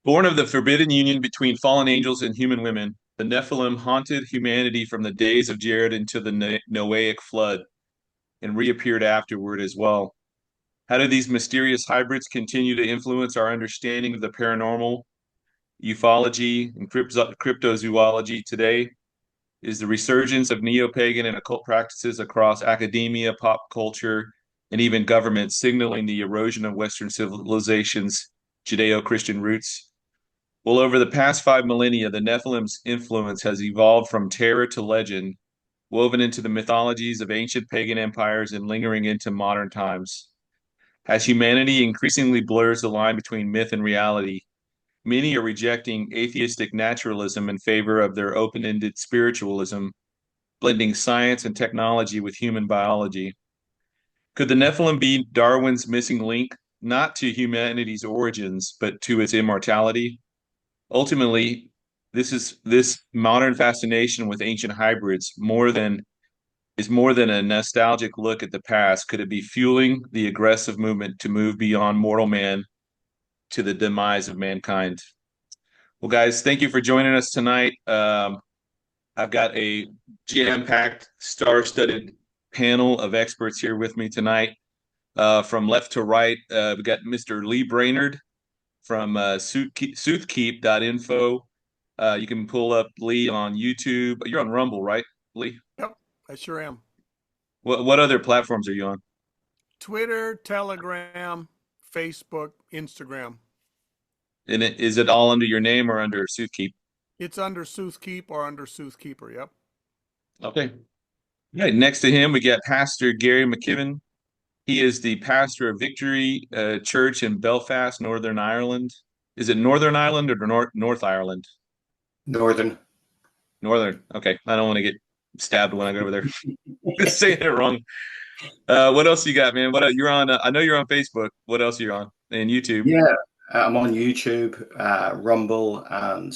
Born of the forbidden union between fallen angels and human women, the Nephilim haunted humanity from the days of Jared into the Noahic flood and reappeared afterward as well. How do these mysterious hybrids continue to influence our understanding of the paranormal, ufology, and cryptozoology today? Is the resurgence of neo-pagan and occult practices across academia, pop culture, and even government signaling the erosion of Western civilization's Judeo-Christian roots? Well, over the past 5 millennia, the Nephilim's influence has evolved from terror to legend, woven into the mythologies of ancient pagan empires and lingering into modern times. As humanity increasingly blurs the line between myth and reality, many are rejecting atheistic naturalism in favor of their open-ended spiritualism, blending science and technology with human biology. Could the Nephilim be Darwin's missing link, not to humanity's origins, but to its immortality? Ultimately, this modern fascination with ancient hybrids more than a nostalgic look at the past. Could it be fueling the aggressive movement to move beyond mortal man to the demise of mankind? Well, guys, thank you for joining us tonight. I've got a jam-packed, star-studded panel of experts here with me tonight. From left to right, we've got Mr. Lee Brainerd from soothkeep.info. You can pull up Lee on YouTube. You're on Rumble, right, Lee? Yep, I sure am. What other platforms are you on? Twitter, Telegram, Facebook, Instagram. And is it all under your name or under Soothkeep? It's under Soothkeep or under Soothkeeper. Yep. Okay. Right. Next to him, we got Pastor Gary McKibben. He is the pastor of Victory Church in Belfast, Northern Ireland. Is it Northern Ireland or North Ireland? Northern. Northern. Okay. I don't want to get stabbed when I go over there. Saying it wrong. What else you got, man? You're on? I know you're on Facebook. What else are you on? And YouTube. Yeah, I'm on YouTube, Rumble, and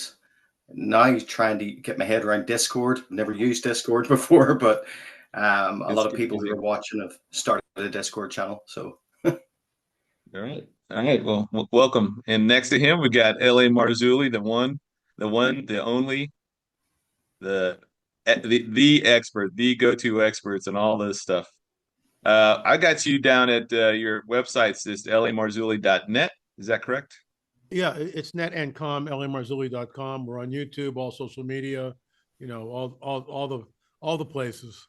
now trying to get my head around Discord. Never used Discord before, but a lot of people who are watching have started a Discord channel. So, All right. All right. Well, welcome. And next to him, we got L.A. Marzulli, the only, the the expert, the go-to experts and all this stuff. I got you down at your website's this lamarzulli.net. Is that correct? Yeah, it's net and com, lamarzulli.com. We're on YouTube, all social media, all the places.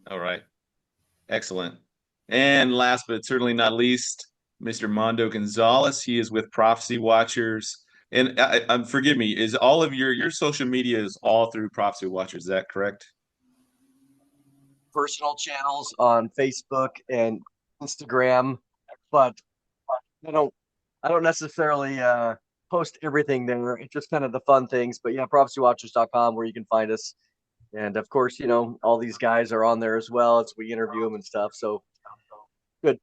All right. Excellent. And last but certainly not least, Mr. Mondo Gonzalez. He is with Prophecy Watchers. And forgive me, is all of your social media is all through Prophecy Watchers? Is that correct? Personal channels on Facebook and Instagram, but I don't necessarily post everything there. It's just kind of the fun things. But yeah, prophecywatchers.com where you can find us. And of course, all these guys are on there as well as we interview them and stuff. So good.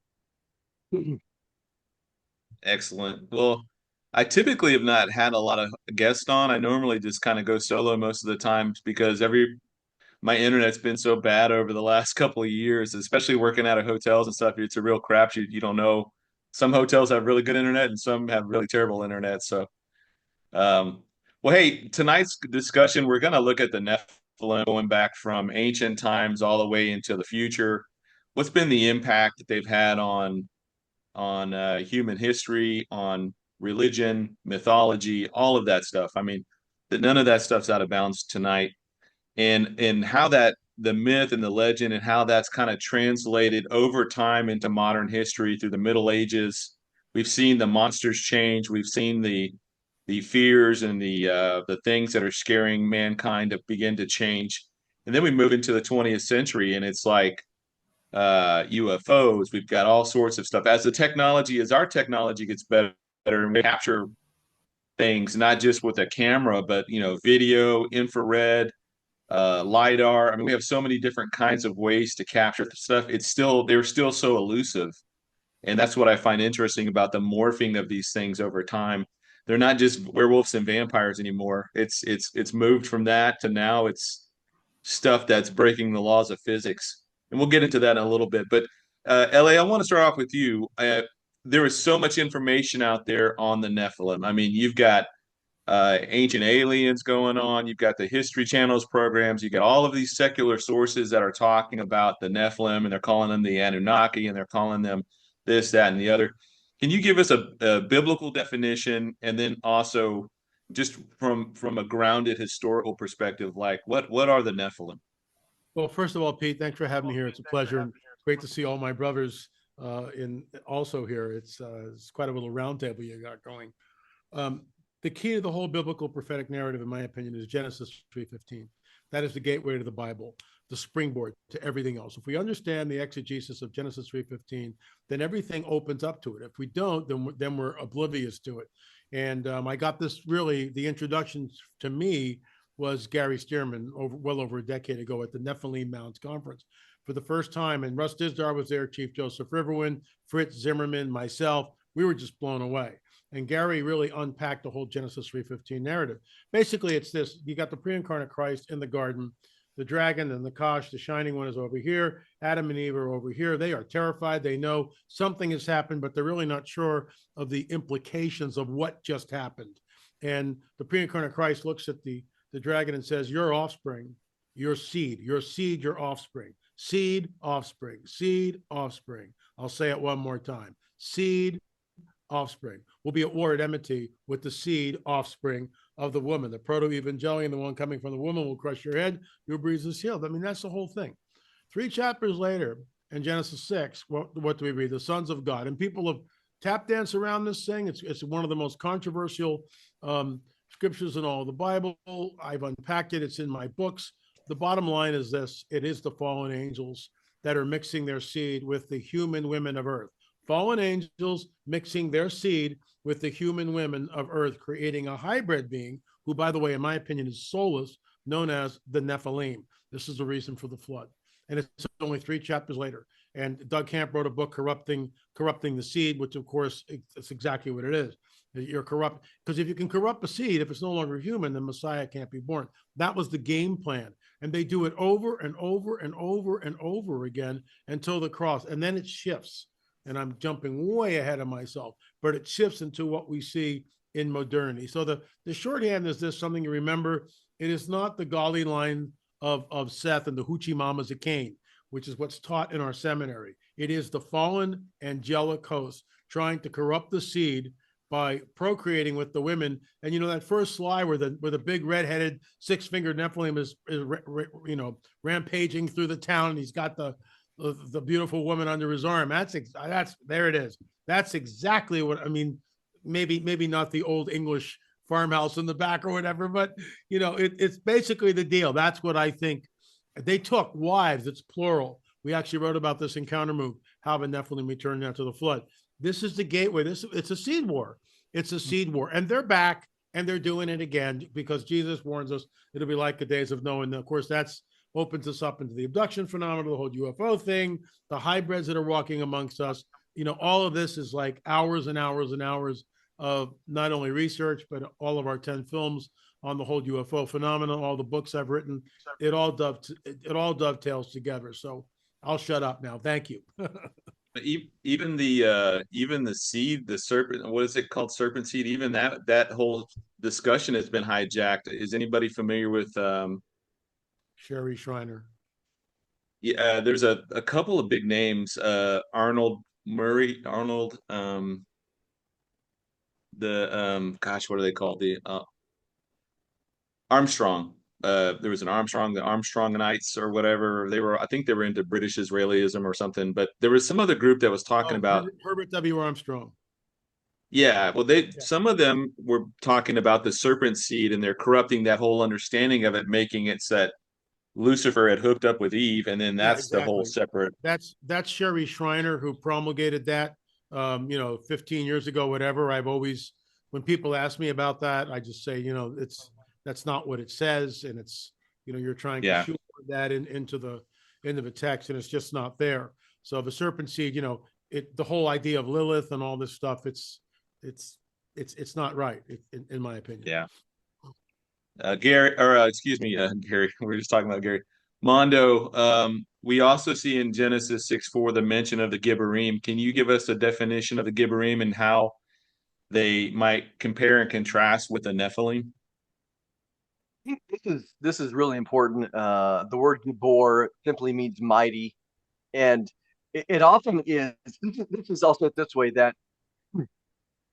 Excellent. Well, I typically have not had a lot of guests on. I normally just kind of go solo most of the time because my internet's been so bad over the last couple of years, especially working out of hotels and stuff. It's a real crapshoot. You don't know. Some hotels have really good internet and some have really terrible internet. So, um, well, hey, tonight's discussion, we're going to look at the Nephilim going back from ancient times all the way into the future. What's been the impact that they've had on human history, on religion, mythology, all of that stuff. I mean, none of that stuff's out of bounds tonight, and how that the myth and the legend and how that's kind of translated over time into modern history through the Middle Ages. We've seen the monsters change. We've seen the fears and the things that are scaring mankind to begin to change. And then we move into the 20th century, and it's like UFOs. We've got all sorts of stuff. As our technology gets better, and we capture things not just with a camera, but video, infrared, lidar. I mean, we have so many different kinds of ways to capture the stuff. They're still so elusive, and that's what I find interesting about the morphing of these things over time. They're not just werewolves and vampires anymore. It's moved from that to now it's stuff that's breaking the laws of physics, and we'll get into that in a little bit. But LA, I want to start off with you. there is so much information out there on the Nephilim. I mean, you've got ancient aliens going on. You've got the History Channel's programs. You got all of these secular sources that are talking about the Nephilim, and they're calling them the Anunnaki, and they're calling them this, that, and the other. Can you give us a biblical definition, and then also just from a grounded historical perspective, like what are the Nephilim? Well, first of all, Pete, thanks for having me here. It's a pleasure, and great to see all my brothers in also here. It's quite a little roundtable you got going. The key to the whole biblical prophetic narrative, in my opinion, is Genesis 3:15. That is the gateway to the Bible, the springboard to everything else. If we understand the exegesis of Genesis 3:15, then everything opens up to it. If we don't, then we're oblivious to it. And I got this really, the introduction to me was Gary Stearman well over a decade ago at the Nephilim Mounds Conference for the first time. And Russ Dizdar was there, Chief Joseph Riverwind, Fritz Zimmerman, myself. We were just blown away. And Gary really unpacked the whole Genesis 3:15 narrative. Basically, it's this. You got the pre-incarnate Christ in the garden, the dragon and the Kosh, the shining one is over here. Adam and Eve are over here. They are terrified. They know something has happened, but they're really not sure of the implications of what just happened. And the pre-incarnate Christ looks at the dragon and says, your offspring, your seed, your offspring, seed, offspring, seed, offspring. I'll say it one more time. Seed, offspring will be at war at enmity with the seed offspring of the woman. The proto-evangelion, the one coming from the woman, will crush your head. Your breeze is healed. I mean, that's the whole thing. 3 chapters later in Genesis 6, what do we read? The sons of God. And people have tap danced around this thing. It's one of the most controversial scriptures in all of the Bible. I've unpacked it. It's in my books. The bottom line is this. It is the fallen angels that are mixing their seed with the human women of earth. Fallen angels mixing their seed with the human women of earth, creating a hybrid being who, by the way, in my opinion, is soulless, known as the Nephilim. This is the reason for the flood. And it's only 3 chapters later. And Doug Camp wrote a book, Corrupting the Seed, which, of course, it's exactly what it is. You're corrupt. Because if you can corrupt a seed, if it's no longer human, then Messiah can't be born. That was the game plan. And they do it over and over and over and over again until the cross. And then it shifts. And I'm jumping way ahead of myself, but it shifts into what we see in modernity. So the shorthand is this, something you remember. It is not the golly line of Seth and the hoochie mamas of Cain, which is what's taught in our seminary. It is the fallen angelic host trying to corrupt the seed by procreating with the women. And you know that first slide where the big red-headed 6-fingered Nephilim is rampaging through the town, and he's got the beautiful woman under his arm. That's there it is. That's exactly what I mean. Maybe not the old English farmhouse in the back or whatever, but you know, it's basically the deal. That's what I think. They took wives. It's plural. We actually wrote about this in Countermove, how the Nephilim returned after the flood. This is the gateway. It's a seed war. It's a seed war, and they're back and they're doing it again because Jesus warns us it'll be like the days of Noah. And of course, that's opens us up into the abduction phenomenon, the whole UFO thing, the hybrids that are walking amongst us. You know, all of this is like hours and hours and hours of not only research, but all of our 10 films on the whole UFO phenomenon, all the books I've written. It all dovetails together. So I'll shut up now. Thank you. Even the seed, the serpent, what is it called, serpent seed? Even that whole discussion has been hijacked. Is anybody familiar with Sherry Shriner? Yeah, there's a couple of big names. Arnold Murray, Arnold, gosh, what are they called? The Armstrong. There was an Armstrong, the Armstrongites or whatever. I think they were into British Israelism or something, but there was some other group that was talking about Herbert W. Armstrong. Yeah, well, some of them were talking about the serpent seed, and they're corrupting that whole understanding of it, making it so that Lucifer had hooked up with Eve, and then that's the whole separate. That's Sherry Shriner who promulgated that, 15 years ago, whatever. I've always, when people ask me about that, I just say, that's not what it says, and it's, you're trying to shoot that into the text, and it's just not there. So the serpent seed, the whole idea of Lilith and all this stuff, it's not right, in my opinion. Yeah. Gary, or excuse me, Gary. We were just talking about Gary Mondo. we also see in Genesis 6:4 the mention of the Gibborim. Can you give us a definition of the Gibborim and how they might compare and contrast with the Nephilim? This is really important. The word Gibor simply means mighty, and it often is. This is also this way that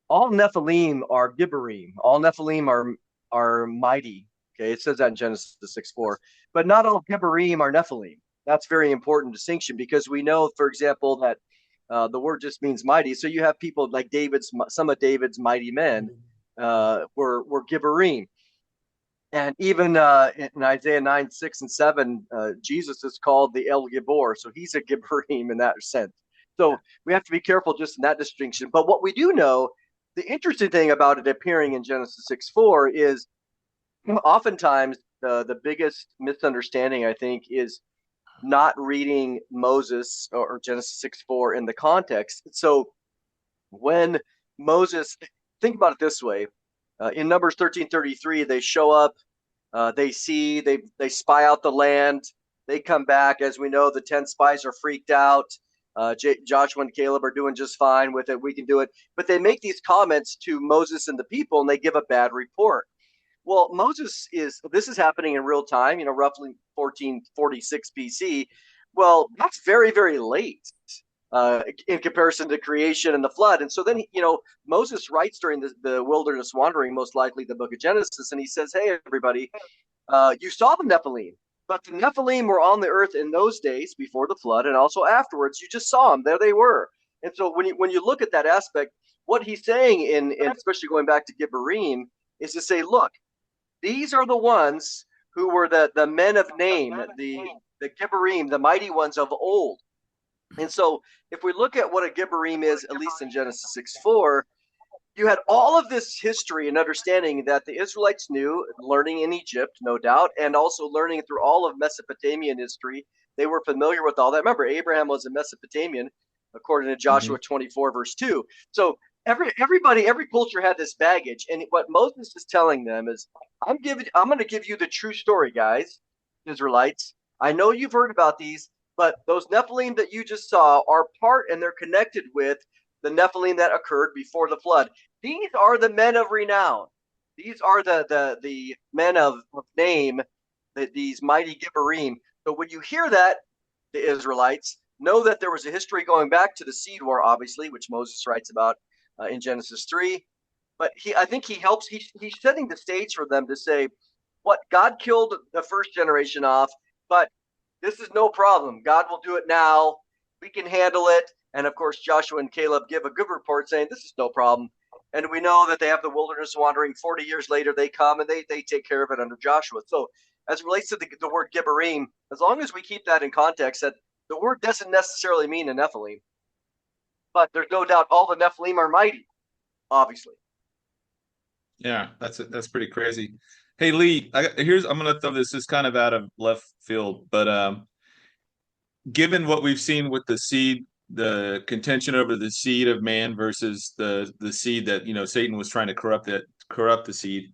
all Nephilim are Gibborim. All Nephilim are mighty. Okay, it says that in Genesis 6:4. But not all Gibborim are Nephilim. That's very important distinction because we know, for example, that the word just means mighty. So you have people like some of David's mighty men were Gibborim. And even in Isaiah 9, 6, and 7, Jesus is called the El Gibor. So he's a Gibborim in that sense. So we have to be careful just in that distinction. But what we do know, the interesting thing about it appearing in Genesis 6:4 is oftentimes the biggest misunderstanding, I think, is not reading Moses or Genesis 6:4 in the context. So when Moses, think about it this way, in Numbers 13:33, they show up, they spy out the land, they come back. As we know, the 10 spies are freaked out. Joshua and Caleb are doing just fine with it. We can do it. But they make these comments to Moses and the people, and they give a bad report. Well, this is happening in real time, roughly 1446 BC. Well, that's very, very late in comparison to creation and the flood. And so then, Moses writes during the wilderness wandering, most likely the book of Genesis, and he says, hey, everybody, you saw the Nephilim, but the Nephilim were on the earth in those days before the flood and also afterwards. You just saw them. There they were. And so when you look at that aspect, what he's saying, and especially going back to Gibborim, is to say, look, these are the ones who were the men of name, the Gibborim, the mighty ones of old. And so if we look at what a Gibborim is, at least in Genesis 6:4, you had all of this history and understanding that the Israelites knew, learning in Egypt, no doubt, and also learning through all of Mesopotamian history. They were familiar with all that. Remember, Abraham was a Mesopotamian, according to Joshua 24, verse 2. So every culture had this baggage. And what Moses is telling them is, I'm going to give you the true story, guys, Israelites. I know you've heard about these, but those Nephilim that you just saw are part, and they're connected with the Nephilim that occurred before the flood. These are the men of renown. These are the men of name, these mighty Gibborim. So when you hear that, the Israelites know that there was a history going back to the seed war, obviously, which Moses writes about in Genesis 3. But I think he's setting the stage for them to say, what, God killed the first generation off, but this is no problem. God will do it now. We can handle it. And of course, Joshua and Caleb give a good report saying this is no problem. And we know that they have the wilderness wandering. 40 years later, they come and they take care of it under Joshua. So as it relates to the word Gibborim, as long as we keep that in context, that the word doesn't necessarily mean a Nephilim. But there's no doubt all the Nephilim are mighty, obviously. Yeah, that's pretty crazy. Hey, Lee, I'm going to throw this is kind of out of left field, but given what we've seen with the seed, the contention over the seed of man versus the seed that Satan was trying to corrupt the seed,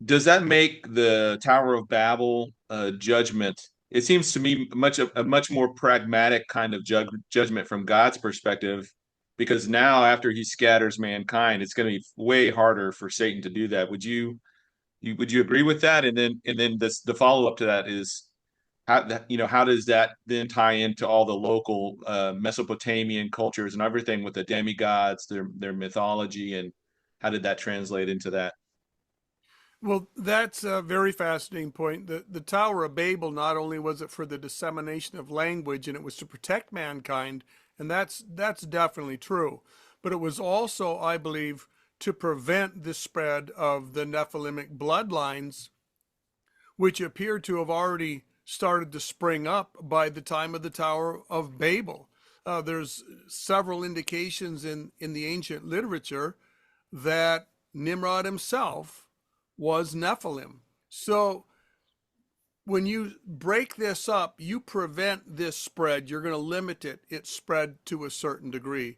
does that make the Tower of Babel judgment? It seems to me a much more pragmatic kind of judgment from God's perspective, because now after he scatters mankind, it's going to be way harder for Satan to do that. Would you agree with that? And then the follow up to that is, how does that then tie into all the local Mesopotamian cultures and everything with the demigods, their mythology, and how did that translate into that? Well, that's a very fascinating point. The Tower of Babel, not only was it for the dissemination of language and it was to protect mankind, and that's definitely true, but it was also, I believe, to prevent the spread of the Nephilimic bloodlines, which appear to have already started to spring up by the time of the Tower of Babel. There's several indications in the ancient literature that Nimrod himself was Nephilim. So when you break this up, you prevent this spread. You're going to limit it. It's spread to a certain degree.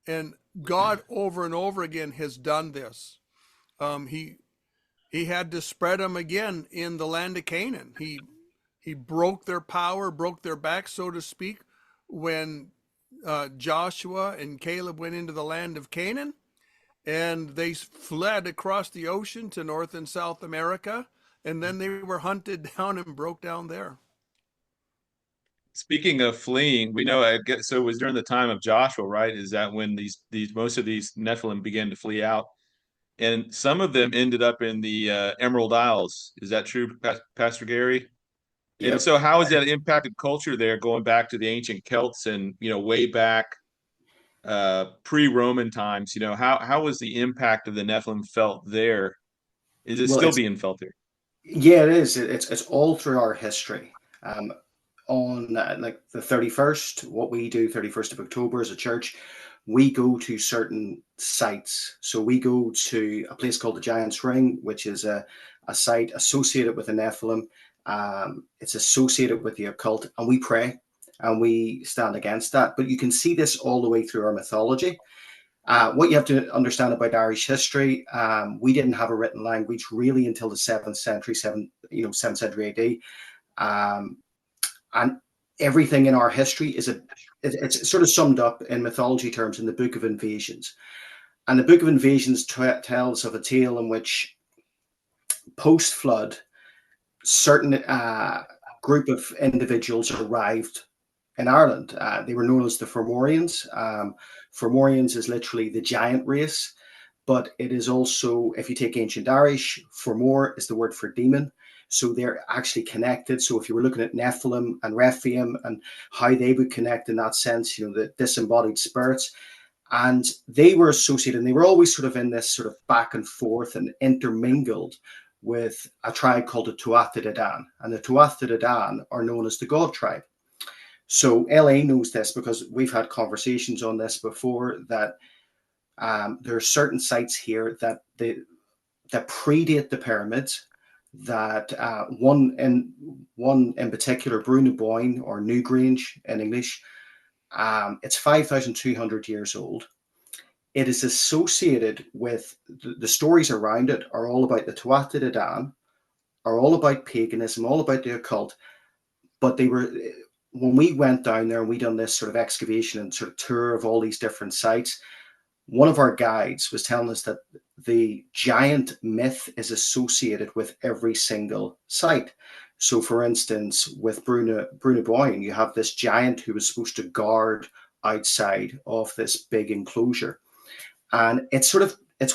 And God over and over again has done this. He had to spread them again in the land of Canaan. He he broke their power, broke their back, so to speak, when Joshua and Caleb went into the land of Canaan, and they fled across the ocean to North and South America, and then they were hunted down and broke down there. Speaking of fleeing, we know I guess so. It was during the time of Joshua, right? Is that when these most of these Nephilim began to flee out, and some of them ended up in the Emerald Isles. Is that true, Pastor Gary? And Yep. so, how has that impacted culture there, going back to the ancient Celts and way back pre-Roman times? How was the impact of the Nephilim felt there? Is it Well, still it's being felt there? yeah, it is. It's all through our history. On like the 31st, what we do, 31st of October as a church, we go to certain sites. So we go to a place called the Giant's Ring, which is a site associated with the Nephilim. It's associated with the occult, and we pray and we stand against that. But you can see this all the way through our mythology. What you have to understand about Irish history, we didn't have a written language really until the 7th century, 7th century AD. And everything in our history it's sort of summed up in mythology terms in the Book of Invasions. And the Book of Invasions tells of a tale in which post-flood, certain group of individuals arrived in Ireland. They were known as the Fomorians. Fomorians is literally the giant race, but it is also, if you take ancient Irish, Fomor is the word for demon. So they're actually connected. So if you were looking at Nephilim and Rephaim and how they would connect in that sense, the disembodied spirits, and they were associated, and they were always sort of in this sort of back and forth and intermingled with a tribe called the Tuatha De Danann. And the Tuatha De Danann are known as the God tribe. So LA knows this because we've had conversations on this before, that there are certain sites here that predate the pyramids, that one in particular, Brunaboyne or Newgrange in English, it's 5,200 years old. It is associated with the stories around it are all about the Tuatha De Danann, are all about paganism, all about the occult. But when we went down there and we done this sort of excavation and sort of tour of all these different sites, one of our guides was telling us that the giant myth is associated with every single site. So, for instance, with Brunaboyne, you have this giant who was supposed to guard outside of this big enclosure. And it's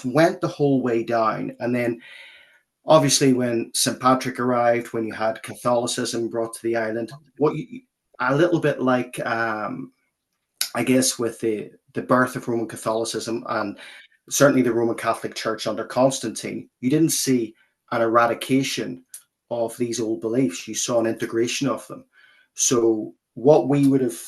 went the whole way down. And then, obviously, when St. Patrick arrived, when you had Catholicism brought to the island, a little bit like, I guess, with the birth of Roman Catholicism and certainly the Roman Catholic Church under Constantine, you didn't see an eradication of these old beliefs. You saw an integration of them. So what we would have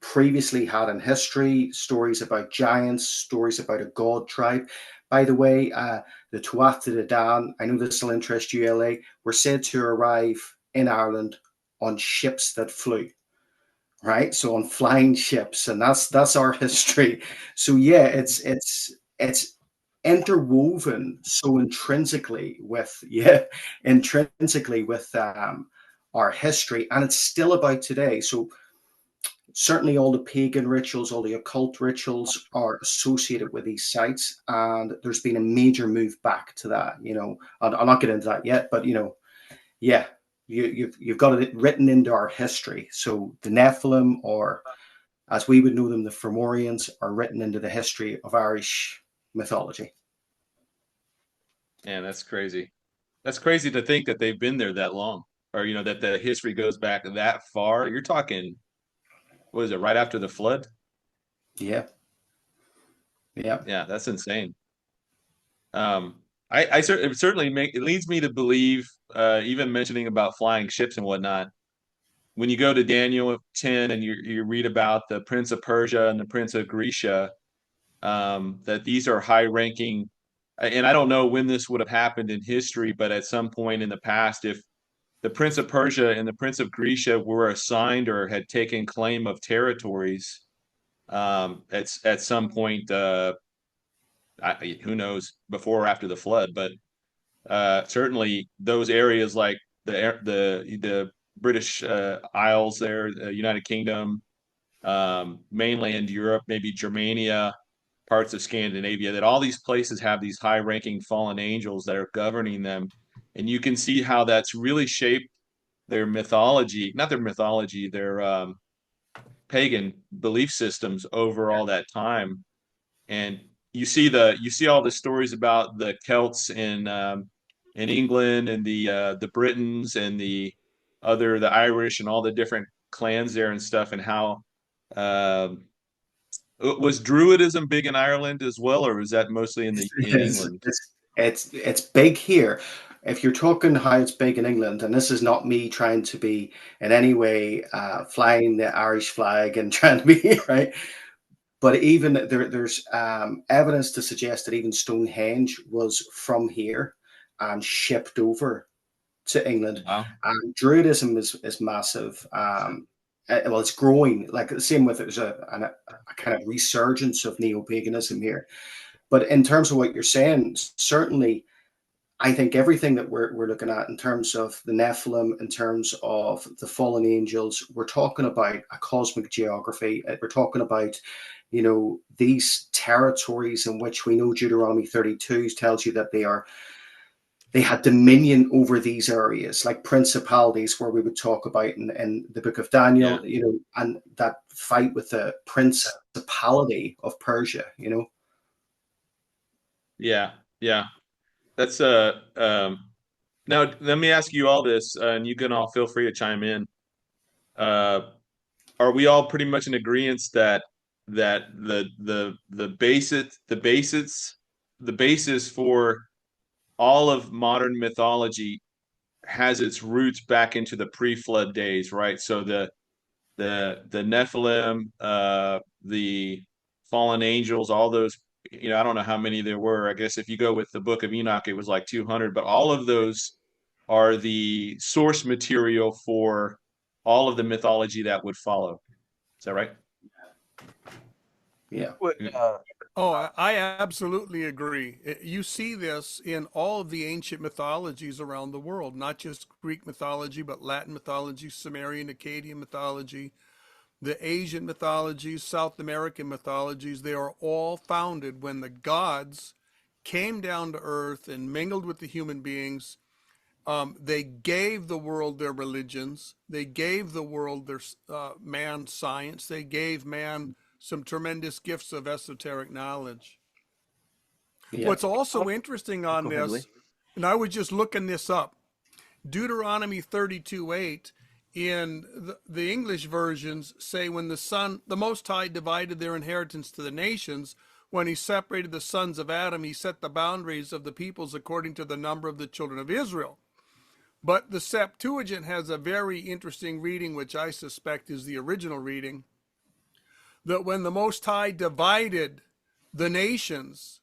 previously had in history, stories about giants, stories about a god tribe. By the way, the Tuatha De Danann, I know this will interest you, LA, were said to arrive in Ireland on ships that flew. Right, so on flying ships, and that's our history. So yeah, it's interwoven so intrinsically with our history, and it's still about today. So certainly all the pagan rituals, all the occult rituals are associated with these sites, and there's been a major move back to that. I'll not get into that yet, but yeah. You've got it written into our history. So the Nephilim, or as we would know them, the Fomorians, are written into the history of Irish mythology. Man, that's crazy. That's crazy to think that they've been there that long, or that the history goes back that far. You're talking, what is it, right after the flood? Yeah. Yeah, that's insane. It certainly it leads me to believe, even mentioning about flying ships and whatnot. When you go to Daniel 10 and you read about the Prince of Persia and the Prince of Grecia, that these are high-ranking, and I don't know when this would have happened in history, but at some point in the past, if the Prince of Persia and the Prince of Grecia were assigned or had taken claim of territories, at some point, who knows, before or after the flood, but certainly those areas like the British Isles there, United Kingdom, mainland Europe, maybe Germania, parts of Scandinavia, that all these places have these high-ranking fallen angels that are governing them. And you can see how that's really shaped their mythology, not their mythology, their pagan belief systems over all that time. And you see all the stories about the Celts in England, and the Britons and the Irish and all the different clans there and stuff, and how was Druidism big in Ireland as well, or was that mostly in It's, England? it's big here. If you're talking how it's big in England, and this is not me trying to be in any way flying the Irish flag and trying to be right, but even there's evidence to suggest that even Stonehenge was from here and shipped over to England. Wow. Druidism is massive. Well, it's growing. Like the same with there's a kind of resurgence of neo-paganism here. But in terms of what you're saying, certainly, I think everything that we're looking at in terms of the Nephilim, in terms of the fallen angels, we're talking about a cosmic geography. We're talking about, you know, these territories in which we know Deuteronomy 32 tells you that they had dominion over these areas, like principalities, where we would talk about in the book of Daniel, Yeah. you know, and that fight with the principality of Persia, you know. Yeah. Yeah. That's now let me ask you all this, and you can all feel free to chime in. Uh, are we all pretty much in agreement that the basis for all of modern mythology has its roots back into the pre-flood days, right? So the Nephilim, the fallen angels, all those, I don't know how many there were. I guess if you go with the Book of Enoch, it was like 200, but all of those are the source material for all of the mythology that would follow. Is that right? Yeah. Oh, I absolutely agree. You see this in all of the ancient mythologies around the world, not just Greek mythology, but Latin mythology, Sumerian, Akkadian mythology, the Asian mythologies, South American mythologies. They are all founded when the gods came down to earth and mingled with the human beings. They gave the world their religions. They gave the world their man science. They gave man some tremendous gifts of esoteric knowledge. Yeah. What's also interesting on this, and I was just looking this up, Deuteronomy 32:8 in the English versions say when the Most High divided their inheritance to the nations, when he separated the sons of Adam, he set the boundaries of the peoples according to the number of the children of Israel. But the Septuagint has a very interesting reading, which I suspect is the original reading, that when the Most High divided the nations,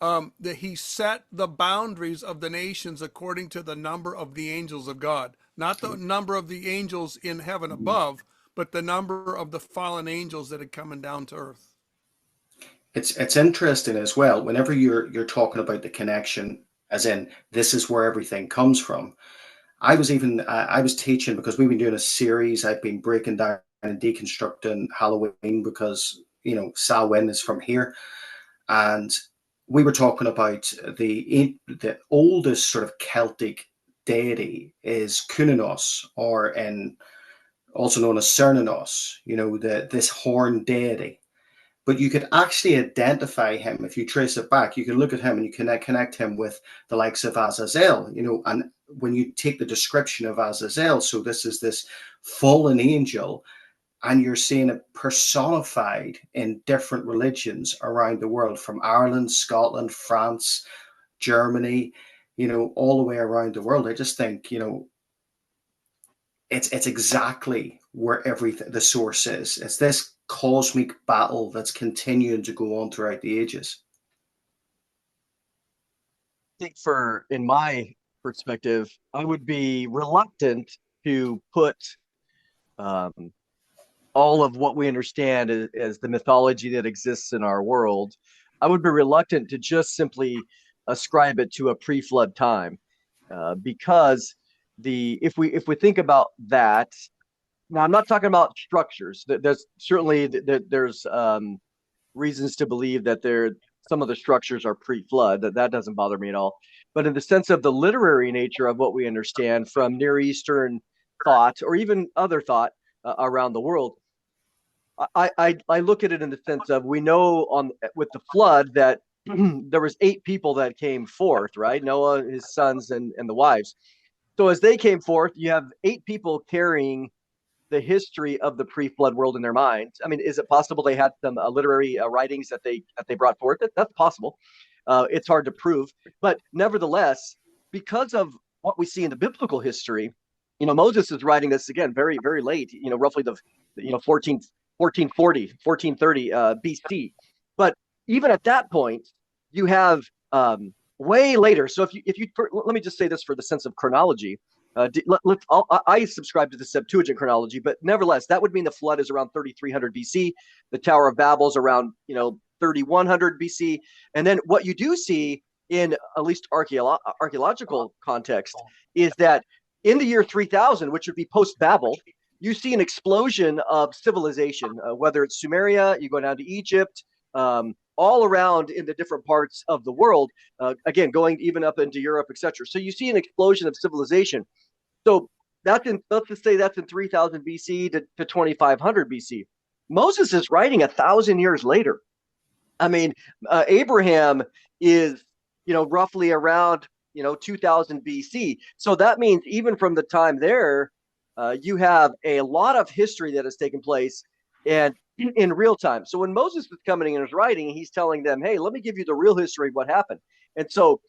that he set the boundaries of the nations according to the number of the angels of God. Not the number of the angels in heaven above, but the number of the fallen angels that had come down to earth. It's interesting as well. Whenever you're talking about the connection, as in this is where everything comes from. I was teaching because we've been doing a series. I've been breaking down and deconstructing Halloween because Samhain is from here, and we were talking about the oldest sort of Celtic deity is Kunanos, or also known as Cernunnos. This horned deity. But you could actually identify him if you trace it back. You can look at him and you can connect him with the likes of Azazel, and when you take the description of Azazel, so this is this fallen angel, and you're seeing it personified in different religions around the world, from Ireland, Scotland, France, Germany, all the way around the world. I just think, it's exactly where everything, the source is. It's this cosmic battle that's continuing to go on throughout the ages. I think in my perspective, I would be reluctant to put all of what we understand as the mythology that exists in our world. I would be reluctant to just simply ascribe it to a pre-flood time, because if we think about that, now I'm not talking about structures. There's certainly there's reasons to believe that some of the structures are pre-flood. That doesn't bother me at all. But in the sense of the literary nature of what we understand from Near Eastern thought or even other thought around the world, I look at it in the sense of, we know with the flood that there was 8 people that came forth, right? Noah, his sons, and the wives. So as they came forth, you have 8 people carrying the history of the pre-flood world in their minds. I mean, is it possible they had some literary writings that they brought forth? That's possible. It's hard to prove, but nevertheless, because of what we see in the biblical history, Moses is writing this again very, very late. Roughly the 1440, 1430 BC. But even at that point, you have way later. So if you let me just say this for the sense of chronology. I subscribe to the Septuagint chronology, but nevertheless, that would mean the flood is around 3300 BC. The Tower of Babel is around 3100 BC. And then what you do see in at least archaeological context is that in the year 3000, which would be post-Babel, you see an explosion of civilization, whether it's Sumeria, you go down to Egypt, all around in the different parts of the world, again, going even up into Europe, etc. So you see an explosion of civilization. So let's just say that's in 3000 BC to 2500 BC. Moses is writing 1,000 years later. I mean, Abraham is, roughly around, 2000 BC. So that means even from the time there, you have a lot of history that has taken place and in real time. So when Moses is coming in his writing, he's telling them, hey, let me give you the real history of what happened. And so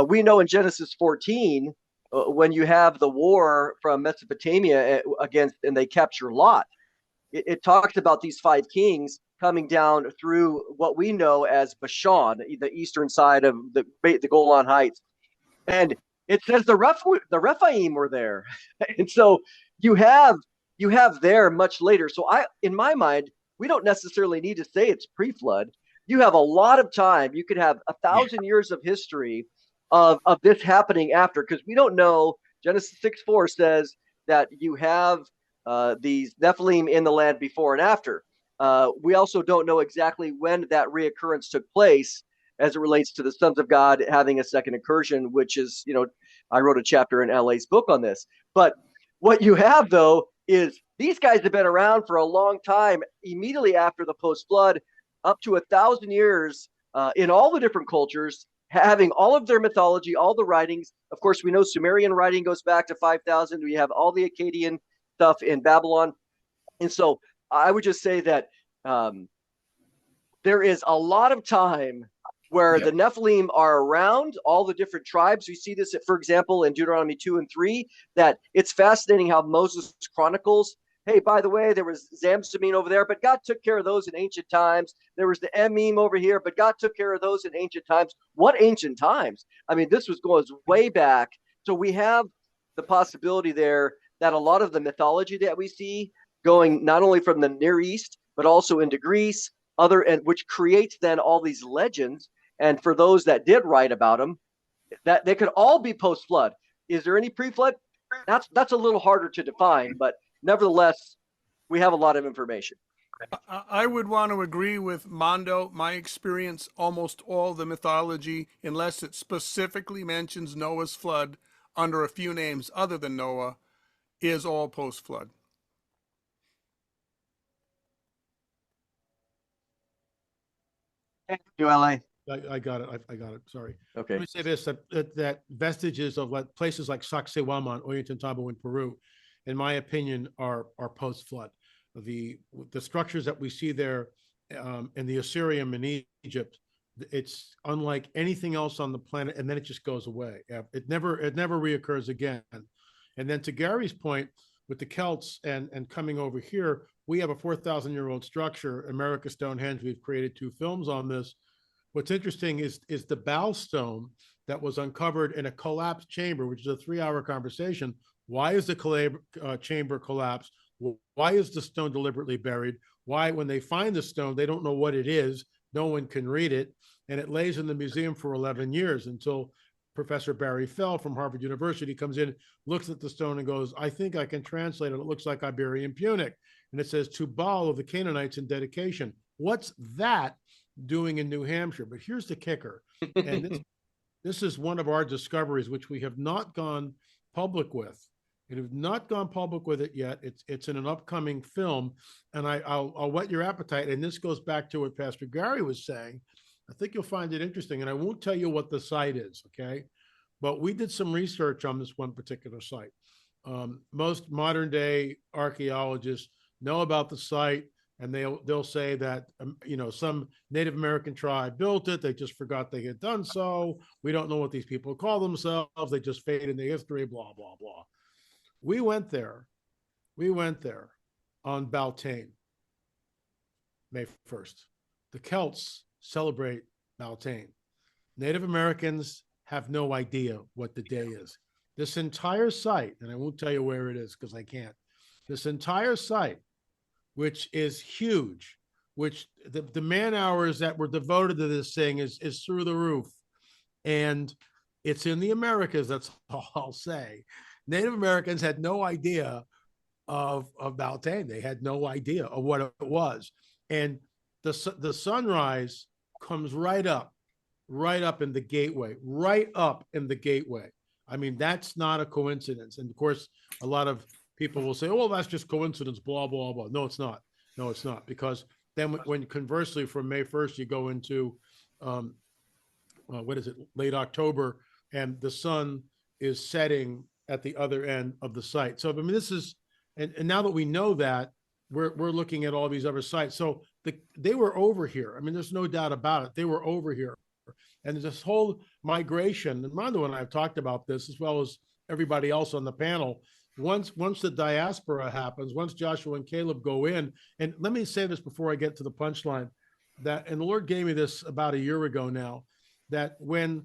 we know in Genesis 14, when you have the war from Mesopotamia and they capture Lot, it talks about these 5 kings coming down through what we know as Bashan, the eastern side of the Golan Heights. And it says the Rephaim were there. And so you have there much later. So in my mind, we don't necessarily need to say it's pre-flood. You have a lot of time. You could have 1,000 years of history of this happening after, because we don't know. Genesis 6:4 says that you have these Nephilim in the land before and after. We also don't know exactly when that reoccurrence took place as it relates to the sons of God having a second incursion, which is, I wrote a chapter in LA's book on this. But what you have, though, is these guys have been around for a long time, immediately after the post-flood, up to 1,000 years in all the different cultures, having all of their mythology, all the writings. Of course, we know Sumerian writing goes back to 5,000. We have all the Akkadian stuff in Babylon. And so I would just say that there is a lot of time where the Nephilim are around all the different tribes. We see this, for example, in Deuteronomy 2 and 3, that it's fascinating how Moses chronicles, hey, by the way, there was Zamzumim over there, but God took care of those in ancient times. There was the Emim over here, but God took care of those in ancient times. What ancient times? I mean, this goes way back. So we have the possibility there that a lot of the mythology that we see going not only from the Near East, but also into Greece, which creates then all these legends. And for those that did write about them, that they could all be post-flood. Is there any pre-flood? That's a little harder to define, but nevertheless, we have a lot of information. I would want to agree with Mondo. My experience, almost all the mythology, unless it specifically mentions Noah's flood under a few names other than Noah, is all post-flood. Thank you, LA. I got it. I got it. Sorry. Okay. Let me say this: that vestiges of places like Sacsayhuaman, Ollantaytambo in Peru, in my opinion, are post-flood. The structures that we see there in the Assyrian in Egypt, it's unlike anything else on the planet, and then it just goes away. It never reoccurs again. And then to Gary's point, with the Celts and coming over here, we have a 4,000-year-old structure, America Stonehenge. We've created 2 films on this. What's interesting is the bow stone that was uncovered in a collapsed chamber, which is a 3-hour conversation. Why is the chamber collapsed? Why is the stone deliberately buried? Why, when they find the stone, they don't know what it is. No one can read it. And it lays in the museum for 11 years until Professor Barry Fell from Harvard University comes in, looks at the stone and goes, I think I can translate it. It looks like Iberian Punic. And it says, to Baal of the Canaanites in dedication. What's that doing in New Hampshire? But here's the kicker. And this is one of our discoveries, which we have not gone public with. We have not gone public with it yet. It's in an upcoming film. And I'll whet your appetite. And this goes back to what Pastor Gary was saying. I think you'll find it interesting. And I won't tell you what the site is, okay? But we did some research on this one particular site. Most modern day archaeologists know about the site, and they'll say that some Native American tribe built it. They just forgot they had done so. We don't know what these people call themselves. They just fade in the history, blah, blah, blah. We went there on Beltane, May 1st. The Celts celebrate Beltane. Native Americans have no idea what the day is. This entire site, and I won't tell you where it is because I can't, this entire site, which is huge, which the man hours that were devoted to this thing is through the roof. And it's in the Americas, that's all I'll say. Native Americans had no idea of Beltane. They had no idea of what it was. And the sunrise comes right up in the gateway, right up in the gateway. I mean, that's not a coincidence. And of course, a lot of people will say, oh, well, that's just coincidence, blah, blah, blah. No, it's not. No, it's not. Because then when conversely from May 1st, you go into, late October, and the sun is setting at the other end of the site. So, I mean, this is, and now that we know that, we're looking at all these other sites. So they were over here. I mean, there's no doubt about it. They were over here. And this whole migration, and Mondo and I have talked about this, as well as everybody else on the panel. Once the diaspora happens, once Joshua and Caleb go in, and let me say this before I get to the punchline, that, and the Lord gave me this about a year ago now, that when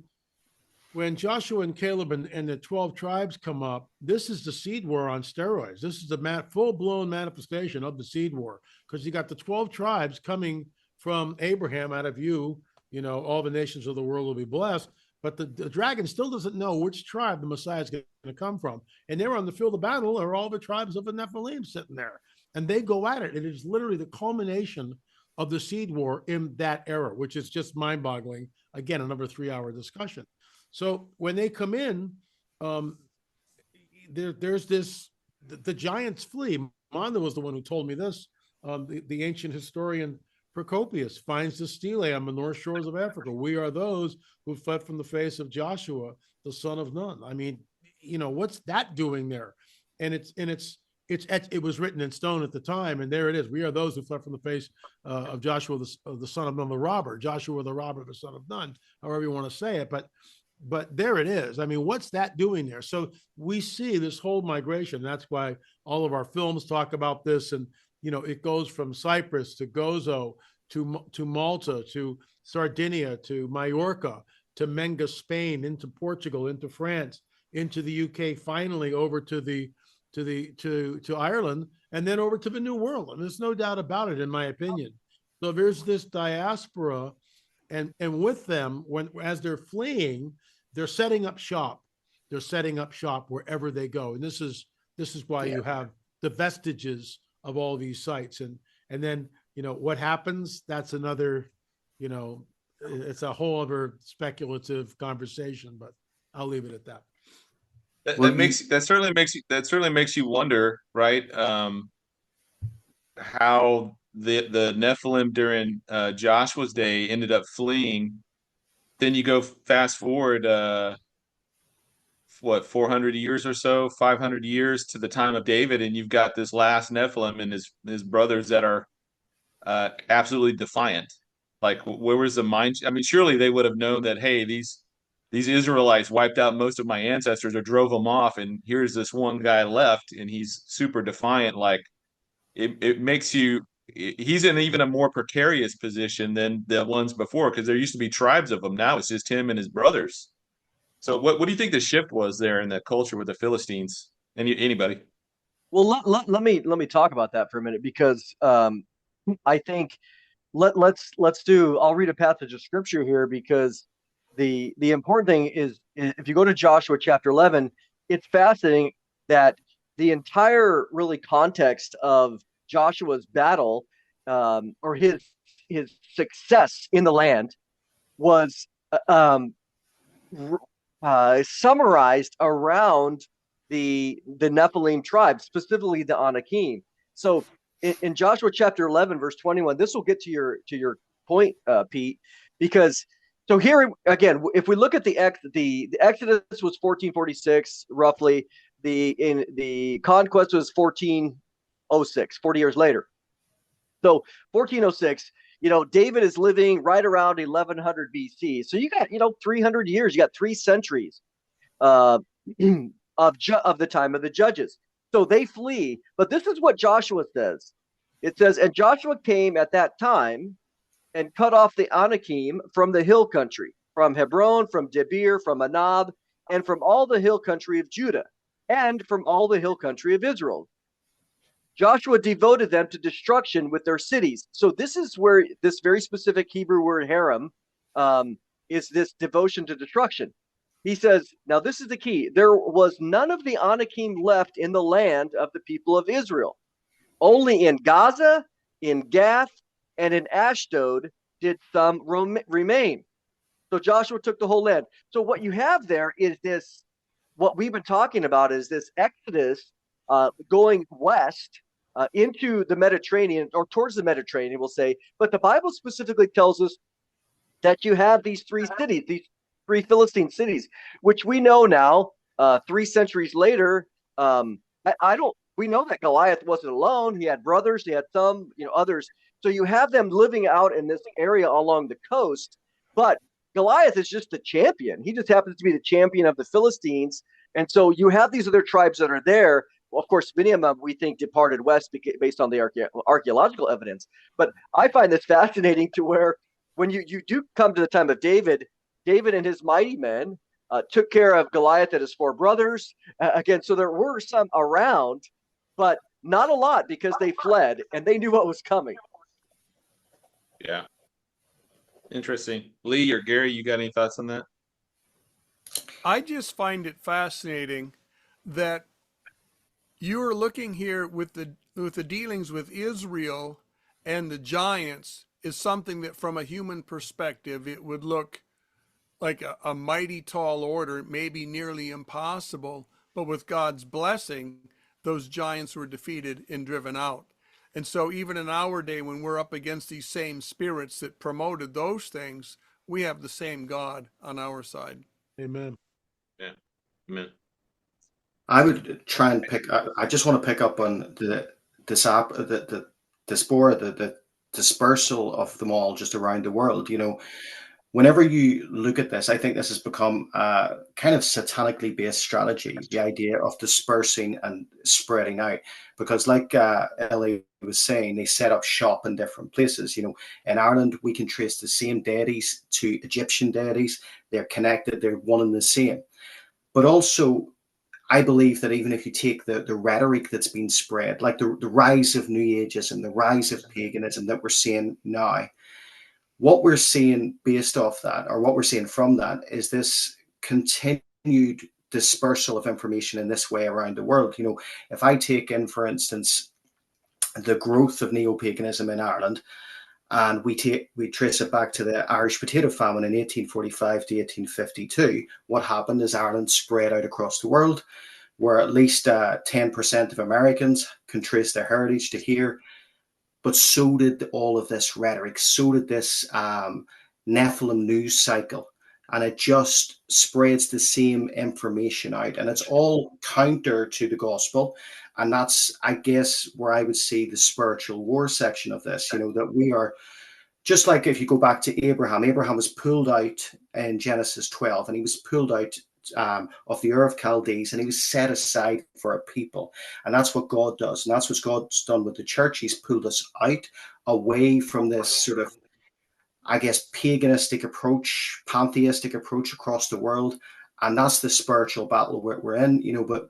Joshua and Caleb and the 12 tribes come up, this is the seed war on steroids. This is the full-blown manifestation of the seed war, because you got the 12 tribes coming from Abraham out of you, all the nations of the world will be blessed. But the dragon still doesn't know which tribe the Messiah is going to come from. And there on the field of battle are all the tribes of the Nephilim sitting there. And they go at it. It is literally the culmination of the seed war in that era, which is just mind-boggling. Again, another 3-hour discussion. So when they come in, there's this, the giants flee. Mondo was the one who told me this. The ancient historian Procopius finds the stele on the north shores of Africa. We are those who fled from the face of Joshua, the son of Nun. I mean, what's that doing there? And it was written in stone at the time, and there it is. We are those who fled from the face of Joshua, the son of Nun, the robber. Joshua the robber, the son of Nun, however you want to say it. But there it is. I mean, what's that doing there? So we see this whole migration. That's why all of our films talk about this. And, it goes from Cyprus to Gozo to Malta to Sardinia to Majorca to Menga, Spain, into Portugal, into France, into the UK, finally over to Ireland, and then over to the New World. And there's no doubt about it, in my opinion. So there's this diaspora, and with them, as they're fleeing, they're setting up shop. They're setting up shop wherever they go, and this is why you have the vestiges of all these sites. And then what happens? That's another, it's a whole other speculative conversation. But I'll leave it at that. That certainly makes you wonder, right? How the Nephilim during Joshua's day ended up fleeing. Then you go fast forward, 400 years or so, 500 years to the time of David, and you've got this last Nephilim and his brothers that are absolutely defiant. Like, where was the mind? I mean, surely they would have known that, hey, these Israelites wiped out most of my ancestors or drove them off, and here's this one guy left, and he's super defiant. Like, it makes you, he's in even a more precarious position than the ones before, because there used to be tribes of them. Now it's just him and his brothers. So what do you think the shift was there in that culture with the Philistines? Anybody? Well, let me talk about that for a minute, because I think let's do. I'll read a passage of scripture here, because the important thing is if you go to Joshua chapter 11, it's fascinating that the entire really context of Joshua's battle, or his success in the land, was summarized around the Nephilim tribe, specifically the Anakim. So in Joshua chapter 11, verse 21, this will get to your point, Pete, because so here again, if we look at the Exodus was 1446 roughly, the conquest was 1406, 40 years later. So 1406, David is living right around 1100 BC. So you got 300 years, you got 3 centuries of the time of the judges. So they flee, but this is what Joshua says. It says, and Joshua came at that time and cut off the Anakim from the hill country, from Hebron, from Debir, from Anab, and from all the hill country of Judah, and from all the hill country of Israel. Joshua devoted them to destruction with their cities. So this is where this very specific Hebrew word harem is this devotion to destruction. He says, now this is the key. There was none of the Anakim left in the land of the people of Israel. Only in Gaza, in Gath, and in Ashdod did some remain. So Joshua took the whole land. So what you have there is this, what we've been talking about is this exodus going west into the Mediterranean, or towards the Mediterranean, we'll say. But the Bible specifically tells us that you have these 3 cities, these 3 Philistine cities, which we know now, 3 centuries later. We know that Goliath wasn't alone. He had brothers, he had some, others. So you have them living out in this area along the coast, but Goliath is just the champion. He just happens to be the champion of the Philistines. And so you have these other tribes that are there. Well, of course, many of them we think departed west based on the archaeological evidence. But I find this fascinating to where when you do come to the time of David and his mighty men took care of Goliath and his 4 brothers. Again, so there were some around, but not a lot because they fled and they knew what was coming. Yeah. Interesting. Lee or Gary, you got any thoughts on that? I just find it fascinating that you are looking here with the dealings with Israel and the giants is something that from a human perspective, it would look like a mighty tall order, maybe nearly impossible, but with God's blessing, those giants were defeated and driven out. And so even in our day, when we're up against these same spirits that promoted those things, we have the same God on our side. Amen. Yeah. Amen. I would try and I just want to pick up on the diaspora, the dispersal of them all just around the world. Whenever you look at this, I think this has become a kind of satanically based strategy, the idea of dispersing and spreading out. Because like Ellie was saying, they set up shop in different places. In Ireland, we can trace the same deities to Egyptian deities. They're connected. They're one and the same. But also, I believe that even if you take the rhetoric that's been spread, like the rise of New Ageism, the rise of paganism that we're seeing now, what we're seeing based off that, or what we're seeing from that, is this continued dispersal of information in this way around the world. If I take in, for instance, the growth of neo-paganism in Ireland, and we trace it back to the Irish potato famine in 1845 to 1852, what happened is Ireland spread out across the world, where at least 10% of Americans can trace their heritage to here. But so did all of this rhetoric, so did this Nephilim news cycle. And it just spreads the same information out. And it's all counter to the gospel. And that's, I guess, where I would see the spiritual war section of this, that we are, just like if you go back to Abraham was pulled out in Genesis 12, and he was pulled out of the Ur of Chaldees, and he was set aside for a people. And that's what God does. And that's what God's done with the church. He's pulled us out away from this sort of, I guess, paganistic approach, pantheistic approach across the world. And that's the spiritual battle we're in, but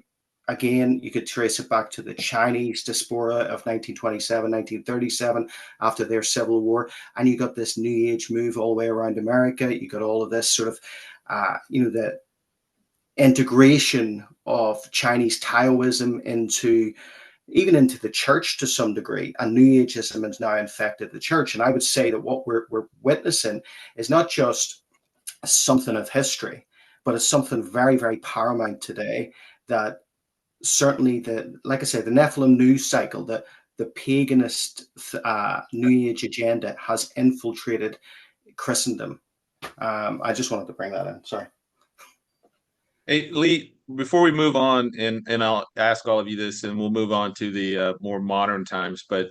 again, you could trace it back to the Chinese diaspora of 1927, 1937, after their civil war. And you got this New Age move all the way around America. You got all of this sort of, the integration of Chinese Taoism into the church to some degree, and New Ageism has now infected the church. And I would say that what we're witnessing is not just something of history, but it's something very, very paramount today. That certainly, like I said, the Nephilim news cycle, the paganist New Age agenda has infiltrated Christendom. I just wanted to bring that in. Sorry. Hey, Lee, before we move on, and I'll ask all of you this, and we'll move on to the more modern times, but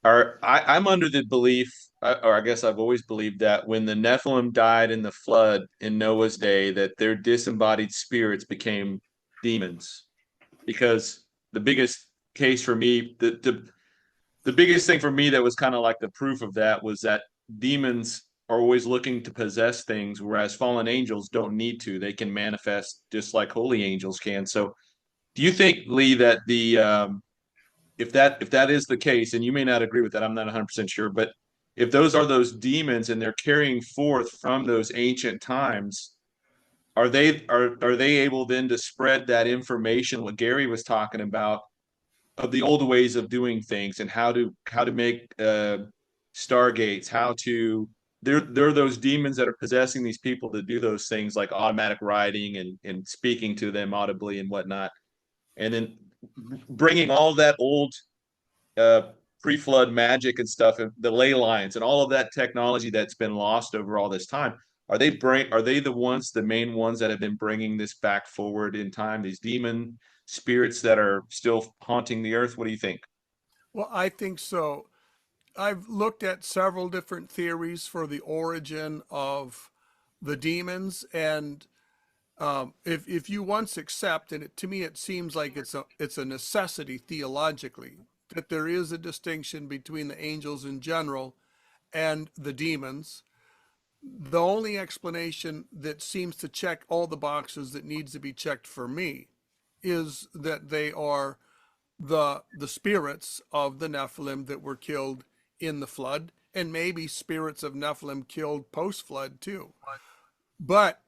I'm under the belief, or I guess I've always believed, that when the Nephilim died in the flood in Noah's day, that their disembodied spirits became demons. Because the biggest case for me, the biggest thing for me that was kind of like the proof of that was that demons are always looking to possess things, whereas fallen angels don't need to. They can manifest just like holy angels can. So do you think, Lee, that if that is the case, and you may not agree with that, I'm not 100% sure, but if those are those demons and they're carrying forth from those ancient times, are they able then to spread that information, what Gary was talking about, of the old ways of doing things and how to make stargates, there are those demons that are possessing these people to do those things like automatic writing and speaking to them audibly and whatnot, and then bringing all that old pre-flood magic and stuff, and the ley lines and all of that technology that's been lost over all this time. Are they the main ones that have been bringing this back forward in time, these demon spirits that are still haunting the earth? What do you think? Well, I think so. I've looked at several different theories for the origin of the demons, and if you once accept, and to me it seems like it's a necessity theologically, that there is a distinction between the angels in general and the demons. The only explanation that seems to check all the boxes that needs to be checked for me is that they are the spirits of the Nephilim that were killed in the flood, and maybe spirits of Nephilim killed post-flood too. But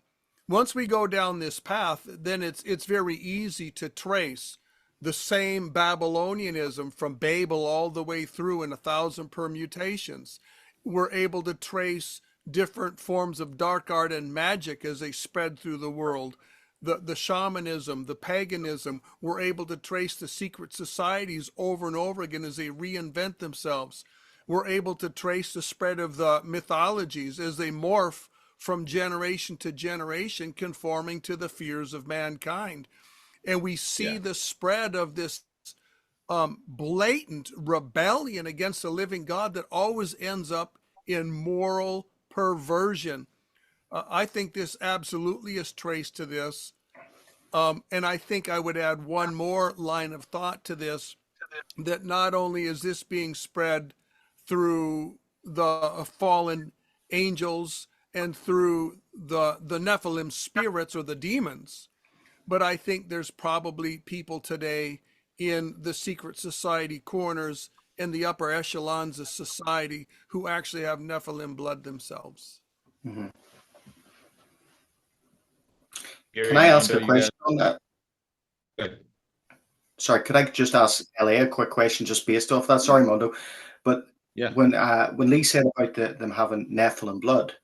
once we go down this path, then it's very easy to trace the same Babylonianism from Babel all the way through in 1,000 permutations. We're able to trace different forms of dark art and magic as they spread through the world. The shamanism, the paganism, we're able to trace the secret societies over and over again as they reinvent themselves. We're able to trace the spread of the mythologies as they morph from generation to generation, conforming to the fears of mankind. And we see the spread of this blatant rebellion against the living God that always ends up in moral perversion. I think this absolutely is traced to this. And I think I would add one more line of thought to this, that not only is this being spread through the fallen angels and through the Nephilim spirits or the demons, but I think there's probably people today in the secret society corners and the upper echelons of society who actually have Nephilim blood themselves. Mm-hmm. Gary, Can I ask Mondo, a question on that? Good. Sorry, could I just ask Ellie a quick question just based off that? Sorry, Mondo. But when Lee said about them having Nephilim blood,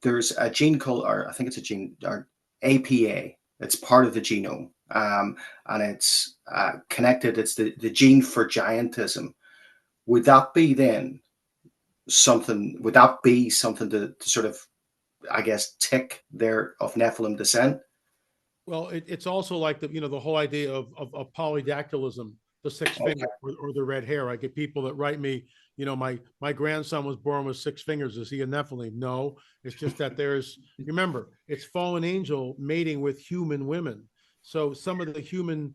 there's a gene called, or I think it's a gene, or APA. It's part of the genome, and it's connected. It's the gene for giantism. Would that be then something? Would that be something to sort of, I guess, tick there of Nephilim descent? Well, it's also like the whole idea of polydactylism, the six finger or the red hair. I get people that write me, my grandson was born with six fingers. Is he a Nephilim? No, it's just that remember, it's fallen angel mating with human women. So some of the human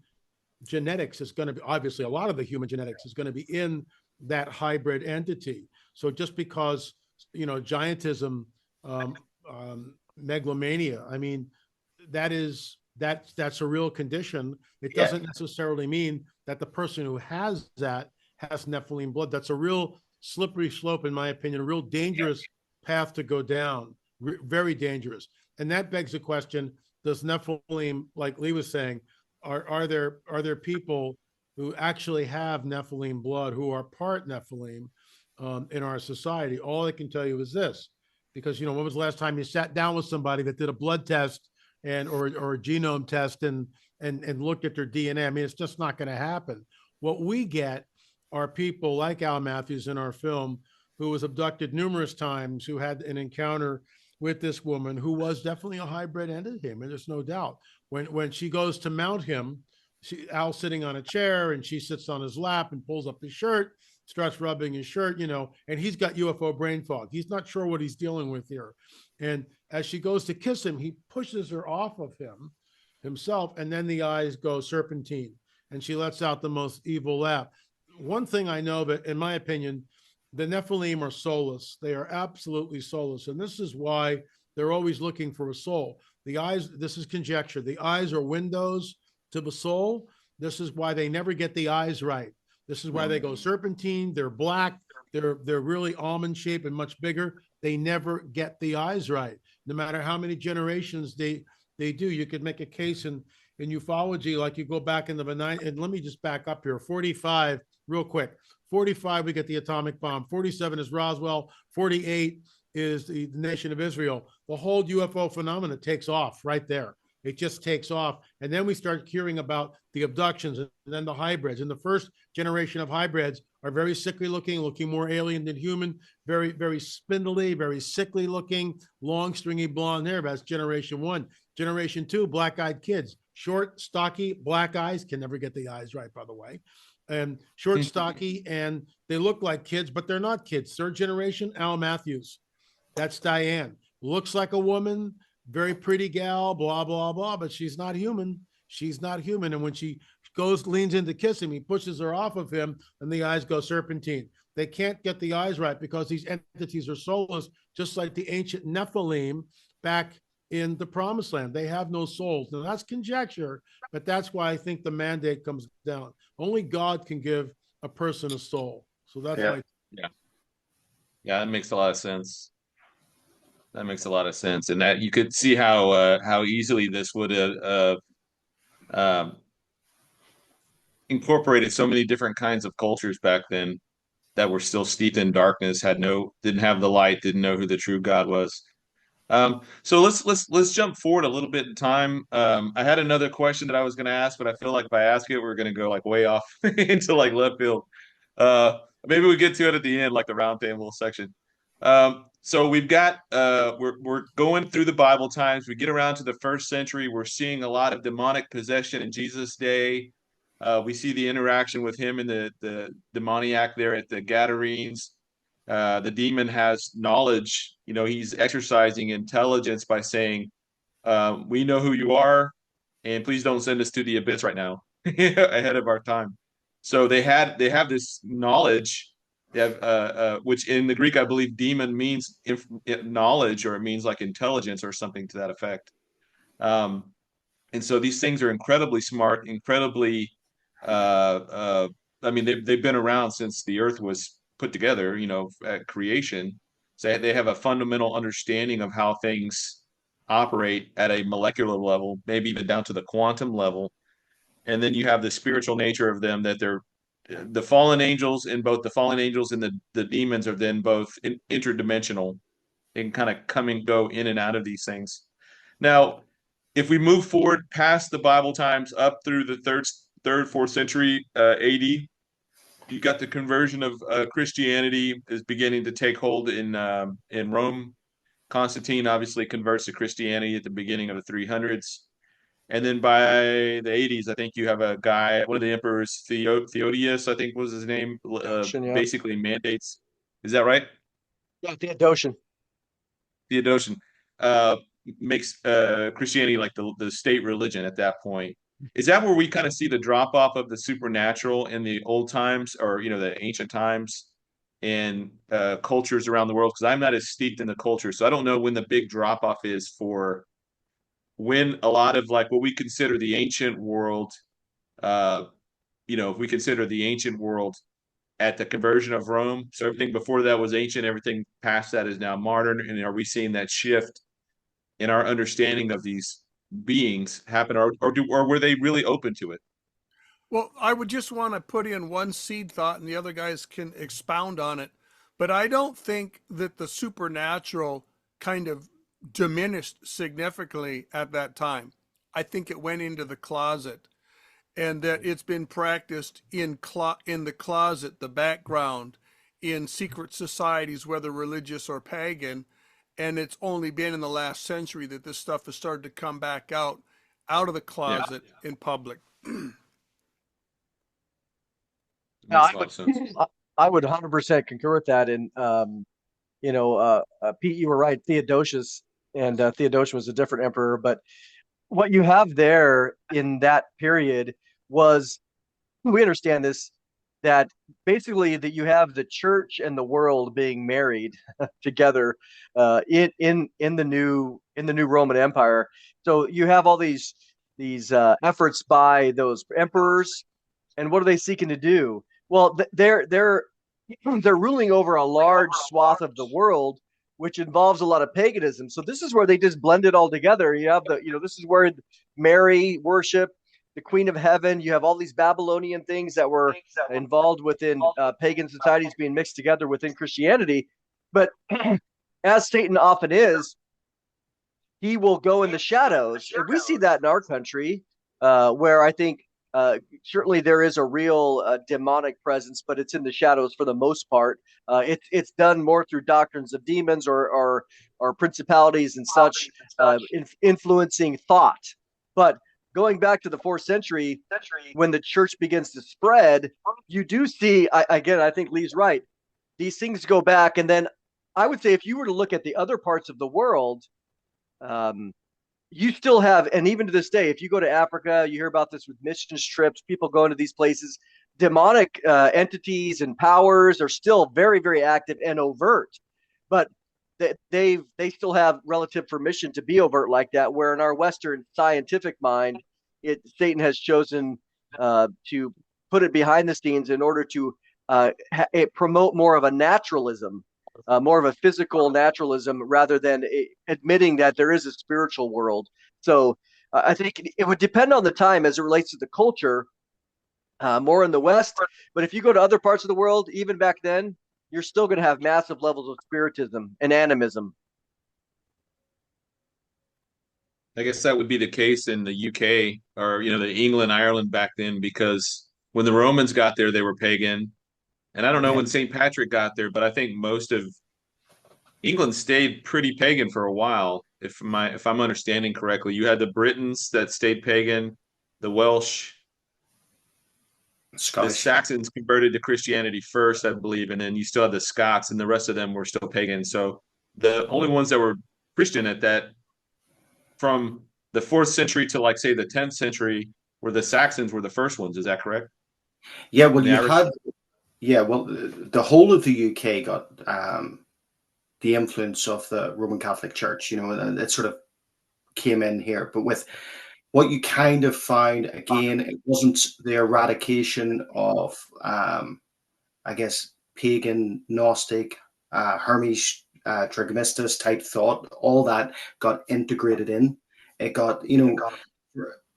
genetics is going to be, obviously a lot of the human genetics is going to be in that hybrid entity. So just because, giantism, megalomania, I mean, that is that's a real condition. It Yeah. doesn't necessarily mean that the person who has that has Nephilim blood. That's a real slippery slope, in my opinion, a real dangerous path to go down, very dangerous. And that begs the question: does Nephilim, like Lee was saying, are there people who actually have Nephilim blood, who are part Nephilim in our society? All I can tell you is this, because when was the last time you sat down with somebody that did a blood test and or a genome test and looked at their DNA? I mean, it's just not going to happen. What we get are people like Al Matthews in our film, who was abducted numerous times, who had an encounter with this woman who was definitely a hybrid entity. I mean, there's no doubt. When she goes to mount him, Al's sitting on a chair and she sits on his lap and pulls up his shirt, starts rubbing his shirt, and he's got UFO brain fog. He's not sure what he's dealing with here. And as she goes to kiss him, he pushes her off of himself, and then the eyes go serpentine and she lets out the most evil laugh. One thing I know, that in my opinion, the Nephilim are soulless. They are absolutely soulless. And this is why they're always looking for a soul. The eyes, this is conjecture. The eyes are windows to the soul. This is why they never get the eyes right. This is why they go serpentine. They're black. They're really almond shaped and much bigger. They never get the eyes right. No matter how many generations they do. You could make a case in ufology, like you go back into the 90s, and let me just back up here. 45, real quick. 45, we get the atomic bomb. 47 is Roswell. 48 is the nation of Israel. The whole UFO phenomena takes off right there. It just takes off. And then we start hearing about the abductions and then the hybrids. And the first generation of hybrids are very sickly looking more alien than human, very, very spindly, very sickly looking, long, stringy blonde hair. That's generation 1. Generation 2, black-eyed kids, short, stocky, black eyes, can never get the eyes right, by the way. And short, stocky, and they look like kids, but they're not kids. Third generation, Al Matthews. That's Diane. Looks like a woman, very pretty gal, blah, blah, blah, but she's not human. She's not human. And when she leans in to kiss him, he pushes her off of him, and the eyes go serpentine. They can't get the eyes right because these entities are soulless, just like the ancient Nephilim back in the promised land. They have no souls. Now, that's conjecture, but that's why I think the mandate comes down. Only God can give a person a soul. So that's why. Yeah, that makes a lot of sense. That makes a lot of sense, and that you could see how easily this would have um, incorporated so many different kinds of cultures back then that were still steeped in darkness, didn't have the light, didn't know who the true God was. So let's jump forward a little bit in time. I had another question that I was going to ask, but I feel like if I ask it, we're going to go like way off into like left field. Maybe we get to it at the end, like the roundtable section. So we've got we're going through the Bible times. We get around to the 1st century. We're seeing a lot of demonic possession in Jesus' day. We see the interaction with him and the demoniac there at the Gadarenes. The demon has knowledge. He's exercising intelligence by saying, we know who you are, and please don't send us to the abyss right now ahead of our time. So they have this knowledge. They have, which in the Greek, I believe demon means knowledge, or it means like intelligence or something to that effect. And so these things are incredibly smart, incredibly, I mean, they've been around since the earth was put together, at creation. So they have a fundamental understanding of how things operate at a molecular level, maybe even down to the quantum level. And then you have the spiritual nature of them, that they're the fallen angels, and both the fallen angels and the demons are then both interdimensional and kind of come and go in and out of these things. Now, if we move forward past the Bible times up through the third, 4th century AD, you got the conversion of Christianity is beginning to take hold in Rome. Constantine obviously converts to Christianity at the beginning of the 300s. And then by the 80s, I think you have a guy, one of the emperors, Theodosius, I think was his name, basically mandates. Is that right? Yeah, Theodosian. Theodosian makes Christianity like the state religion at that point. Is that where we kind of see the drop off of the supernatural in the old times, or the ancient times, and cultures around the world? Because I'm not as steeped in the culture, so I don't know when the big drop off is for when a lot of like what we consider the ancient world, if we consider the ancient world at the conversion of Rome, so everything before that was ancient, everything past that is now modern, and are we seeing that shift in our understanding of these beings happen, or were they really open to it? Well, I would just want to put in one seed thought and the other guys can expound on it. But I don't think that the supernatural kind of diminished significantly at that time. I think it went into the closet, and that it's been practiced in the closet, the background, in secret societies, whether religious or pagan. And it's only been in the last century that this stuff has started to come back out of the closet in public. Makes a lot of sense. I would 100% concur with that. And, Pete, you were right. Theodosius, and Theodosius was a different emperor. But what you have there in that period was, we understand this, that basically that you have the church and the world being married together in the new Roman Empire. So you have all these efforts by those emperors, and what are they seeking to do? Well, they're ruling over a large swath of the world, which involves a lot of paganism. So this is where they just blend it all together. You have this is where Mary worship, the Queen of Heaven. You have all these Babylonian things that were involved within pagan societies being mixed together within Christianity. But as Satan often is, he will go in the shadows. And we see that in our country, where I think certainly there is a real demonic presence, but it's in the shadows for the most part. It's done more through doctrines of demons or principalities and such, influencing thought. But going back to the 4th century, when the church begins to spread, you do see, again, I think Lee's right, these things go back. And then I would say if you were to look at the other parts of the world, you still have, and even to this day, if you go to Africa, you hear about this with missions trips, people going to these places, demonic entities and powers are still very, very active and overt. But they still have relative permission to be overt like that, where in our Western scientific mind, Satan has chosen to put it behind the scenes in order to promote more of a naturalism, more of a physical naturalism, rather than admitting that there is a spiritual world. So I think it would depend on the time as it relates to the culture, more in the West. But if you go to other parts of the world, even back then, you're still going to have massive levels of spiritism and animism. I guess that would be the case in the UK or, the England, Ireland back then, because when the Romans got there, they were pagan. And I don't know when St. Patrick got there, but I think most of England stayed pretty pagan for a while. If I'm understanding correctly, you had the Britons that stayed pagan, the Welsh, Scottish. the Saxons converted to Christianity first, I believe, and then you still had the Scots, and the rest of them were still pagan. So the only ones that were Christian at that, from the 4th century to like say the 10th century, were the Saxons were the first ones. Is that correct? Yeah, well, the whole of the UK got the influence of the Roman Catholic Church. It sort of came in here, but with what you kind of found, again, it wasn't the eradication of, I guess, pagan, Gnostic, Hermes Trismegistus type thought. All that got integrated in. It got,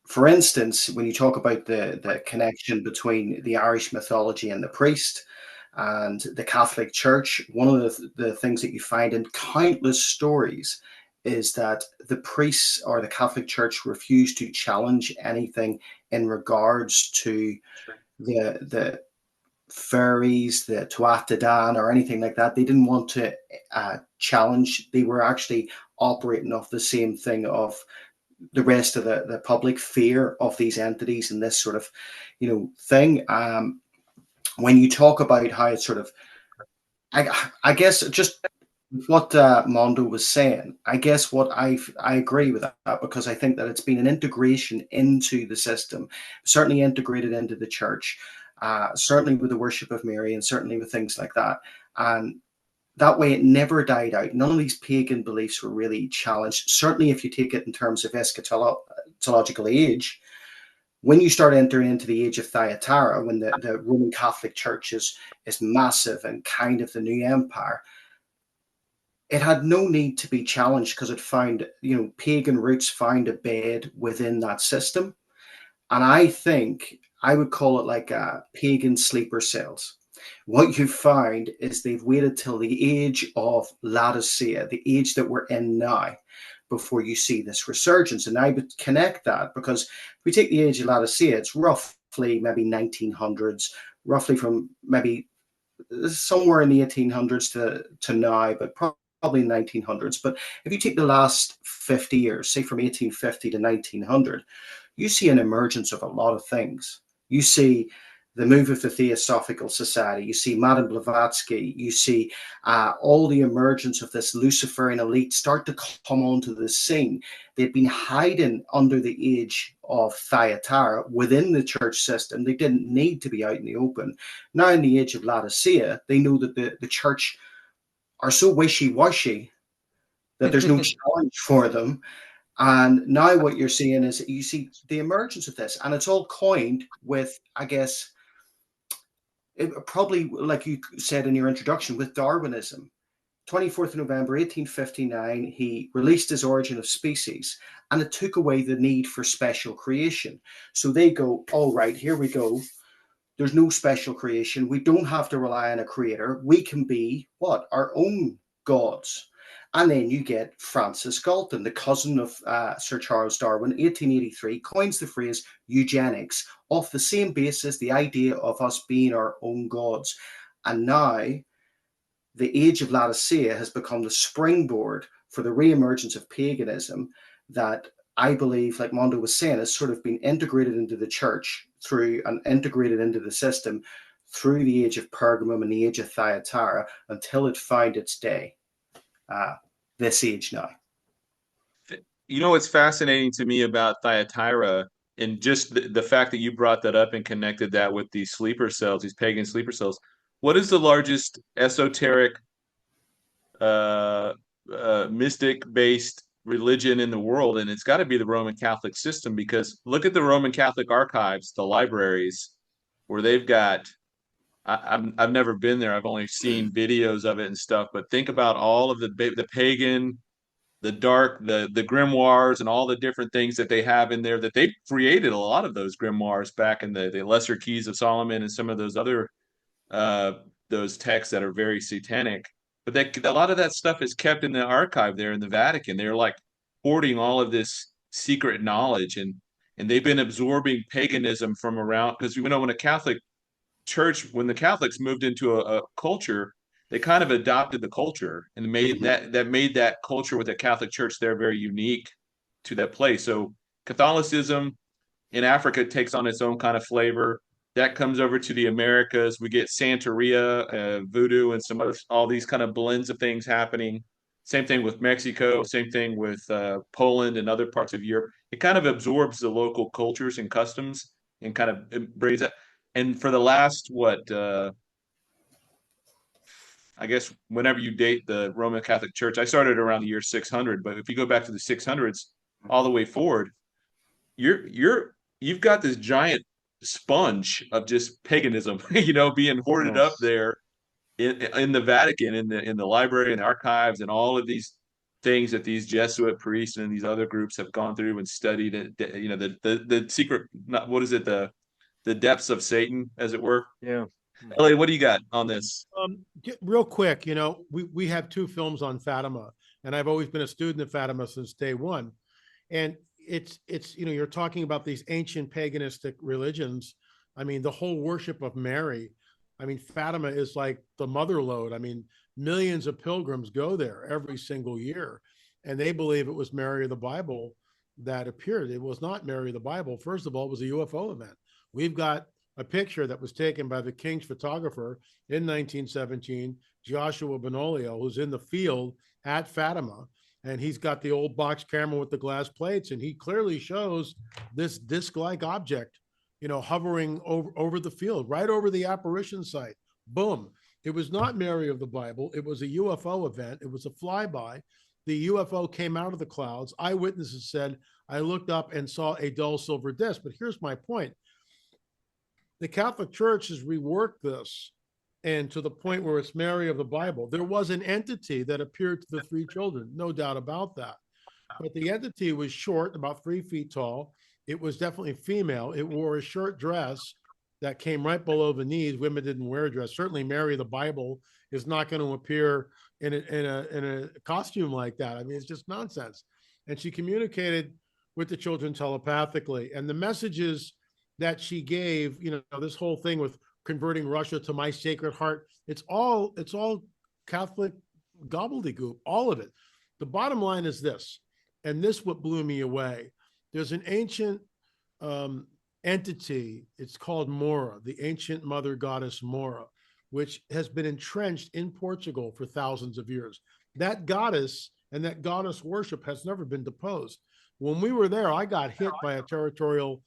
for instance, when you talk about the connection between the Irish mythology and the priest and the Catholic Church, one of the things that you find in countless stories is that the priests or the Catholic Church refused to challenge anything in regards to the fairies, the Tuatha Dé Danann, or anything like that. They didn't want to challenge. They were actually operating off the same thing of the rest of the public fear of these entities and this sort of, thing. When you talk about how it's sort of, I guess just what Mondo was saying, I guess what I agree with that, because I think that it's been an integration into the system, certainly integrated into the church, certainly with the worship of Mary, and certainly with things like that. And that way it never died out. None of these pagan beliefs were really challenged. Certainly, if you take it in terms of eschatological age, when you start entering into the age of Thyatira, when the Roman Catholic Church is massive and kind of the new empire, it had no need to be challenged because it found, pagan roots found a bed within that system. And I think I would call it like a pagan sleeper cells. What you find is they've waited till the age of Laodicea, the age that we're in now, before you see this resurgence. And I would connect that because if we take the age of Laodicea, it's roughly maybe 1900s, roughly from maybe somewhere in the 1800s to now, but probably 1900s. But if you take the last 50 years, say from 1850 to 1900, you see an emergence of a lot of things. You see the move of the Theosophical Society, you see Madame Blavatsky, you see all the emergence of this Luciferian elite start to come onto the scene. They'd been hiding under the age of Thyatira within the church system. They didn't need to be out in the open. Now in the age of Laodicea, they know that the church are so wishy-washy that there's no challenge for them. And now what you're seeing is you see the emergence of this, and it's all coined with, I guess, probably like you said in your introduction, with Darwinism. 24th of November 1859, he released his Origin of Species, and it took away the need for special creation. So they go, all right, here we go. There's no special creation. We don't have to rely on a creator. We can be what? Our own gods. And then you get Francis Galton, the cousin of Sir Charles Darwin, 1883, coins the phrase eugenics off the same basis, the idea of us being our own gods. And now the age of Laodicea has become the springboard for the reemergence of paganism that I believe, like Mondo was saying, has sort of been integrated into the church through and integrated into the system through the age of Pergamum and the age of Thyatira until it found its day. This age now. What's fascinating to me about Thyatira, and just the fact that you brought that up and connected that with these sleeper cells, these pagan sleeper cells. What is the largest esoteric, mystic-based religion in the world? And it's got to be the Roman Catholic system, because look at the Roman Catholic archives, the libraries, where they've got. I've never been there. I've only seen videos of it and stuff. But think about all of the pagan, the dark, the grimoires, and all the different things that they have in there. That they created a lot of those grimoires back in the Lesser Keys of Solomon and some of those other those texts that are very satanic. But a lot of that stuff is kept in the archive there in the Vatican. They're like hoarding all of this secret knowledge, and they've been absorbing paganism from around, because when a Catholic church, when the Catholics moved into a culture, they kind of adopted the culture and made that made that culture with the Catholic Church there very unique to that place. So Catholicism in Africa takes on its own kind of flavor. That comes over to the Americas. We get Santeria, voodoo, and some other, all these kind of blends of things happening. Same thing with Mexico. Same thing with Poland and other parts of Europe. It kind of absorbs the local cultures and customs and kind of brings that. And for the last, I guess whenever you date the Roman Catholic Church, I started around the year 600, but if you go back to the 600s all the way forward, you've got this giant sponge of just paganism, being hoarded up there in the Vatican, in the library and archives, and all of these things that these Jesuit priests and these other groups have gone through and studied it, the secret, what is it, the depths of Satan, as it were. Yeah. Elliot, what do you got on this? Real quick, we have 2 films on Fatima, and I've always been a student of Fatima since day one. And it's you're talking about these ancient paganistic religions. I mean, the whole worship of Mary. I mean, Fatima is like the mother lode. I mean, millions of pilgrims go there every single year, and they believe it was Mary of the Bible that appeared. It was not Mary of the Bible. First of all, it was a UFO event. We've got a picture that was taken by the King's photographer in 1917, Joshua Benolio, who's in the field at Fatima, and he's got the old box camera with the glass plates, and he clearly shows this disc-like object, hovering over the field, right over the apparition site. Boom. It was not Mary of the Bible. It was a UFO event. It was a flyby. The UFO came out of the clouds. Eyewitnesses said, I looked up and saw a dull silver disc. But here's my point. The Catholic Church has reworked this, and to the point where it's Mary of the Bible. There was an entity that appeared to the three children, no doubt about that. But the entity was short, about 3 feet tall. It was definitely female. It wore a short dress that came right below the knees. Women didn't wear a dress. Certainly Mary of the Bible is not going to appear in a costume like that. I mean, it's just nonsense. And she communicated with the children telepathically. And the messages that she gave, you know, this whole thing with converting Russia to my sacred heart, it's all Catholic gobbledygook, all of it. The bottom line is this, and this what blew me away. There's an ancient entity, it's called Mora, the ancient mother goddess Mora, which has been entrenched in Portugal for thousands of years. That goddess and that goddess worship has never been deposed. When we were there, I got hit by a territorial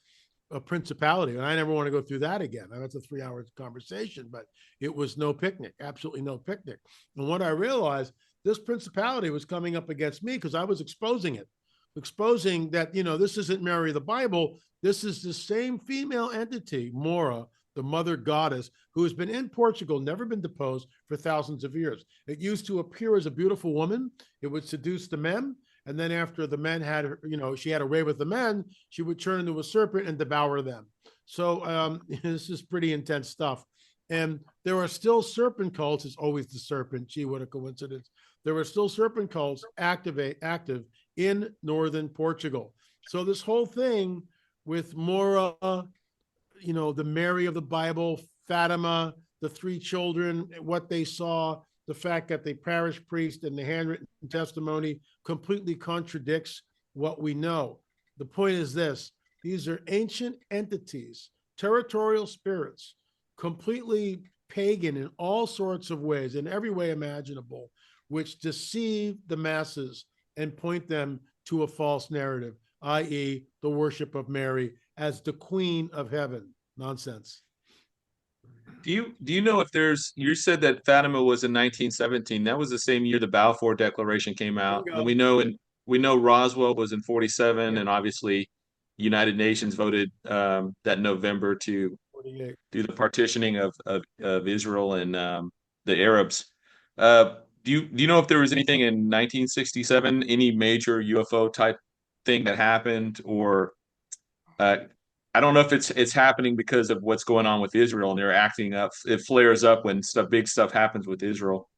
principality, and I never want to go through that again. That's a 3-hour conversation, but it was no picnic, absolutely no picnic. And what I realized, this principality was coming up against me because I was exposing it, exposing that, you know, this isn't Mary of the Bible. This is the same female entity, Mora, the mother goddess, who has been in Portugal, never been deposed for thousands of years. It used to appear as a beautiful woman. It would seduce the men. And then after the men had, you know, she had a way with the men, she would turn into a serpent and devour them. So this is pretty intense stuff. And there are still serpent cults. It's always the serpent. Gee, what a coincidence. There are still serpent cults active in northern Portugal. So this whole thing with Mora, you know, the Mary of the Bible, Fatima, the 3 children, what they saw, the fact that the parish priest and the handwritten testimony completely contradicts what we know. The point is this: these are ancient entities, territorial spirits, completely pagan in all sorts of ways, in every way imaginable, which deceive the masses and point them to a false narrative, i.e. the worship of Mary as the Queen of Heaven. Nonsense. Do you know if there's, you said that Fatima was in 1917. That was the same year the Balfour Declaration came out. And we know Roswell was in 47, and obviously United Nations voted that November to 48. do the partitioning of Israel and the Arabs. Do you know if there was anything in 1967, any major UFO type thing that happened, or I don't know if it's happening because of what's going on with Israel and they're acting up. It flares up when big stuff happens with Israel.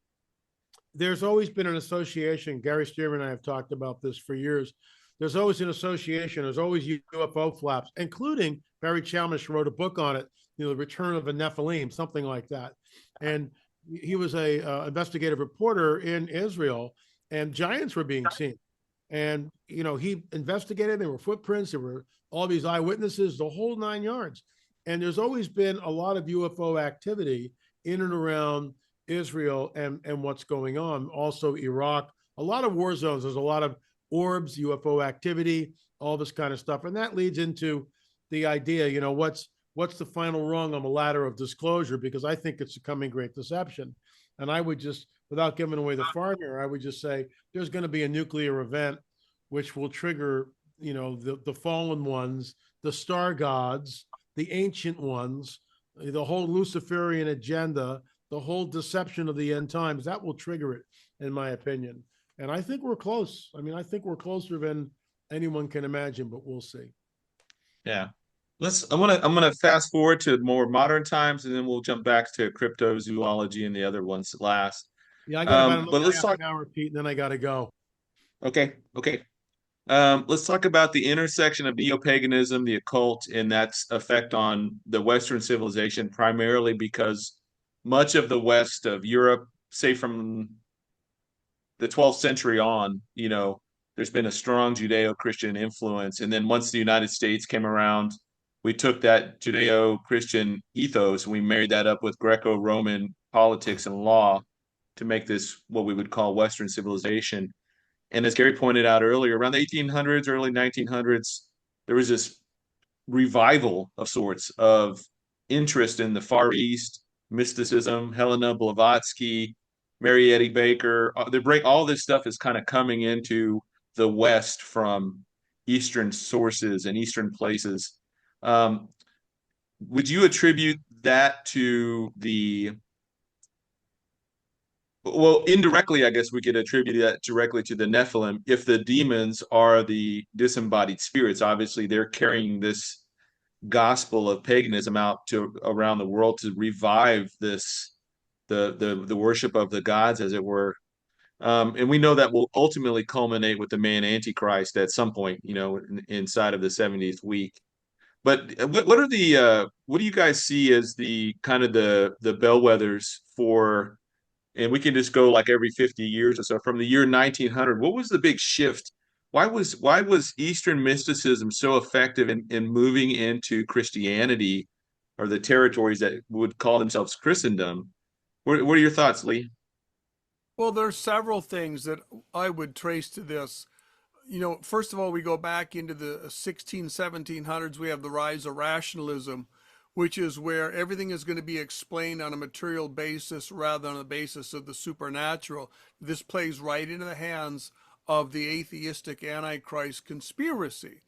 There's always been an association. Gary Stearman and I have talked about this for years. There's always an association. There's always UFO flaps, including Barry Chalmers wrote a book on it, you know, The Return of the Nephilim, something like that. And he was a investigative reporter in Israel, and giants were being seen. And, you know, he investigated, there were footprints, there were all these eyewitnesses, the whole 9 yards. And there's always been a lot of UFO activity in and around Israel and what's going on. Also Iraq, a lot of war zones. There's a lot of orbs, UFO activity, all this kind of stuff. And that leads into the idea, you know, what's the final rung on the ladder of disclosure? Because I think it's a coming great deception. And I would just, without giving away the farm here, I would just say there's going to be a nuclear event which will trigger, you know, the fallen ones, the star gods, the ancient ones, the whole Luciferian agenda, the whole deception of the end times. That will trigger it, in my opinion. And I think we're close. I mean, I think we're closer than anyone can imagine, but we'll see. Yeah. I'm gonna fast forward to more modern times, and then we'll jump back to cryptozoology and the other ones last. Yeah, I got about But let's talk. an hour, Pete, and then I got to go. Okay. Let's talk about the intersection of neo-paganism, the occult, and that's effect on the Western civilization, primarily because much of the West of Europe, say from the 12th century on, you know, there's been a strong Judeo-Christian influence. And then once the United States came around, we took that Judeo-Christian ethos and we married that up with Greco-Roman politics and law to make this what we would call Western civilization. And as Gary pointed out earlier, around the 1800s, early 1900s, there was this revival of sorts of interest in the Far East, mysticism, Helena Blavatsky, Mary Eddy Baker. They bring all this stuff is kind of coming into the West from Eastern sources and Eastern places. Um, would you attribute that to the, well, indirectly, I guess we could attribute that directly to the Nephilim. If the demons are the disembodied spirits, obviously they're carrying this gospel of paganism out to around the world to revive this the worship of the gods, as it were. And we know that will ultimately culminate with the man Antichrist at some point, inside of the 70th week. But what are the what do you guys see as the kind of the bellwethers for? And we can just go like every 50 years or so. From the year 1900, what was the big shift? Why was Eastern mysticism so effective in moving into Christianity, or the territories that would call themselves Christendom? What are your thoughts, Lee? Well, there's several things that I would trace to this. First of all, we go back into the 1700s. We have the rise of rationalism, which is where everything is going to be explained on a material basis rather than on the basis of the supernatural. This plays right into the hands of the atheistic Antichrist conspiracy.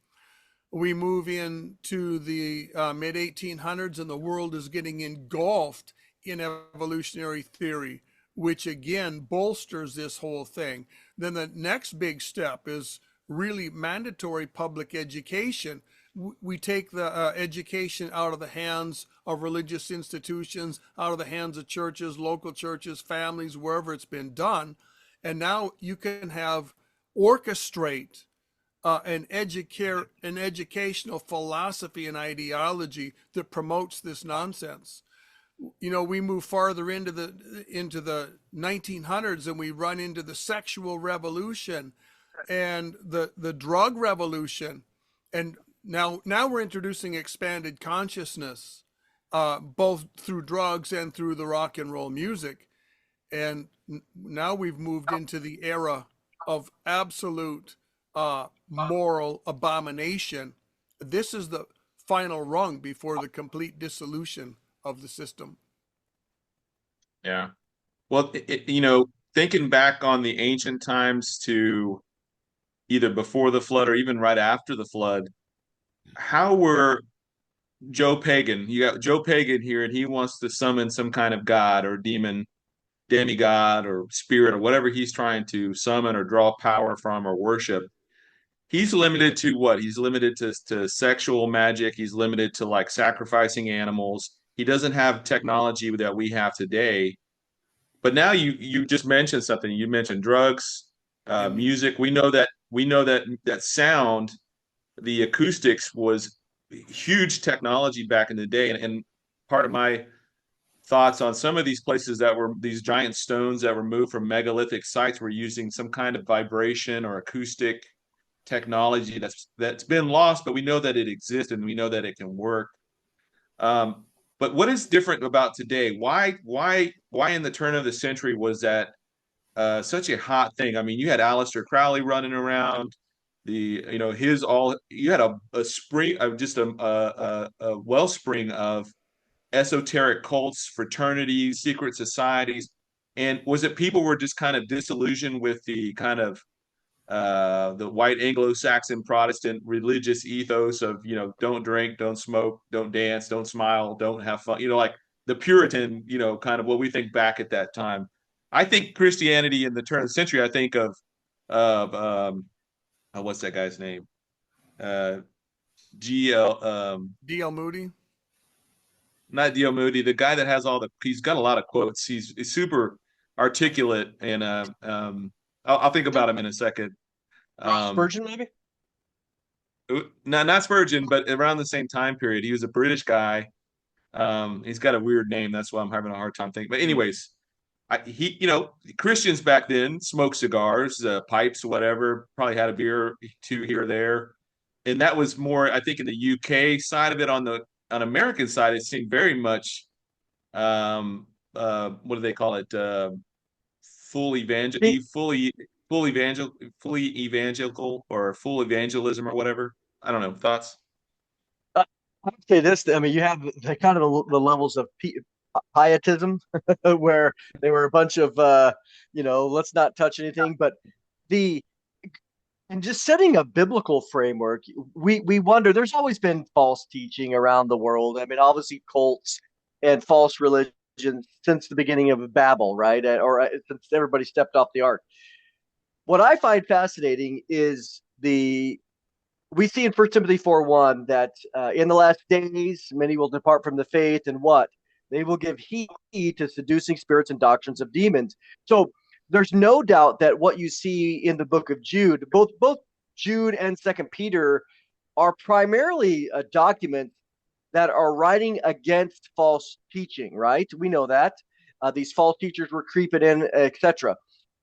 We move into the mid 1800s, and the world is getting engulfed in evolutionary theory, which again bolsters this whole thing. Then the next big step is really mandatory public education. We take the education out of the hands of religious institutions, out of the hands of churches, local churches, families, wherever it's been done. And now you can have orchestrate an educational philosophy and ideology that promotes this nonsense. We move farther into the 1900s, and we run into the sexual revolution and the drug revolution, and now we're introducing expanded consciousness, both through drugs and through the rock and roll music, and now we've moved into the era of absolute moral abomination. This is the final rung before the complete dissolution of the system. Yeah. Well, thinking back on the ancient times to either before the flood or even right after the flood, how were Joe Pagan? You got Joe Pagan here, and he wants to summon some kind of god or demon, demigod or spirit or whatever he's trying to summon or draw power from or worship. He's limited to what? He's limited to sexual magic. He's limited to like sacrificing animals. He doesn't have technology that we have today. But now you just mentioned something. You mentioned drugs, music. We know that sound, the acoustics was huge technology back in the day. And part of my thoughts on some of these places that were these giant stones that were moved from megalithic sites were using some kind of vibration or acoustic technology that's been lost, but we know that it exists and we know that it can work. But what is different about today? Why in the turn of the century was that such a hot thing? I mean, you had Aleister Crowley running around. You had a spring of just a wellspring of esoteric cults, fraternities, secret societies. And was it people were just kind of disillusioned with the kind of the white Anglo-Saxon Protestant religious ethos of, don't drink, don't smoke, don't dance, don't smile, don't have fun, like the Puritan, kind of what we think back at that time. I think Christianity in the turn of the century, I think of what's that guy's name? GL D.L. Moody. Not D.L. Moody, the guy that has he's got a lot of quotes. He's super articulate, and I'll think about him in a second. Spurgeon, maybe? Not Spurgeon, but around the same time period. He was a British guy. He's got a weird name. That's why I'm having a hard time thinking. But anyways, Christians back then smoked cigars, pipes, whatever, probably had a beer, two here or there. And that was more, I think, in the UK side of it. On American side, it seemed very much, what do they call it? Full evangelical or full evangelism or whatever. I don't know. Thoughts? I would say this. I mean, you have the kind of the levels of pietism, where they were a bunch of let's not touch anything. But the and just setting a biblical framework, we wonder. There's always been false teaching around the world. I mean, obviously cults and false religion since the beginning of Babel, right? Or since everybody stepped off the ark. What I find fascinating is we see in 1 Timothy 4:1 that in the last days many will depart from the faith, and what they will give heed to seducing spirits and doctrines of demons. So there's no doubt that what you see in the book of Jude, both Jude and Second Peter, are primarily documents that are writing against false teaching. Right? We know that these false teachers were creeping in, etc.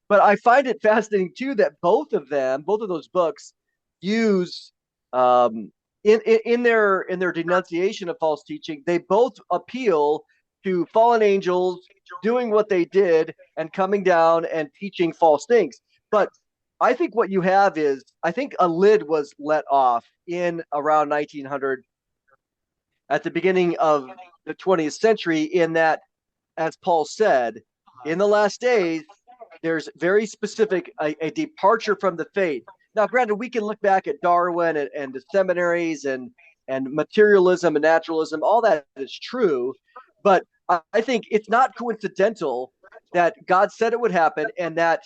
But I find it fascinating too that both of those books, use in their denunciation of false teaching, they both appeal to fallen angels doing what they did and coming down and teaching false things. But I think what you have is, I think a lid was let off in around 1900, at the beginning of the 20th century, in that, as Paul said, in the last days, there's very specific a departure from the faith. Now, granted, we can look back at Darwin and the seminaries and materialism and naturalism. All that is true, but I think it's not coincidental that God said it would happen, and that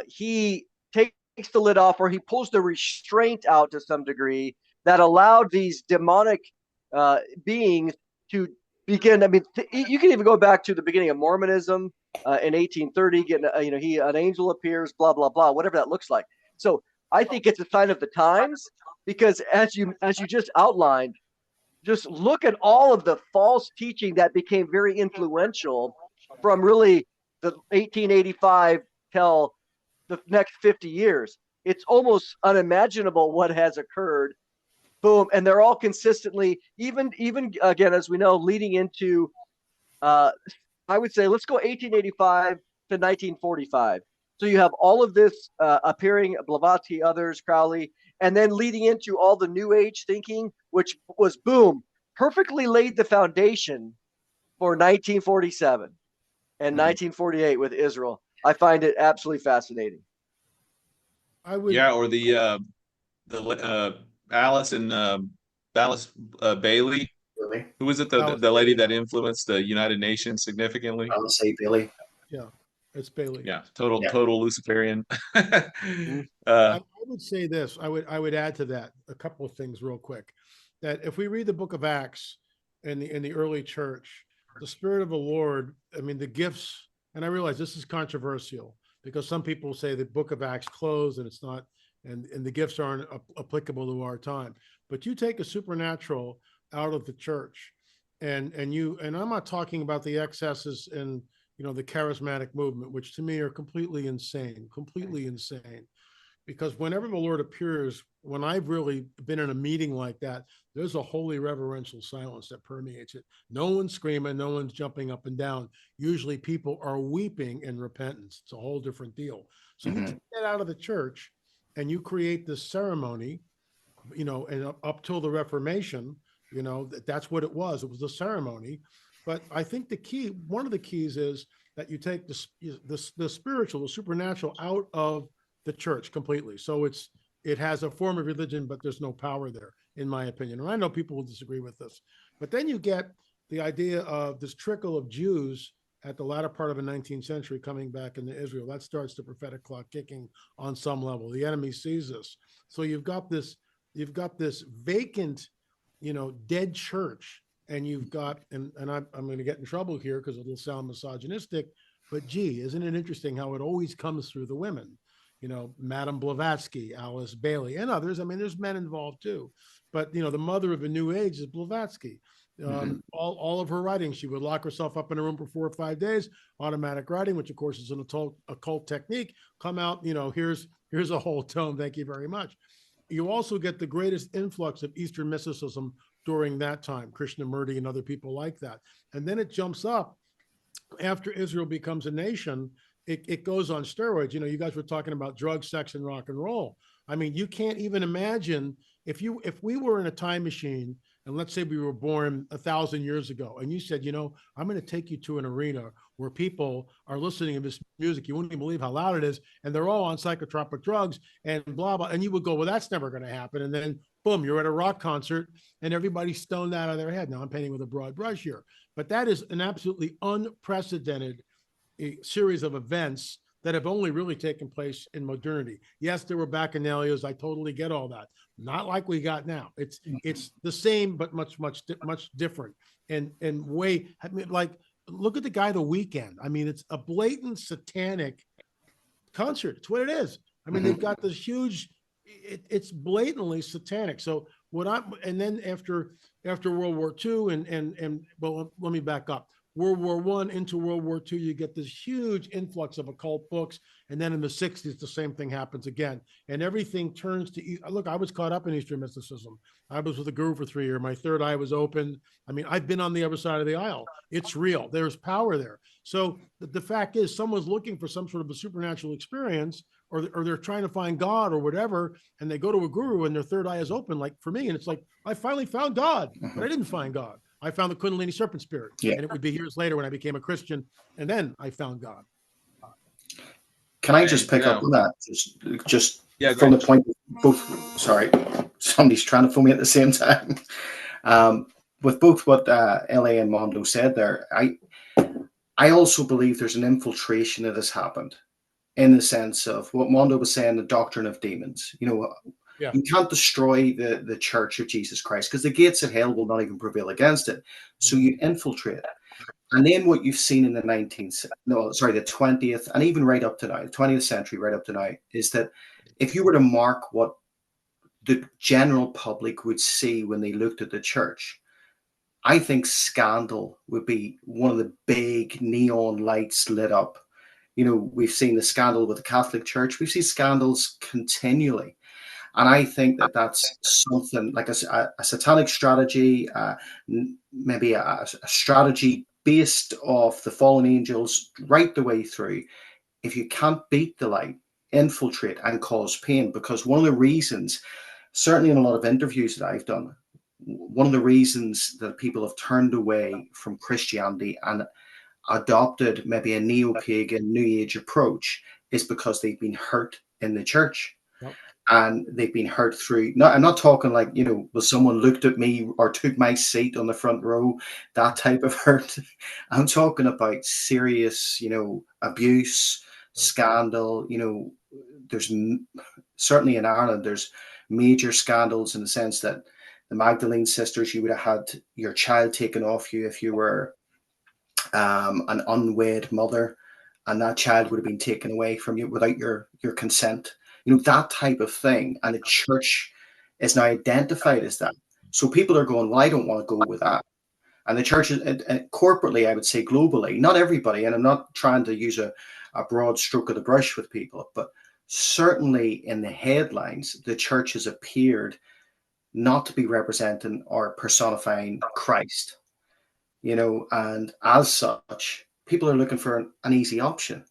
He takes the lid off, or He pulls the restraint out to some degree that allowed these demonic beings to begin. I mean, you can even go back to the beginning of Mormonism in 1830. Getting an angel appears, blah blah blah, whatever that looks like. So I think it's a sign of the times, because as you just outlined, just look at all of the false teaching that became very influential from really the 1885 till the next 50 years. It's almost unimaginable what has occurred. Boom, and they're all consistently, even again, as we know, leading into I would say, let's go 1885 to 1945. So you have all of this appearing, Blavatsky, others, Crowley, and then leading into all the New Age thinking, which was, boom, perfectly laid the foundation for 1947 and 1948 with Israel. I find it absolutely fascinating. Yeah, or the Alice Bailey. Really? Who was it? The lady that influenced the United Nations significantly? I'll say Billy. Yeah, it's Bailey. Yeah, total Luciferian. I would say this. I would add to that a couple of things real quick. That if we read the book of Acts in the early church, the Spirit of the Lord, I mean, the gifts, and I realize this is controversial because some people say the book of Acts closed and it's not, and the gifts aren't applicable to our time. But you take a supernatural out of the church, and I'm not talking about the excesses in the charismatic movement, which to me are completely insane. Because whenever the Lord appears, when I've really been in a meeting like that, there's a holy reverential silence that permeates it. No one's screaming, no one's jumping up and down. Usually people are weeping in repentance. It's a whole different deal. So you take that out of the church and you create this ceremony, and up till the Reformation, that's what it was. It was a ceremony. But I think one of the keys is that you take the spiritual, the supernatural out of the church completely. So it has a form of religion, but there's no power there, in my opinion. And I know people will disagree with this. But then you get the idea of this trickle of Jews at the latter part of the 19th century coming back into Israel. That starts the prophetic clock kicking on some level. The enemy sees this. So you've got this vacant, dead church, and you've got, and I'm going to get in trouble here because it'll sound misogynistic, but gee, isn't it interesting how it always comes through the women? Madame Blavatsky, Alice Bailey, and others. I mean, there's men involved too, but the mother of the New Age is Blavatsky. All of her writing, she would lock herself up in a room for 4 or 5 days, automatic writing, which of course is an occult technique. Come out, here's a whole tome. Thank you very much. You also get the greatest influx of Eastern mysticism during that time, Krishnamurti and other people like that. And then it jumps up after Israel becomes a nation. It goes on steroids. You guys were talking about drugs, sex, and rock and roll. I mean, you can't even imagine if we were in a time machine and let's say we were born 1,000 years ago, and you said, I'm going to take you to an arena where people are listening to this music, you wouldn't even believe how loud it is, and they're all on psychotropic drugs and blah, blah. And you would go, well, that's never going to happen. And then boom, you're at a rock concert and everybody's stoned out of their head. Now I'm painting with a broad brush here, but that is an absolutely unprecedented series of events that have only really taken place in modernity. Yes, there were bacchanalias. I totally get all that. Not like we got now. It's the same, but much different. And way, I mean, like, look at the guy The Weeknd. I mean, it's a blatant satanic concert. It's what it is. I mean, they've got this huge, it's blatantly satanic. So and then after World War II and well, let me back up. World War I into World War II, you get this huge influx of occult books. And then in the 60s, the same thing happens again. And everything turns to, look, I was caught up in Eastern mysticism. I was with a guru for 3 years. My third eye was open. I mean, I've been on the other side of the aisle. It's real. There's power there. So the fact is, someone's looking for some sort of a supernatural experience, or they're trying to find God or whatever, and they go to a guru and their third eye is open, like for me. And it's like, I finally found God, but I didn't find God. I found the Kundalini serpent spirit. Yeah. And it would be years later when I became a Christian. And then I found God. Can I just pick up on that? Just from the point of both, sorry, somebody's trying to phone me at the same time. With both what LA and Mondo said there, I also believe there's an infiltration that has happened, in the sense of what Mondo was saying, the doctrine of demons. You can't destroy the Church of Jesus Christ because the gates of hell will not even prevail against it. So you infiltrate it. And then what you've seen in the 20th, and even right up to now, the 20th century right up to now, is that if you were to mark what the general public would see when they looked at the church, I think scandal would be one of the big neon lights lit up. We've seen the scandal with the Catholic Church. We've seen scandals continually. And I think that that's something like a satanic strategy, maybe a strategy based off the fallen angels right the way through. If you can't beat the light, infiltrate and cause pain. Because one of the reasons, certainly in a lot of interviews that I've done, one of the reasons that people have turned away from Christianity and adopted maybe a neo-pagan, new age approach is because they've been hurt in the church. Yep. And they've been hurt through, I'm not talking like, well, someone looked at me or took my seat on the front row, that type of hurt. I'm talking about serious, abuse, scandal. There's certainly in Ireland, there's major scandals in the sense that the Magdalene sisters, you would have had your child taken off you if you were an unwed mother, and that child would have been taken away from you without your consent. That type of thing. And the church is now identified as that. So people are going, well, I don't want to go with that. And the church is corporately, I would say globally, not everybody, and I'm not trying to use a broad stroke of the brush with people, but certainly in the headlines, the church has appeared not to be representing or personifying Christ, and as such, people are looking for an easy option.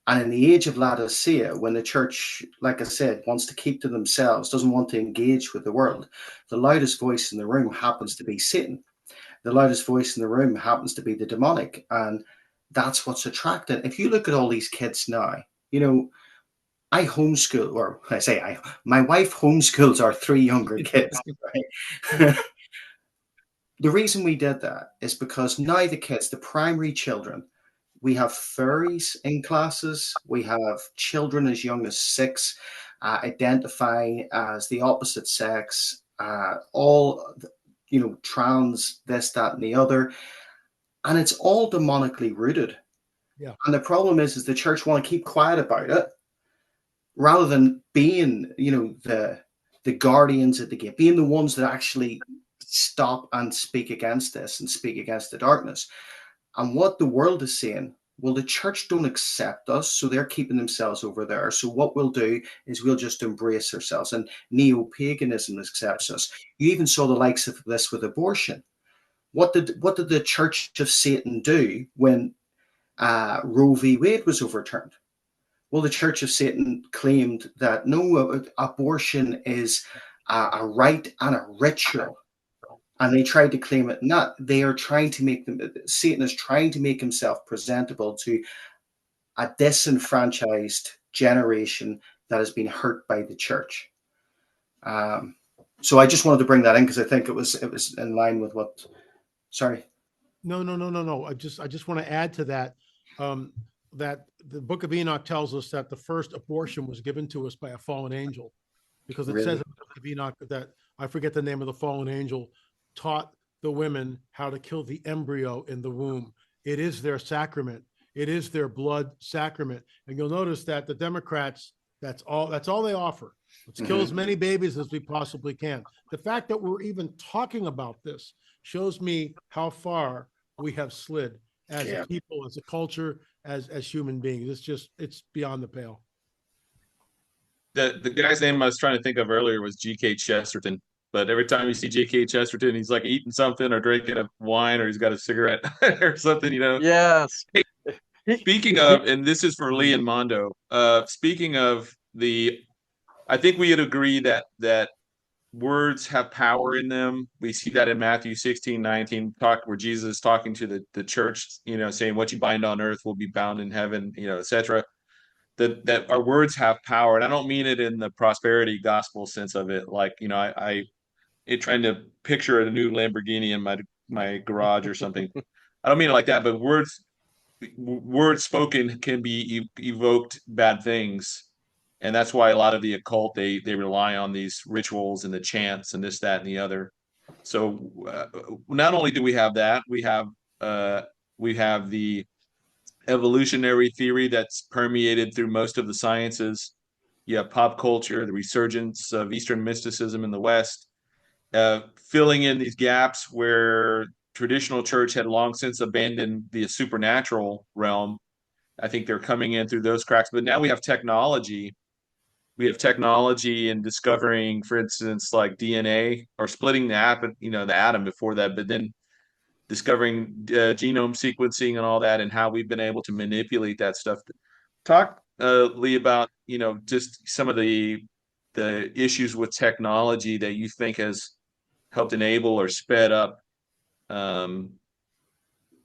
And in the age of Laodicea, when the church, like I said, wants to keep to themselves, doesn't want to engage with the world, the loudest voice in the room happens to be Satan. The loudest voice in the room happens to be the demonic. And that's what's attracting. If you look at all these kids now, I homeschool, or my wife homeschools our 3 younger kids. Right? The reason we did that is because now the kids, the primary children, we have furries in classes. We have children as young as 6 identifying as the opposite sex, all, trans, this, that, and the other. And it's all demonically rooted. Yeah. And the problem is the church want to keep quiet about it rather than being, the guardians at the gate, being the ones that actually stop and speak against this and speak against the darkness. And what the world is saying, well, the church don't accept us, so they're keeping themselves over there. So what we'll do is we'll just embrace ourselves. And neo-paganism accepts us. You even saw the likes of this with abortion. What did the Church of Satan do when Roe v. Wade was overturned? Well, the Church of Satan claimed that no, abortion is a rite and a ritual. and they tried to claim it. Not they are trying to make them. Satan is trying to make himself presentable to a disenfranchised generation that has been hurt by the church. So I just wanted to bring that in because I think it was in line with what. Sorry. No. I just want to add to that. That the Book of Enoch tells us that the first abortion was given to us by a fallen angel, because it says in the Book of Enoch that, I forget the name of the fallen angel, taught the women how to kill the embryo in the womb. It is their sacrament. It is their blood sacrament. And you'll notice that the Democrats, that's all they offer. Let's kill as many babies as we possibly can. The fact that we're even talking about this shows me how far we have slid as a people, as a culture, as human beings. It's beyond the pale. The guy's name I was trying to think of earlier was G.K. Chesterton. But every time you see G.K. Chesterton, he's like eating something or drinking a wine, or he's got a cigarette or something, you know. Yes. Speaking of, and this is for Lee and Mondo. Speaking of I think we would agree that words have power in them. We see that in Matthew 16:19, where Jesus is talking to the church, you know, saying what you bind on earth will be bound in heaven, you know, etc. That our words have power. And I don't mean it in the prosperity gospel sense of it. Like, you know, I trying to picture a new Lamborghini in my garage or something. I don't mean it like that, but words spoken can be evoked bad things. And that's why a lot of the occult, they rely on these rituals and the chants and this, that, and the other. So not only do we have that, we have the evolutionary theory that's permeated through most of the sciences. You have pop culture, the resurgence of Eastern mysticism in the West, filling in these gaps where traditional church had long since abandoned the supernatural realm. I think they're coming in through those cracks. But now we have technology. We have technology and discovering, for instance, like DNA, or splitting the atom before that, but then discovering genome sequencing and all that, and how we've been able to manipulate that stuff. Talk, Lee, about, you know, just some of the issues with technology that you think has helped enable or sped up the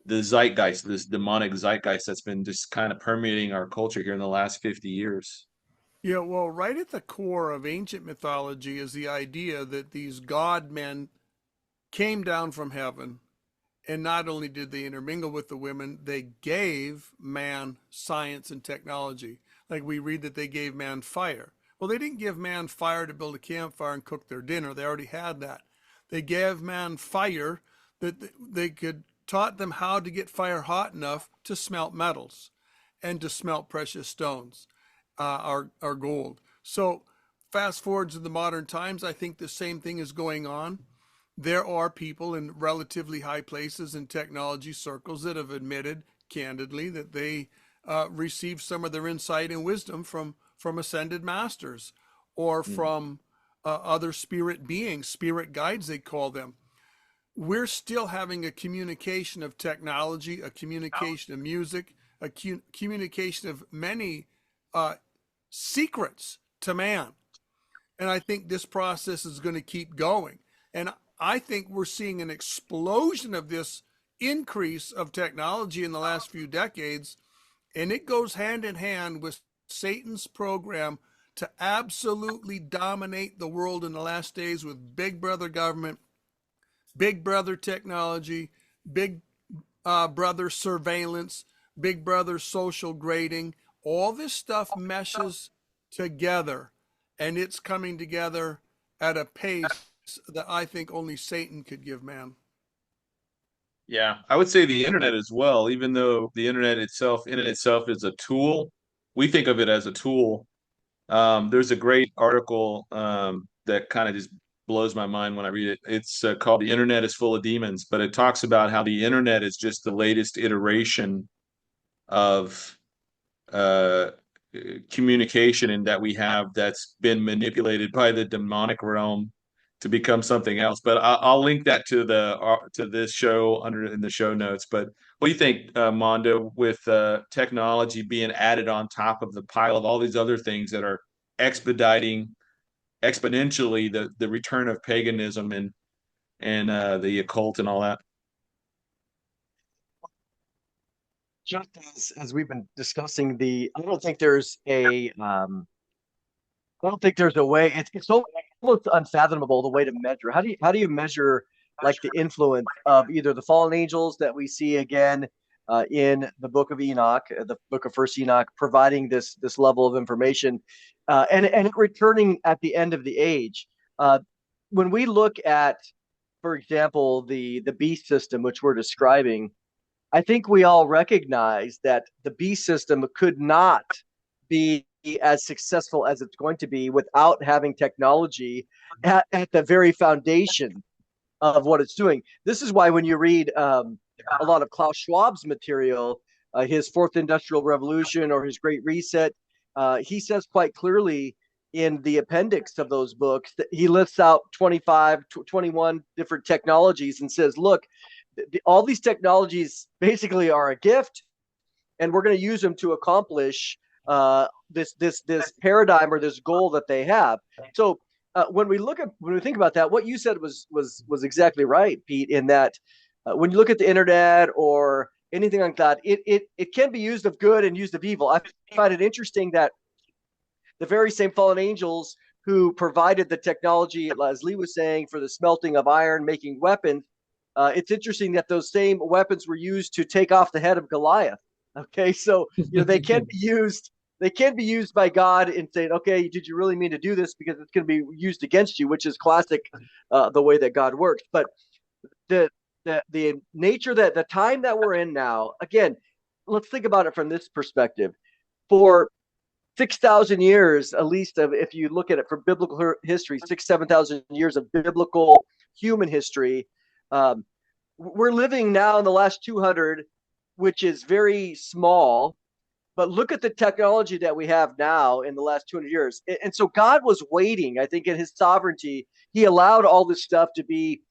zeitgeist, this demonic zeitgeist that's been just kind of permeating our culture here in the last 50 years. Yeah, well, right at the core of ancient mythology is the idea that these god men came down from heaven, and not only did they intermingle with the women, they gave man science and technology. Like we read that they gave man fire. Well, they didn't give man fire to build a campfire and cook their dinner. They already had that. They gave man fire that they could taught them how to get fire hot enough to smelt metals and to smelt precious stones, our gold. So fast forward to the modern times, I think the same thing is going on. There are people in relatively high places in technology circles that have admitted candidly that they received some of their insight and wisdom from ascended masters, or from other spirit beings, spirit guides they call them. We're still having a communication of technology, a communication of music, a communication of many secrets to man. And I think this process is going to keep going. And I think we're seeing an explosion of this increase of technology in the last few decades. And it goes hand in hand with Satan's program to absolutely dominate the world in the last days with big brother government, big brother technology, big brother surveillance, big brother social grading. All this stuff meshes together, and it's coming together at a pace that I think only Satan could give man. Yeah, I would say the internet as well, even though the internet itself in itself is a tool. We think of it as a tool. There's a great article that kind of just blows my mind when I read it. It's called "The Internet is Full of Demons," but it talks about how the internet is just the latest iteration of communication, and that we have that's been manipulated by the demonic realm to become something else. But I'll link that to this show in the show notes. But what do you think, Mondo, with technology being added on top of the pile of all these other things that are expediting exponentially the return of paganism, and and the occult and all that. Just as we've been discussing, I don't think there's a I don't think there's a way. It's almost unfathomable the way to measure. How do you measure like the influence of either the fallen angels that we see again in the book of Enoch, the book of First Enoch, providing this level of information, and it returning at the end of the age. When we look at, for example, the beast system, which we're describing, I think we all recognize that the beast system could not be as successful as it's going to be without having technology at the very foundation of what it's doing. This is why when you read a lot of Klaus Schwab's material, his Fourth Industrial Revolution or his Great Reset, he says quite clearly in the appendix of those books that he lists out 21 different technologies and says, look, all these technologies basically are a gift, and we're going to use them to accomplish this paradigm or this goal that they have. So when we think about that, what you said was exactly right, Pete. In that, when you look at the internet or anything like that, it can be used of good and used of evil. I find it interesting that the very same fallen angels who provided the technology, as Lee was saying, for the smelting of iron, making weapons. It's interesting that those same weapons were used to take off the head of Goliath. Okay, so they can be used. They can be used by God in saying, "Okay, did you really mean to do this?" Because it's going to be used against you, which is classic, the way that God works. But the nature that the time that we're in now, again, let's think about it from this perspective. For 6,000 years, at least, if you look at it from biblical history, 7,000 years of biblical human history. We're living now in the last 200, which is very small, but look at the technology that we have now in the last 200 years. And so God was waiting, I think, in his sovereignty. He allowed all this stuff to be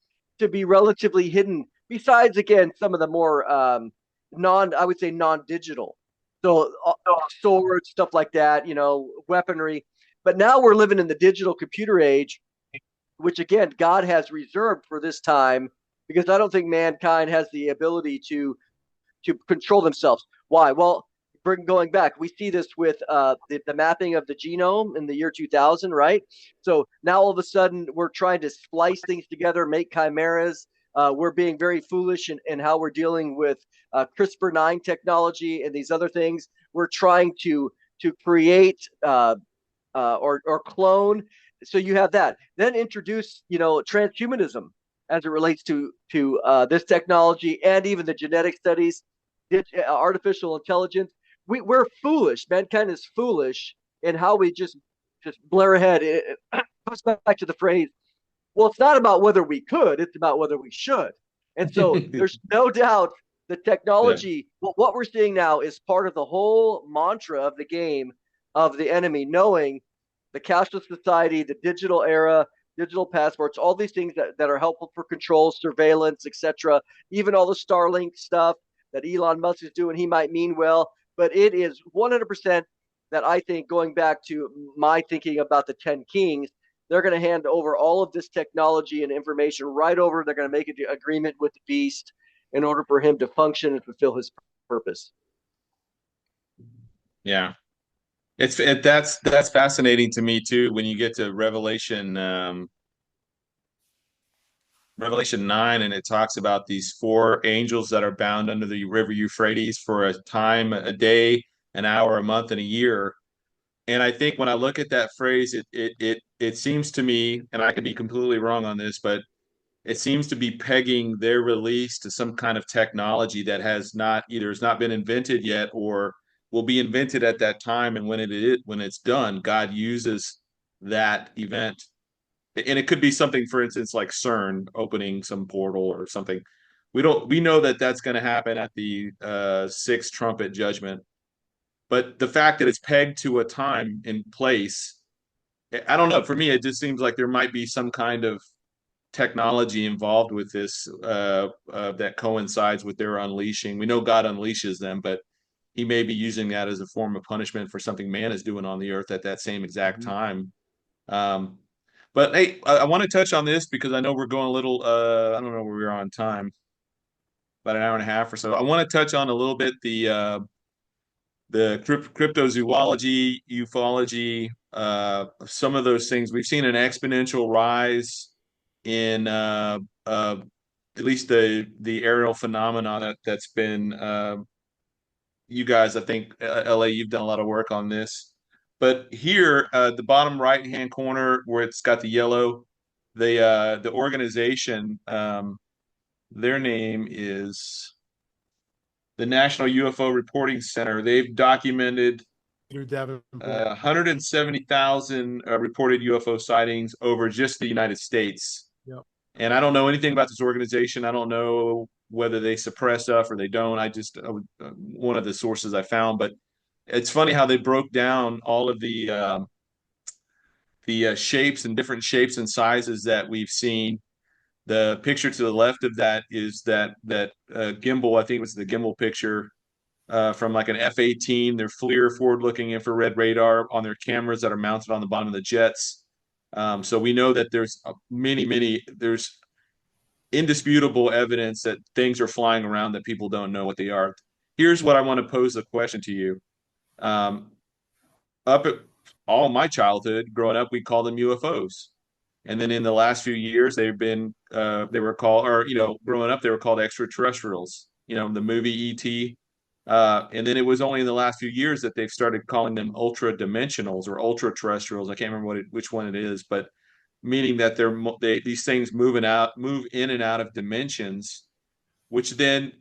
relatively hidden, besides, again, some of the more I would say non-digital. So swords, stuff like that, weaponry. But now we're living in the digital computer age, which, again, God has reserved for this time, because I don't think mankind has the ability to control themselves. Why? Well, going back, we see this with the mapping of the genome in the year 2000, right? So now all of a sudden we're trying to splice things together, make chimeras. We're being very foolish in how we're dealing with CRISPR-9 technology and these other things. We're trying to create or clone. So you have that. Then introduce, transhumanism as it relates to this technology and even the genetic studies, artificial intelligence. We're foolish. Mankind is foolish in how we just blare ahead. It goes back to the phrase, well, it's not about whether we could, it's about whether we should. And so there's no doubt the technology, what we're seeing now is part of the whole mantra of the game of the enemy, knowing the cashless society, the digital era, digital passports, all these things that are helpful for control, surveillance, etc. Even all the Starlink stuff that Elon Musk is doing, he might mean well, but it is 100% that I think, going back to my thinking about the 10 kings, they're going to hand over all of this technology and information right over. They're going to make an agreement with the beast in order for him to function and fulfill his purpose. Yeah. That's fascinating to me too, when you get to Revelation 9, and it talks about these 4 angels that are bound under the river Euphrates for a time, a day, an hour, a month, and a year. And I think when I look at that phrase, it seems to me, and I could be completely wrong on this, but it seems to be pegging their release to some kind of technology that has not been invented yet, or will be invented at that time. And when it's done, God uses that event. And it could be something, for instance, like CERN opening some portal or something. We know that that's going to happen at the 6th trumpet judgment. But the fact that it's pegged to a time and place, I don't know. For me, it just seems like there might be some kind of technology involved with this that coincides with their unleashing. We know God unleashes them, but he may be using that as a form of punishment for something man is doing on the earth at that same exact time. But hey, I want to touch on this because I know we're going a little. I don't know where we're on time, about an hour and a half or so. I want to touch on a little bit the cryptozoology, ufology, some of those things. We've seen an exponential rise in at least the aerial phenomena that's been you guys, I think, LA, you've done a lot of work on this. But here, the bottom right hand corner where it's got the yellow, the organization, their name is the National UFO Reporting Center. They've documented Peter Davenport. 170,000 reported UFO sightings over just the United States. Yep. And I don't know anything about this organization. I don't know whether they suppress stuff or they don't. I just one of the sources I found, but it's funny how they broke down all of the shapes and different shapes and sizes that we've seen. The picture to the left of that is that gimbal. I think it was the gimbal picture from like an F-18, their FLIR, forward-looking infrared radar on their cameras that are mounted on the bottom of the jets. So we know that there's there's indisputable evidence that things are flying around that people don't know what they are. Here's what I want to pose a question to you. Up at all my childhood, growing up, we called them UFOs. And then in the last few years, they've been they were called, or growing up, they were called extraterrestrials. The movie E.T. And then it was only in the last few years that they've started calling them ultra dimensionals or ultra terrestrials. I can't remember which one it is, but meaning that these things move in and out of dimensions, which then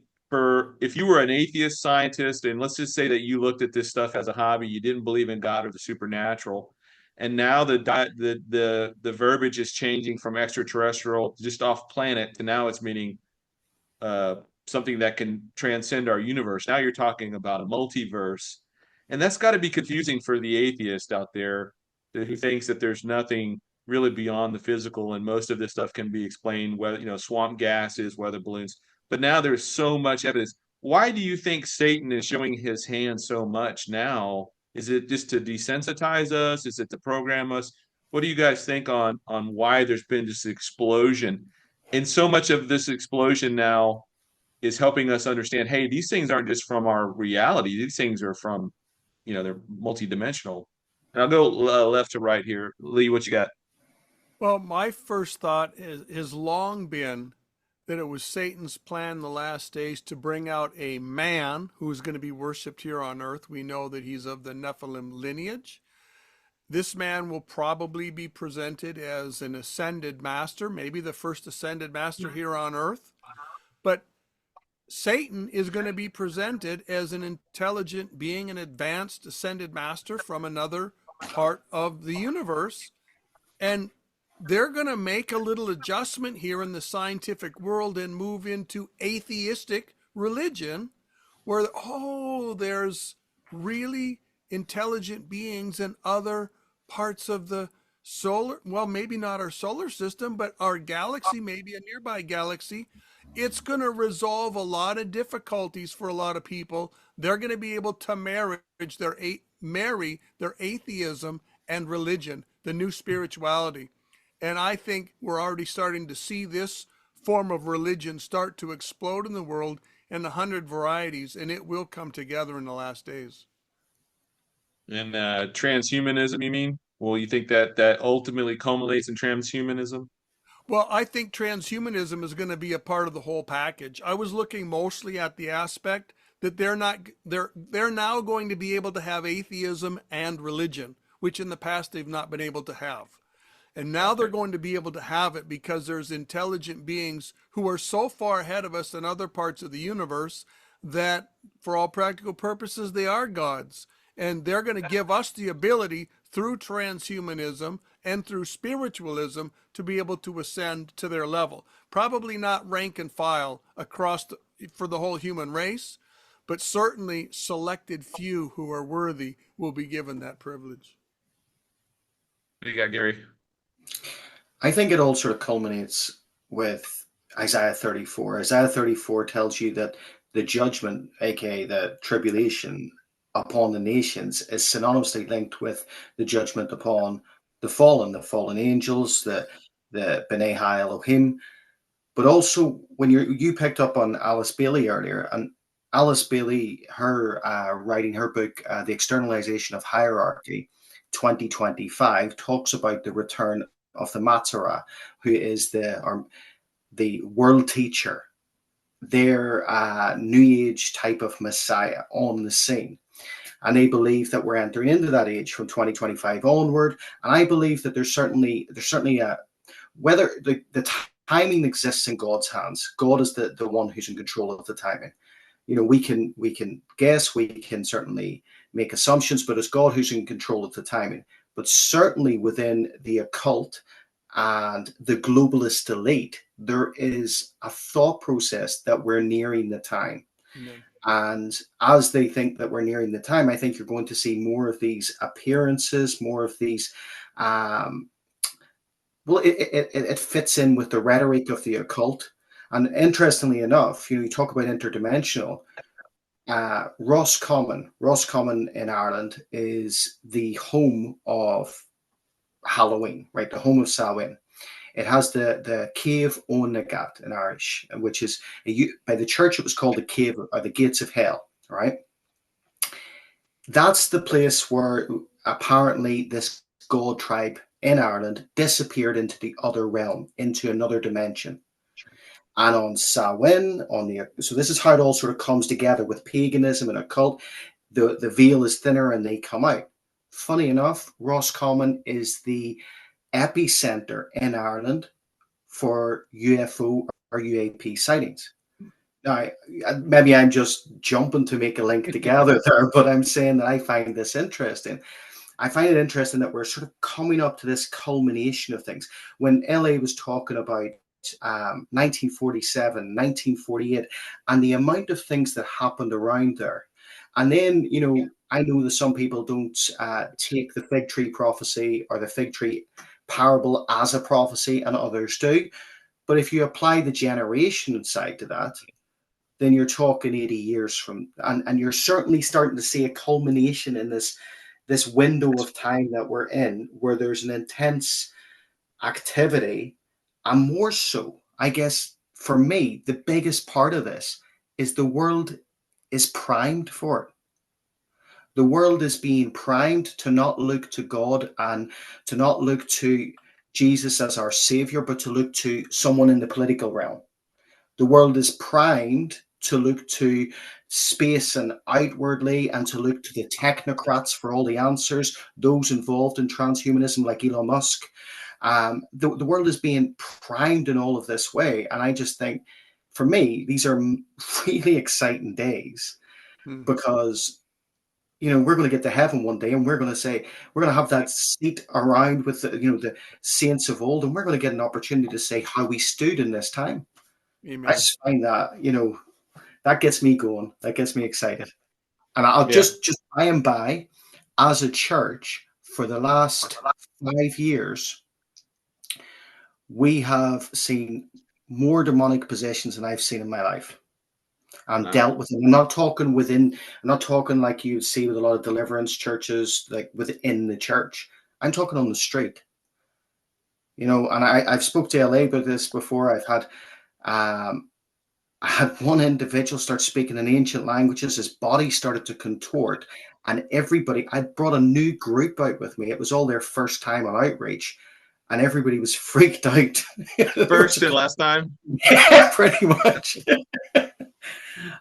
if you were an atheist scientist, and let's just say that you looked at this stuff as a hobby, you didn't believe in God or the supernatural, and now the verbiage is changing from extraterrestrial, just off planet, to now it's meaning something that can transcend our universe. Now you're talking about a multiverse, and that's got to be confusing for the atheist out there who thinks that there's nothing really beyond the physical, and most of this stuff can be explained, whether swamp gases, weather balloons. But now there's so much evidence. Why do you think Satan is showing his hand so much now? Is it just to desensitize us? Is it to program us? What do you guys think on why there's been this explosion? And so much of this explosion now is helping us understand, hey, these things aren't just from our reality. These things are from, they're multidimensional. And I'll go left to right here. Lee, what you got? Well, my first thought has long been that it was Satan's plan in the last days to bring out a man who is going to be worshipped here on earth. We know that he's of the Nephilim lineage. This man will probably be presented as an ascended master, maybe the first ascended master here on earth. But Satan is going to be presented as an intelligent being, an advanced ascended master from another part of the universe. And they're going to make a little adjustment here in the scientific world and move into atheistic religion where, there's really intelligent beings in other parts of the solar, well, maybe not our solar system, but our galaxy, maybe a nearby galaxy. It's going to resolve a lot of difficulties for a lot of people. They're going to be able to marry their atheism and religion, the new spirituality. And I think we're already starting to see this form of religion start to explode in the world in 100 varieties, and it will come together in the last days. And transhumanism, you mean? Well, you think that ultimately culminates in transhumanism? Well, I think transhumanism is going to be a part of the whole package. I was looking mostly at the aspect that they're now going to be able to have atheism and religion, which in the past they've not been able to have. And now they're going to be able to have it because there's intelligent beings who are so far ahead of us in other parts of the universe that for all practical purposes, they are gods. And they're going to give us the ability through transhumanism and through spiritualism to be able to ascend to their level. Probably not rank and file for the whole human race, but certainly selected few who are worthy will be given that privilege. What do you got, Gary? I think it all sort of culminates with Isaiah 34. Isaiah 34 tells you that the judgment, aka the tribulation upon the nations, is synonymously linked with the judgment upon the fallen angels, the B'nai Ha Elohim. But also, when you picked up on Alice Bailey earlier, and Alice Bailey, her writing her book, The Externalization of Hierarchy, 2025, talks about the return of the Matzera, who is the world teacher, their New Age type of Messiah on the scene. And they believe that we're entering into that age from 2025 onward. And I believe that there's certainly a, whether the timing exists in God's hands. God is the one who's in control of the timing. You know, we can guess, we can certainly make assumptions, but it's God who's in control of the timing. But certainly within the occult and the globalist elite, there is a thought process that we're nearing the time. Amen. And as they think that we're nearing the time, I think you're going to see more of these appearances, more of these. It fits in with the rhetoric of the occult. And interestingly enough, you talk about interdimensional. Roscommon in Ireland is the home of Halloween, right? The home of Samhain. It has the Cave Onagat in Irish, which is by the church. It was called the Cave or the Gates of Hell. Right? That's the place where apparently this god tribe in Ireland disappeared into the other realm, into another dimension. And on Samhain, so this is how it all sort of comes together with paganism and occult. The veil is thinner and they come out. Funny enough, Roscommon is the epicenter in Ireland for UFO or UAP sightings. Now, maybe I'm just jumping to make a link together there, but I'm saying that I find this interesting. I find it interesting that we're sort of coming up to this culmination of things. When LA was talking about 1947, 1948, and the amount of things that happened around there. And then, I know that some people don't take the fig tree prophecy or the fig tree parable as a prophecy, and others do. But if you apply the generation side to that, then you're talking 80 years from, and you're certainly starting to see a culmination in this window of time that we're in, where there's an intense activity. And more so, I guess, for me, the biggest part of this is the world is primed for it. The world is being primed to not look to God and to not look to Jesus as our savior, but to look to someone in the political realm. The world is primed to look to space and outwardly, and to look to the technocrats for all the answers, those involved in transhumanism like Elon Musk. The world is being primed in all of this way. And I just think, for me, these are really exciting days because we're going to get to heaven one day, and we're going to have that seat around with the saints of old, and we're going to get an opportunity to say how we stood in this time. Amen. I just find that that gets me going. That gets me excited, and I'll just by and by, as a church, for the last 5 years, we have seen more demonic possessions than I've seen in my life. And dealt with it. I'm not talking like you see with a lot of deliverance churches, like within the church. I'm talking on the street. And I've spoke to LA about this before. I had one individual start speaking in ancient languages. His body started to contort, and I brought a new group out with me. It was all their first time on outreach, and everybody was freaked out. First and last time? Yeah, pretty much.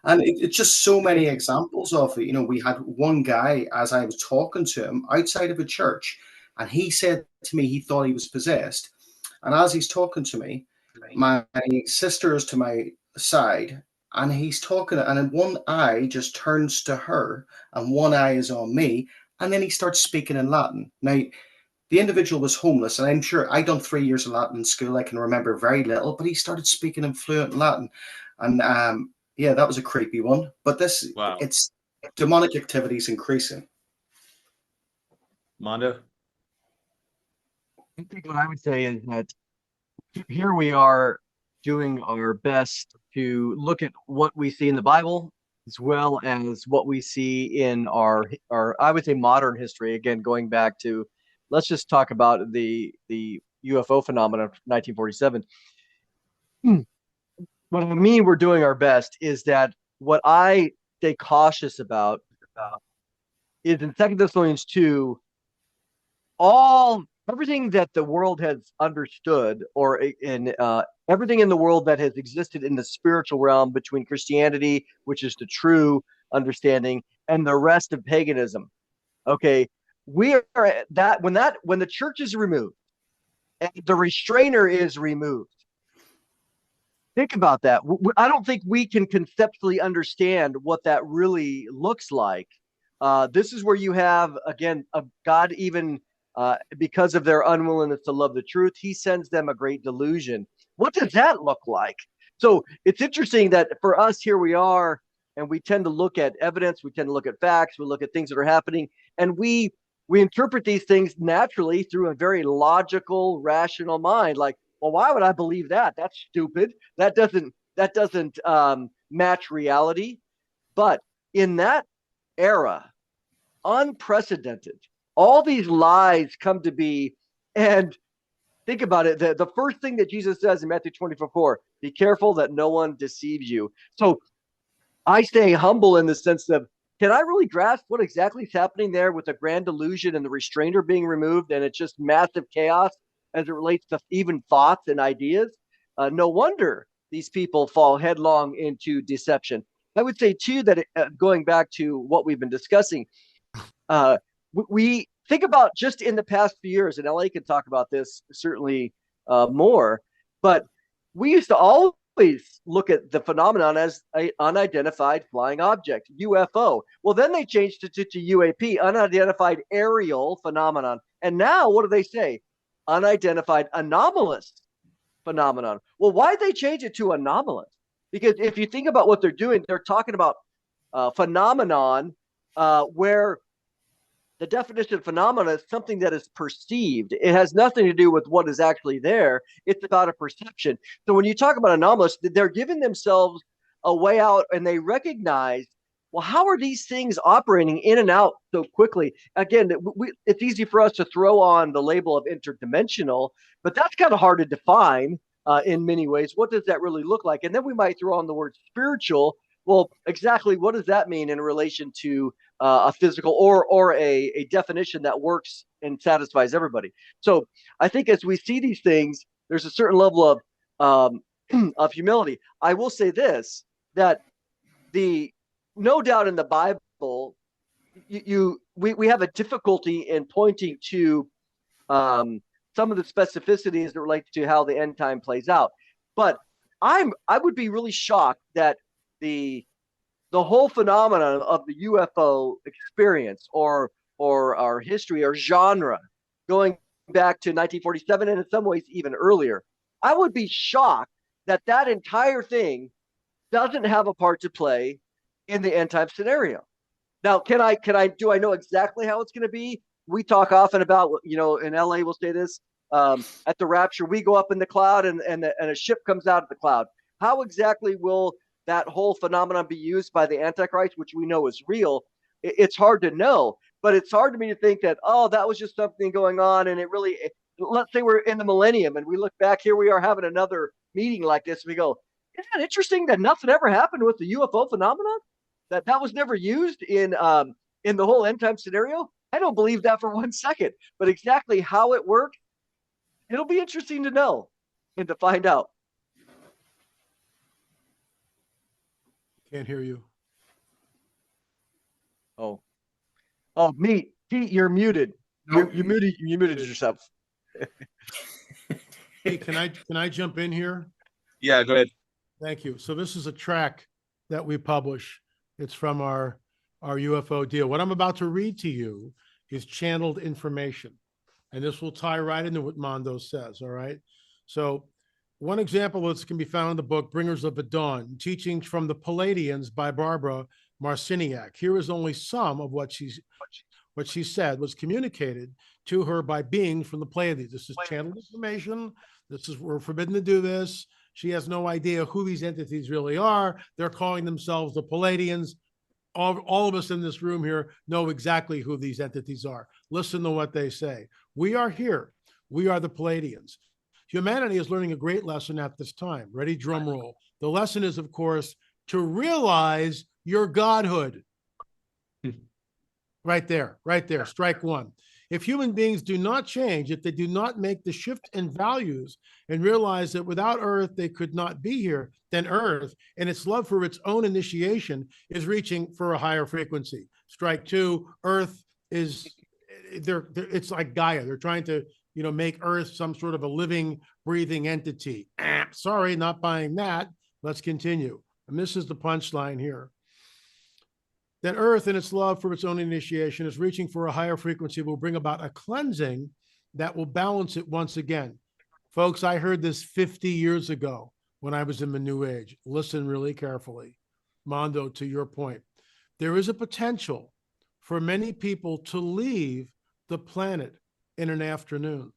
And it's just so many examples of it. We had one guy, as I was talking to him outside of a church, and he said to me he thought he was possessed. And as he's talking to me, my sister is to my side, and he's talking, and then one eye just turns to her, and one eye is on me, and then he starts speaking in Latin. Now, the individual was homeless, and I'm sure I'd done 3 years of Latin in school. I can remember very little, but he started speaking in fluent Latin. And yeah, that was a creepy one. But it's demonic activities increasing. Mondo? I think what I would say is that here we are doing our best to look at what we see in the Bible, as well as what we see in our I would say modern history. Again, going back to let's just talk about the UFO phenomenon of 1947. What I mean we're doing our best is that what I stay cautious about is in 2 Thessalonians 2, everything that the world has understood, or in everything in the world that has existed in the spiritual realm between Christianity, which is the true understanding, and the rest of paganism. Okay, we are that when the church is removed and the restrainer is removed. Think about that. I don't think we can conceptually understand what that really looks like. This is where you have, again, God, even because of their unwillingness to love the truth, he sends them a great delusion. What does that look like? So it's interesting that for us, here we are, and we tend to look at evidence, we tend to look at facts, we look at things that are happening, and we interpret these things naturally through a very logical, rational mind. Like, well, why would I believe that? That's stupid. That doesn't match reality. But in that era, unprecedented, all these lies come to be. And think about it. The first thing that Jesus says in Matthew 24:4, be careful that no one deceives you. So I stay humble in the sense of, can I really grasp what exactly is happening there with the grand delusion and the restrainer being removed, and it's just massive chaos as it relates to even thoughts and ideas? No wonder these people fall headlong into deception. I would say, too, that going back to what we've been discussing, we think about just in the past few years, and LA can talk about this certainly more, but we used to always look at the phenomenon as an unidentified flying object, UFO. Well, then they changed it to UAP, unidentified aerial phenomenon. And now what do they say? Unidentified anomalous phenomenon. Well, why'd they change it to anomalous? Because if you think about what they're doing, they're talking about phenomenon where the definition of phenomena is something that is perceived. It has nothing to do with what is actually there. It's about a perception. So when you talk about anomalous, they're giving themselves a way out, and they recognize, well, how are these things operating in and out so quickly? Again, it's easy for us to throw on the label of interdimensional, but that's kind of hard to define in many ways. What does that really look like? And then we might throw on the word spiritual. Well, exactly what does that mean in relation to a physical or a definition that works and satisfies everybody? So I think as we see these things, there's a certain level of humility. I will say that no doubt in the Bible, we have a difficulty in pointing to some of the specificities that relate to how the end time plays out. But I would be really shocked that the whole phenomenon of the UFO experience or our history or genre going back to 1947 and in some ways even earlier, I would be shocked that entire thing doesn't have a part to play in the end time scenario. Now, do I know exactly how it's going to be? We talk often about, in LA, we'll say this, at the rapture, we go up in the cloud and a ship comes out of the cloud. How exactly will that whole phenomenon be used by the Antichrist, which we know is real? It's hard to know, but it's hard to me to think that, that was just something going on. And let's say we're in the millennium and we look back, here we are having another meeting like this. And we go, isn't that interesting that nothing ever happened with the UFO phenomenon? That was never used in the whole end time scenario? I don't believe that for 1 second, but exactly how it worked, it'll be interesting to know and to find out. Can't hear you. Oh, Pete, you're muted. You muted yourself. Hey, can I jump in here? Yeah, go ahead. Thank you. So this is a track that we publish. It's from our UFO deal. What I'm about to read to you is channeled information, and this will tie right into what Mondo says. All right. So one example of this can be found in the book Bringers of the Dawn, Teachings from the Palladians by Barbara Marciniak. Here is only some of what she said was communicated to her by beings from the Pleiades. This is channeled information. We're forbidden to do this. She has no idea who these entities really are. They're calling themselves the Palladians. all of us in this room here know exactly who these entities are. Listen to what they say. We are here. We are the Palladians. Humanity is learning a great lesson at this time. Ready, drum roll. The lesson is, of course, to realize your godhood. Right there, strike one. If human beings do not change, if they do not make the shift in values and realize that without Earth, they could not be here, then Earth and its love for its own initiation is reaching for a higher frequency. Strike two, Earth is, it's like Gaia. They're trying to, make Earth some sort of a living, breathing entity. Sorry, not buying that. Let's continue. And this is the punchline here. That Earth and its love for its own initiation is reaching for a higher frequency will bring about a cleansing that will balance it once again. Folks, I heard this 50 years ago when I was in the New Age. Listen really carefully. Mondo, to your point, there is a potential for many people to leave the planet in an afternoon.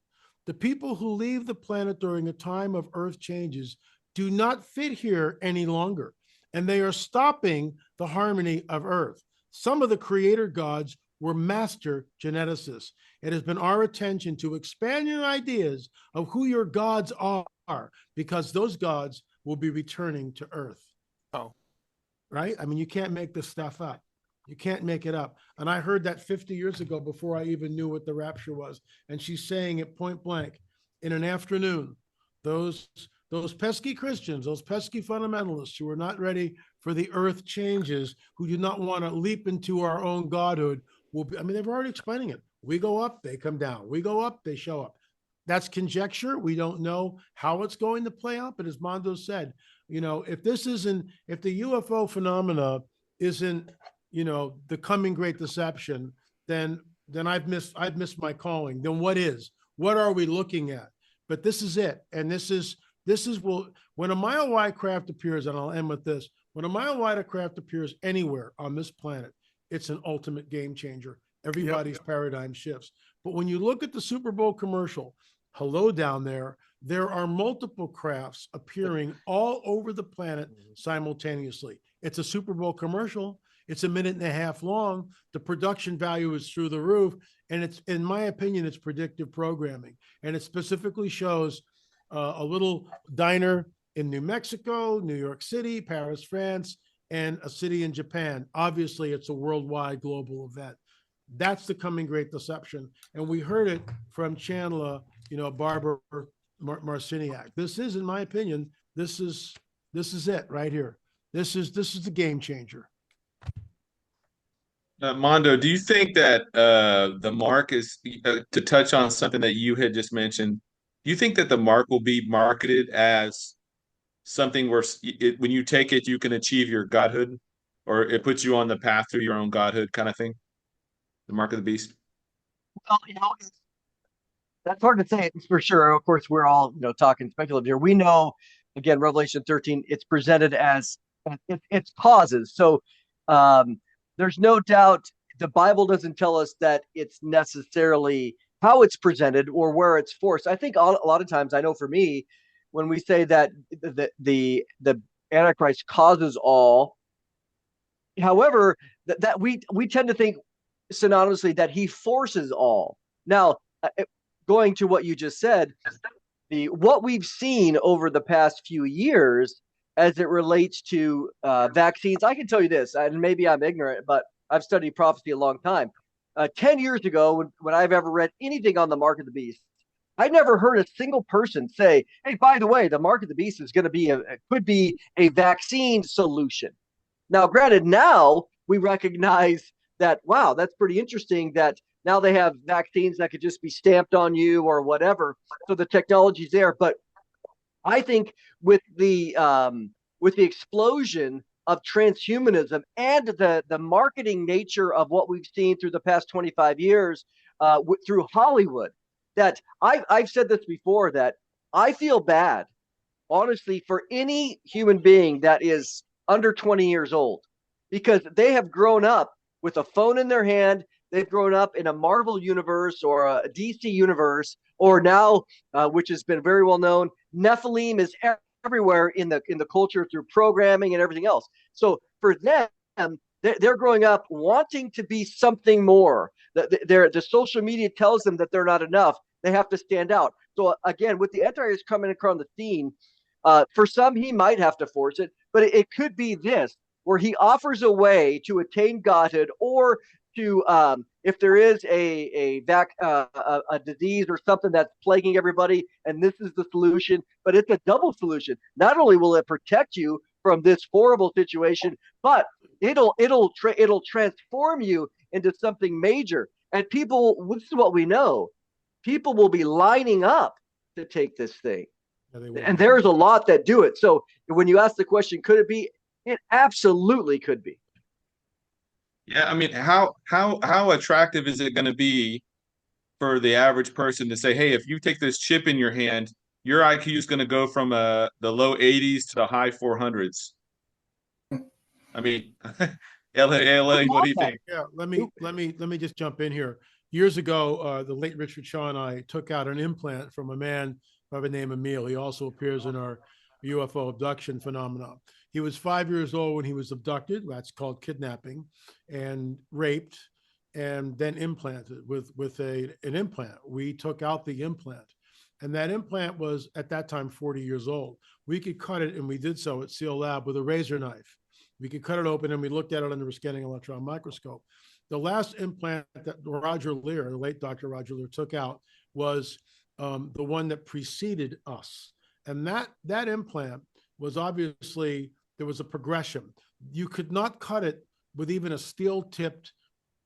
The people who leave the planet during a time of Earth changes do not fit here any longer, and they are stopping the harmony of Earth. Some of the creator gods were master geneticists. It has been our attention to expand your ideas of who your gods are, because those gods will be returning to Earth. Oh. Right? I mean, you can't make this stuff up. You can't make it up. And I heard that 50 years ago before I even knew what the rapture was. And she's saying it point blank. In an afternoon, those pesky Christians, those pesky fundamentalists who are not ready for the Earth changes, who do not want to leap into our own godhood, will be, I mean, they're already explaining it. We go up, they come down. We go up, they show up. That's conjecture. We don't know how it's going to play out. But as Mondo said, if the UFO phenomena isn't, the coming great deception, then I've missed my calling. Then what is? What are we looking at? But this is it. And this is when a mile-wide craft appears, and I'll end with this, when a mile-wide craft appears anywhere on this planet, it's an ultimate game changer. Everybody's paradigm shifts. But when you look at the Super Bowl commercial, hello down there, there are multiple crafts appearing all over the planet simultaneously. It's a Super Bowl commercial. It's a minute and a half long. The production value is through the roof. And it's, in my opinion, it's predictive programming. And it specifically shows a little diner in New Mexico, New York City, Paris, France, and a city in Japan. Obviously, it's a worldwide global event. That's the coming great deception. And we heard it from Chandler, Barbara Marciniak. This is, in my opinion, this is it right here. This is the game changer. Mondo, do you think that the mark is, to touch on something that you had just mentioned, do you think that the mark will be marketed as something where when you take it, you can achieve your godhood, or it puts you on the path through your own godhood kind of thing? The mark of the beast? Well, that's hard to say for sure. Of course, we're all, talking speculative here. We know, again, Revelation 13, it's presented as it's causes. So there's no doubt the Bible doesn't tell us that it's necessarily how it's presented or where it's forced. I think a lot of times, I know for me, when we say that the Antichrist causes all, however, that we tend to think synonymously that he forces all. Now, going to what you just said, what we've seen over the past few years as it relates to vaccines, I can tell you this, and maybe I'm ignorant, but I've studied prophecy a long time. 10 years ago, when I've ever read anything on the mark of the beast, I never heard a single person say, hey, by the way, the mark of the beast is going to be could be a vaccine solution. Now, granted, now we recognize that, wow, that's pretty interesting that now they have vaccines that could just be stamped on you or whatever. So the technology's there. But I think with the explosion of transhumanism and the marketing nature of what we've seen through the past 25 years through Hollywood, that I've said this before, that I feel bad, honestly, for any human being that is under 20 years old, because they have grown up with a phone in their hand. They've grown up in a Marvel universe or a DC universe, or now, which has been very well known, Nephilim is everywhere in the culture through programming and everything else. So for them, They're growing up wanting to be something more. The social media tells them that they're not enough. They have to stand out. So again, with the Antichrist coming across the scene, for some he might have to force it, but it could be this, where he offers a way to attain godhood, or to if there is a disease or something that's plaguing everybody, and this is the solution, but it's a double solution. Not only will it protect you from this horrible situation, but it'll transform you into something major. And people, this is what we know, people will be lining up to take this thing. Yeah, and there's a lot that do it. So when you ask the question, could it be? It absolutely could be. Yeah, I mean, how attractive is it going to be for the average person to say, "Hey, if you take this chip in your hand, your IQ is going to go from the low 80s to the high 400s." I mean, LA, what do you think? Yeah, let me just jump in here. Years ago, the late Richard Shaw and I took out an implant from a man by the name of Emil. He also appears in our UFO abduction phenomenon. He was 5 years old when he was abducted. That's called kidnapping, and raped, and then implanted with an implant. We took out the implant, and that implant was at that time 40 years old. We could cut it, and we did so at Seal Lab with a razor knife. We could cut it open, and we looked at it under a scanning electron microscope. The last implant that Roger Lear, the late Dr. Roger Lear, took out was the one that preceded us. And that implant was obviously, there was a progression. You could not cut it with even a steel-tipped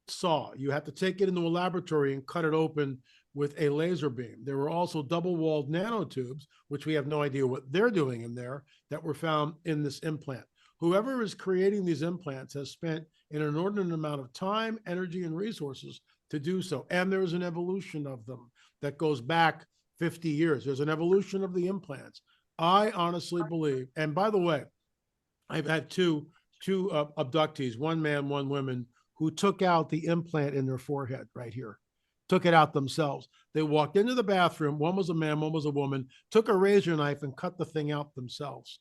saw. You had to take it into a laboratory and cut it open with a laser beam. There were also double-walled nanotubes, which we have no idea what they're doing in there, that were found in this implant. Whoever is creating these implants has spent an inordinate amount of time, energy, and resources to do so. And there is an evolution of them that goes back 50 years. There's an evolution of the implants. I honestly believe, and by the way, I've had two abductees, one man, one woman, who took out the implant in their forehead right here, took it out themselves. They walked into the bathroom, one was a man, one was a woman, took a razor knife and cut the thing out themselves.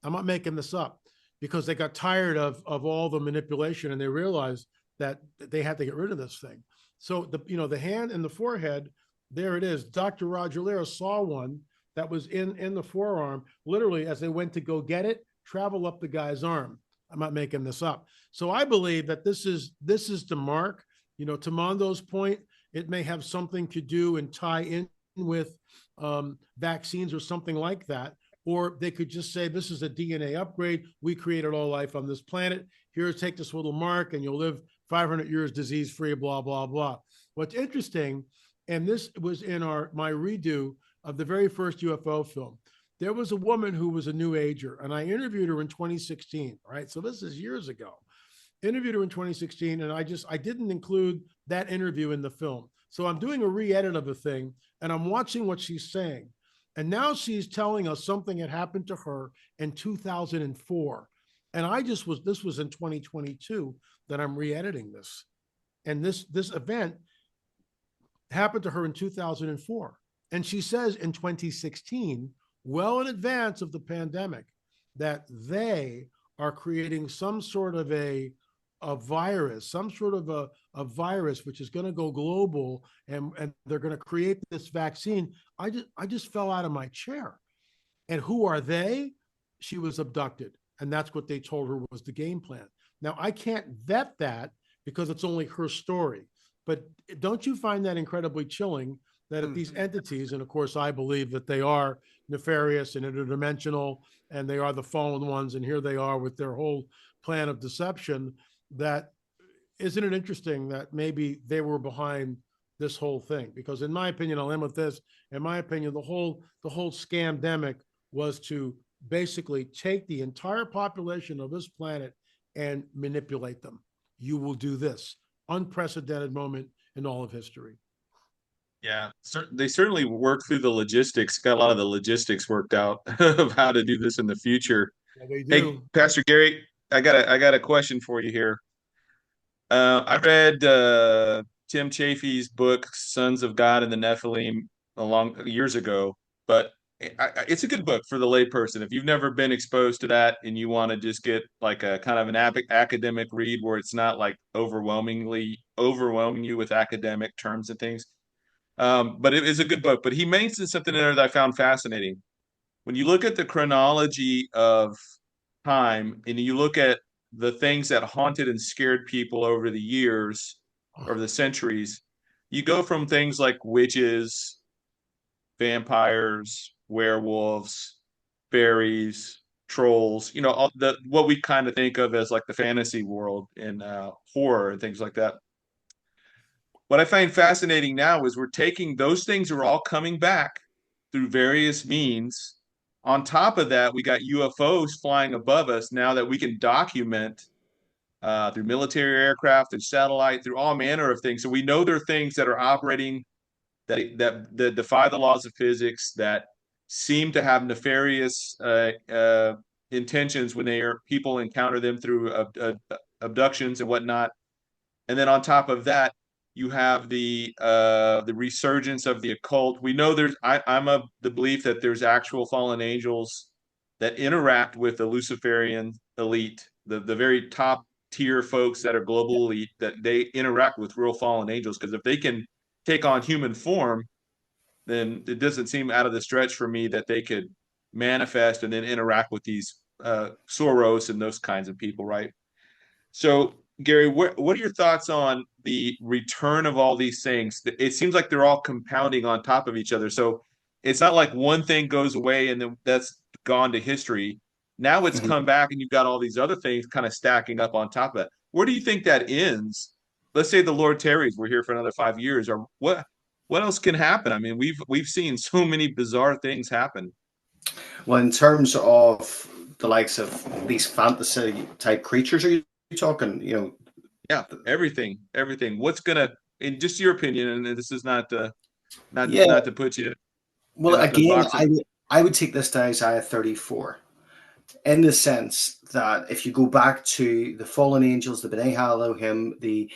I'm not making this up, because they got tired of all the manipulation, and they realized that they had to get rid of this thing. So the hand and the forehead, there it is. Dr. Roger Lear saw one that was in the forearm, literally as they went to go get it, travel up the guy's arm. I'm not making this up. So I believe that this is the mark. To Mondo's point, it may have something to do and tie in with vaccines or something like that. Or they could just say, this is a DNA upgrade. We created all life on this planet. Here, take this little mark and you'll live 500 years disease-free, blah, blah, blah. What's interesting, and this was in my redo of the very first UFO film, there was a woman who was a New Ager, and I interviewed her in 2016, right? So this is years ago. Interviewed her in 2016, and I didn't include that interview in the film. So I'm doing a re-edit of the thing, and I'm watching what she's saying. And now she's telling us something that happened to her in 2004. And this was in 2022 that I'm re-editing this. And this event happened to her in 2004. And she says in 2016, well in advance of the pandemic, that they are creating some sort of a virus, some sort of a virus which is going to go global, and they're going to create this vaccine. I just fell out of my chair. And who are they? She was abducted, and that's what they told her was the game plan. Now, I can't vet that because it's only her story, but don't you find that incredibly chilling that if these entities, and of course I believe that they are nefarious and interdimensional, and they are the fallen ones, and here they are with their whole plan of deception, that isn't it interesting that maybe they were behind this whole thing? Because in my opinion, I'll end with this, in my opinion, the whole scamdemic was to basically take the entire population of this planet and manipulate them. You will do this. Unprecedented moment in all of history. Yeah, they certainly worked through the logistics, got a lot of the logistics worked out of how to do this in the future. Yeah, they do. Hey, Pastor Gary, I got a question for you here. I read Tim Chaffee's book, Sons of God and the Nephilim, years ago, but it's a good book for the layperson. If you've never been exposed to that and you want to just get like a kind of an academic read where it's not like overwhelming you with academic terms and things. But it is a good book. But he mentions something in there that I found fascinating. When you look at the chronology of time and you look at the things that haunted and scared people over the years, over the centuries, you go from things like witches, vampires, werewolves, fairies, trolls, all the what we kind of think of as like the fantasy world in horror and things like that. What I find fascinating now is we're taking those things are all coming back through various means. On top of that, we got UFOs flying above us now that we can document through military aircraft, through satellite, through all manner of things. So we know there are things that are operating that defy the laws of physics, that seem to have nefarious intentions when people encounter them through abductions and whatnot. And then on top of that, you have the resurgence of the occult. We know I'm of the belief that there's actual fallen angels that interact with the Luciferian elite, the very top tier folks that are global elite, that they interact with real fallen angels. Because if they can take on human form, then it doesn't seem out of the stretch for me that they could manifest and then interact with these Soros and those kinds of people, right? So, Gary, what are your thoughts on the return of all these things? It seems like they're all compounding on top of each other. So it's not like one thing goes away and then that's gone to history. Now it's come back and you've got all these other things kind of stacking up on top of it. Where do you think that ends? Let's say the Lord tarries, we're here for another 5 years, or what else can happen? I mean, we've seen so many bizarre things happen. Well, in terms of the likes of these fantasy type creatures, are you talking, Yeah, everything. What's gonna, in just your opinion, and this is not to put you well, in a again, box. I would take this to Isaiah 34 in the sense that if you go back to the fallen angels, the B'nai Elohim, the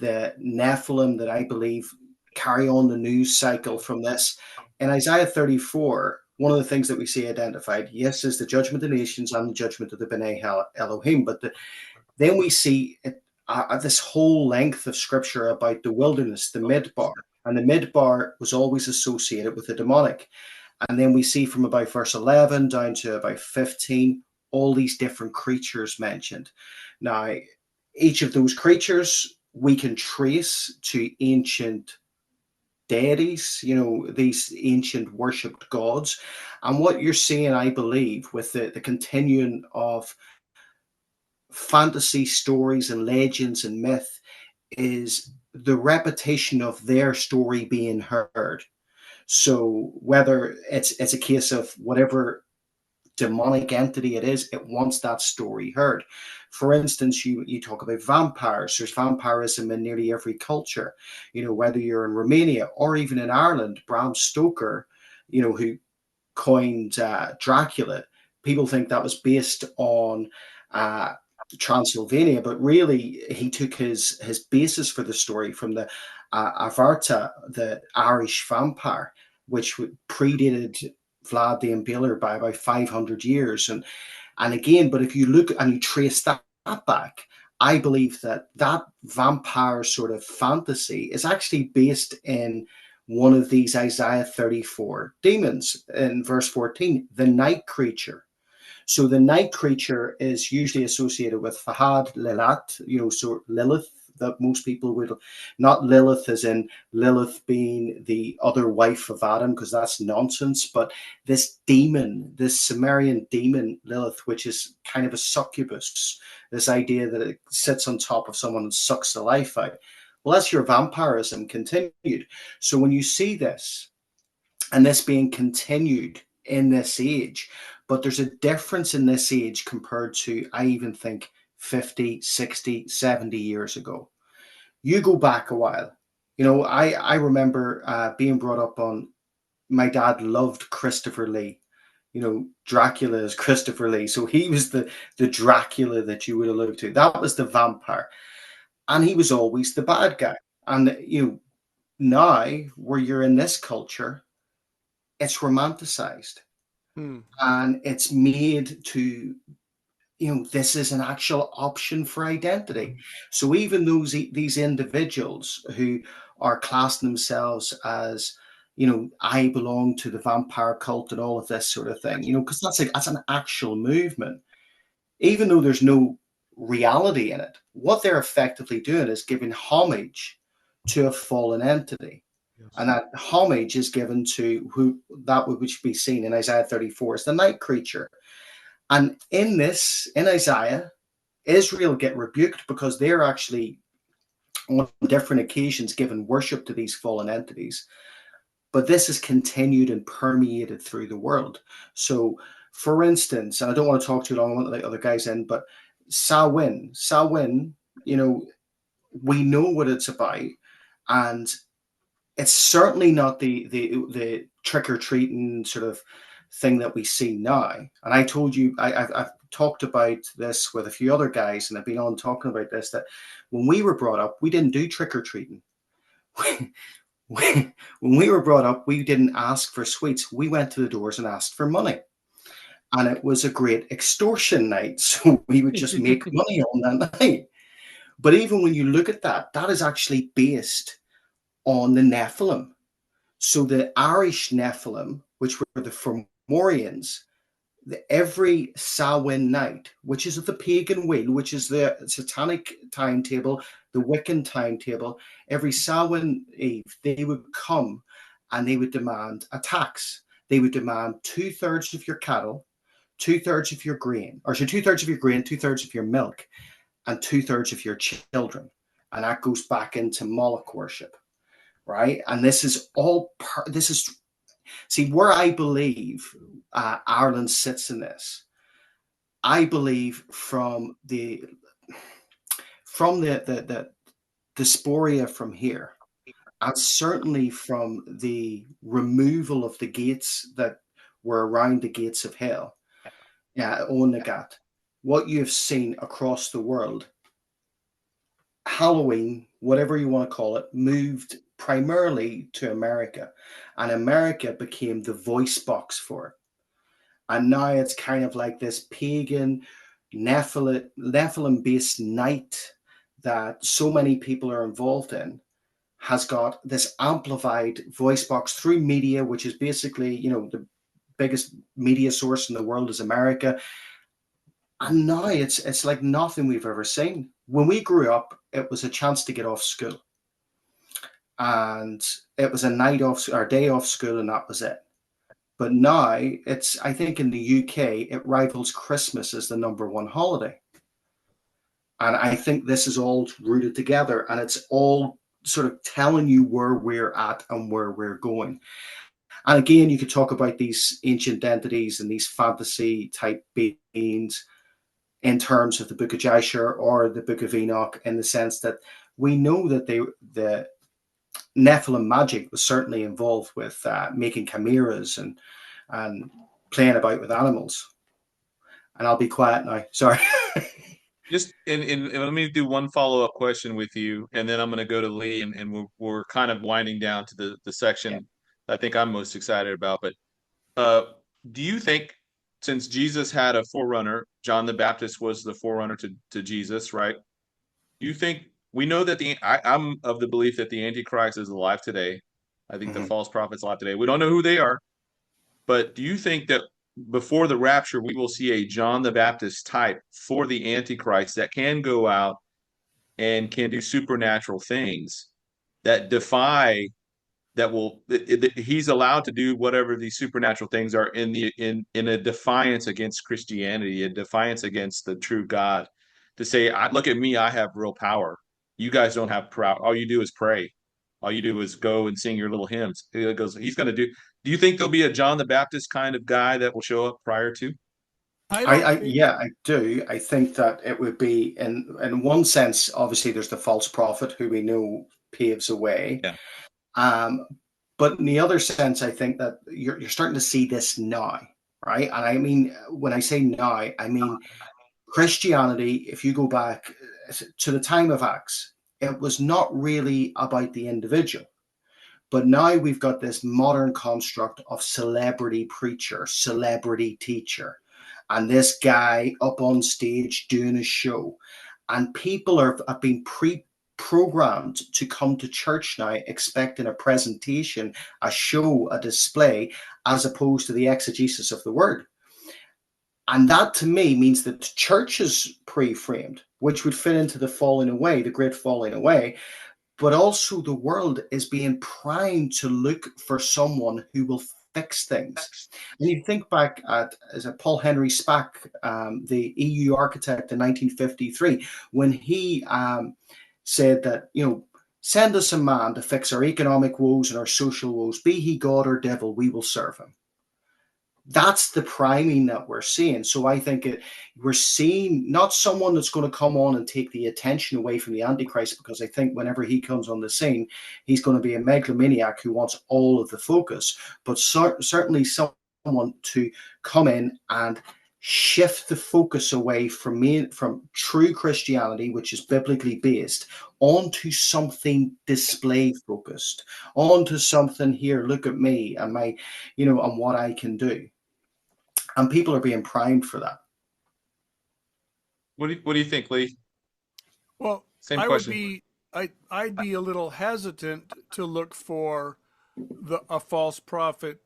Nephilim that I believe carry on the news cycle from this, in Isaiah 34, one of the things that we see identified, yes, is the judgment of the nations and the judgment of the B'nai Elohim, but then we see this whole length of scripture about the wilderness, the midbar, and the midbar was always associated with the demonic. And then we see from about verse 11 down to about 15, all these different creatures mentioned. Now, each of those creatures we can trace to ancient deities, these ancient worshipped gods. And what you're seeing, I believe, with the continuing of fantasy stories and legends and myth is the repetition of their story being heard. So whether it's a case of whatever demonic entity it is, it wants that story heard. For instance, you talk about vampires. There's vampirism in nearly every culture. Whether you're in Romania or even in Ireland, Bram Stoker, who coined Dracula, people think that was based on Transylvania, but really he took his basis for the story from the Avarta, the Irish vampire, which predated Vlad the Impaler by about 500 years. And again, but if you look and you trace that back, I believe that vampire sort of fantasy is actually based in one of these Isaiah 34 demons in verse 14, the night creature. So the night creature is usually associated with Fahad, Lilat, so Lilith, that most people would, not Lilith as in Lilith being the other wife of Adam, because that's nonsense, but this demon, this Sumerian demon Lilith, which is kind of a succubus, this idea that it sits on top of someone and sucks the life out. Well, that's your vampirism continued. So when you see this, and this being continued in this age, but there's a difference in this age compared to, I even think, 50, 60, 70 years ago. You go back a while. I remember being brought up on, my dad loved Christopher Lee. Dracula is Christopher Lee. So he was the Dracula that you would allude to. That was the vampire. And he was always the bad guy. And, now, where you're in this culture, it's romanticized Hmm. and it's made to, this is an actual option for identity. So even these individuals who are classing themselves as, I belong to the vampire cult and all of this sort of thing, because that's an actual movement, even though there's no reality in it. What they're effectively doing is giving homage to a fallen entity. Yes. And that homage is given to which be seen in Isaiah 34 as the night creature. And in Isaiah, Israel get rebuked because they're actually on different occasions given worship to these fallen entities. But this is continued and permeated through the world. So, for instance, and I don't want to talk too long, I want to let other guys in, but Samhain, we know what it's about, and it's certainly not the trick or treating sort of thing that we see now. And I told you, I've talked about this with a few other guys, and I've been on talking about this, that when we were brought up, we didn't do trick or treating. When we were brought up, we didn't ask for sweets. We went to the doors and asked for money. And it was a great extortion night. So we would just make money on that night. But even when you look at that, that is actually based on the Nephilim. So the Irish Nephilim, which were the Fomorians, every Samhain night, which is the pagan wheel, which is the satanic timetable, the Wiccan timetable, every Samhain Eve, they would come and they would demand a tax. They would demand 2/3 of your cattle, 2/3 of your grain, or so 2/3 of your grain, 2/3 of your milk, and 2/3 of your children. And that goes back into Moloch worship, right? And this is all, see, where I believe Ireland sits in this, I believe from the dysphoria from here, and certainly from the removal of the gates that were around the gates of hell, on the Gat, what you have seen across the world, Halloween, whatever you want to call it, moved primarily to America, and America became the voice box for it. And now it's kind of like this pagan Nephilim-based night that so many people are involved in has got this amplified voice box through media, which is basically, the biggest media source in the world is America. And now it's like nothing we've ever seen. When we grew up, it was a chance to get off school. And it was a night off or day off school, and that was it. But now I think in the UK, it rivals Christmas as the #1 holiday. And I think this is all rooted together, and it's all sort of telling you where we're at and where we're going. And again, you could talk about these ancient entities and these fantasy type beings in terms of the Book of Jasher or the Book of Enoch, in the sense that we know that the Nephilim magic was certainly involved with making chimeras and playing about with animals. And I'll be quiet now. Sorry. Just and let me do one follow-up question with you, and then I'm going to go to Lee, and we're kind of winding down to the section I think I'm most excited about. But do you think, since Jesus had a forerunner, John the Baptist was the forerunner to Jesus, right? Do you think, we know that I'm of the belief that the Antichrist is alive today. I think the false prophet's alive today. We don't know who they are, but do you think that before the rapture, we will see a John the Baptist type for the Antichrist that can go out and can do supernatural things that defy, he's allowed to do whatever these supernatural things are in a defiance against Christianity, a defiance against the true God, to say, look at me, I have real power. You guys don't have power. All you do is pray. All you do is go and sing your little hymns. He goes, he's going to do. Do you think there'll be a John the Baptist kind of guy that will show up prior to? I do. I think that it would be, in one sense, obviously there's the false prophet who we know paves the way. Yeah. But in the other sense, I think that you're starting to see this now, right? And I mean, when I say now, I mean Christianity, if you go back to the time of Acts, it was not really about the individual, But now we've got this modern construct of celebrity preacher, celebrity teacher, and this guy up on stage doing a show. And people have been programmed to come to church now expecting a presentation, a show, a display, as opposed to the exegesis of the word. And that to me means that church is pre-framed, which would fit into the falling away, the great falling away. But also the world is being primed to look for someone who will fix things. And you think back at, is it Paul Henry Spack, the EU architect in 1953, when he said that, send us a man to fix our economic woes and our social woes, be he God or devil, we will serve him. That's the priming that we're seeing. So I think we're seeing not someone that's going to come on and take the attention away from the Antichrist, because I think whenever he comes on the scene, he's going to be a megalomaniac who wants all of the focus, but certainly someone to come in and shift the focus away from true Christianity, which is biblically based, onto something display focused, onto something here, look at me and my, and what I can do. And people are being primed for that. What do you think, Lee? Well, Same question. I'd be a little hesitant to look for a false prophet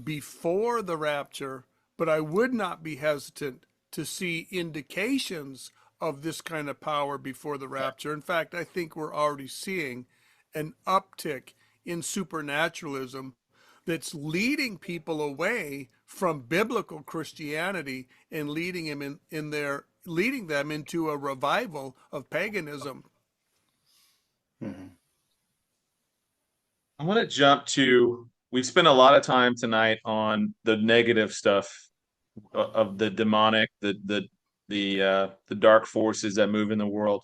before the rapture, but I would not be hesitant to see indications of this kind of power before the rapture. In fact, I think we're already seeing an uptick in supernaturalism that's leading people away from biblical Christianity and leading them into a revival of paganism. Mm-hmm. I want to jump to, we've spent a lot of time tonight on the negative stuff of the demonic, the dark forces that move in the world.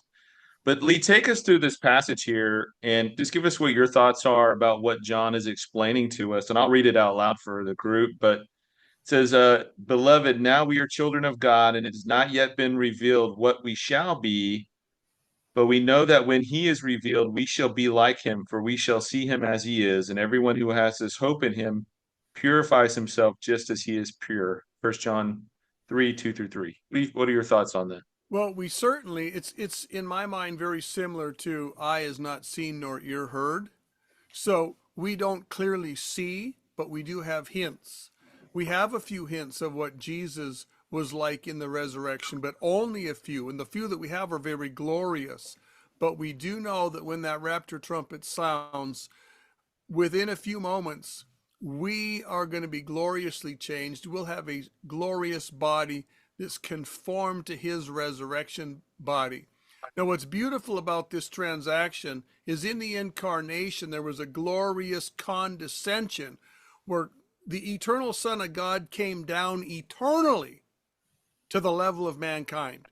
But Lee, take us through this passage here and just give us what your thoughts are about what John is explaining to us. And I'll read it out loud for the group. But it says, Beloved, now we are children of God, and it has not yet been revealed what we shall be. But we know that when he is revealed, we shall be like him, for we shall see him as he is. And everyone who has this hope in him purifies himself just as he is pure. 1 John 3:2-3. What are your thoughts on that? Well, we certainly, it's in my mind very similar to eye is not seen nor ear heard. So we don't clearly see, but we do have hints. We have a few hints of what Jesus was like in the resurrection, but only a few. And the few that we have are very glorious. But we do know that when that rapture trumpet sounds, within a few moments, we are going to be gloriously changed. We'll have a glorious body that's conformed to his resurrection body. Now, what's beautiful about this transaction is in the incarnation, there was a glorious condescension where the eternal Son of God came down eternally to the level of mankind.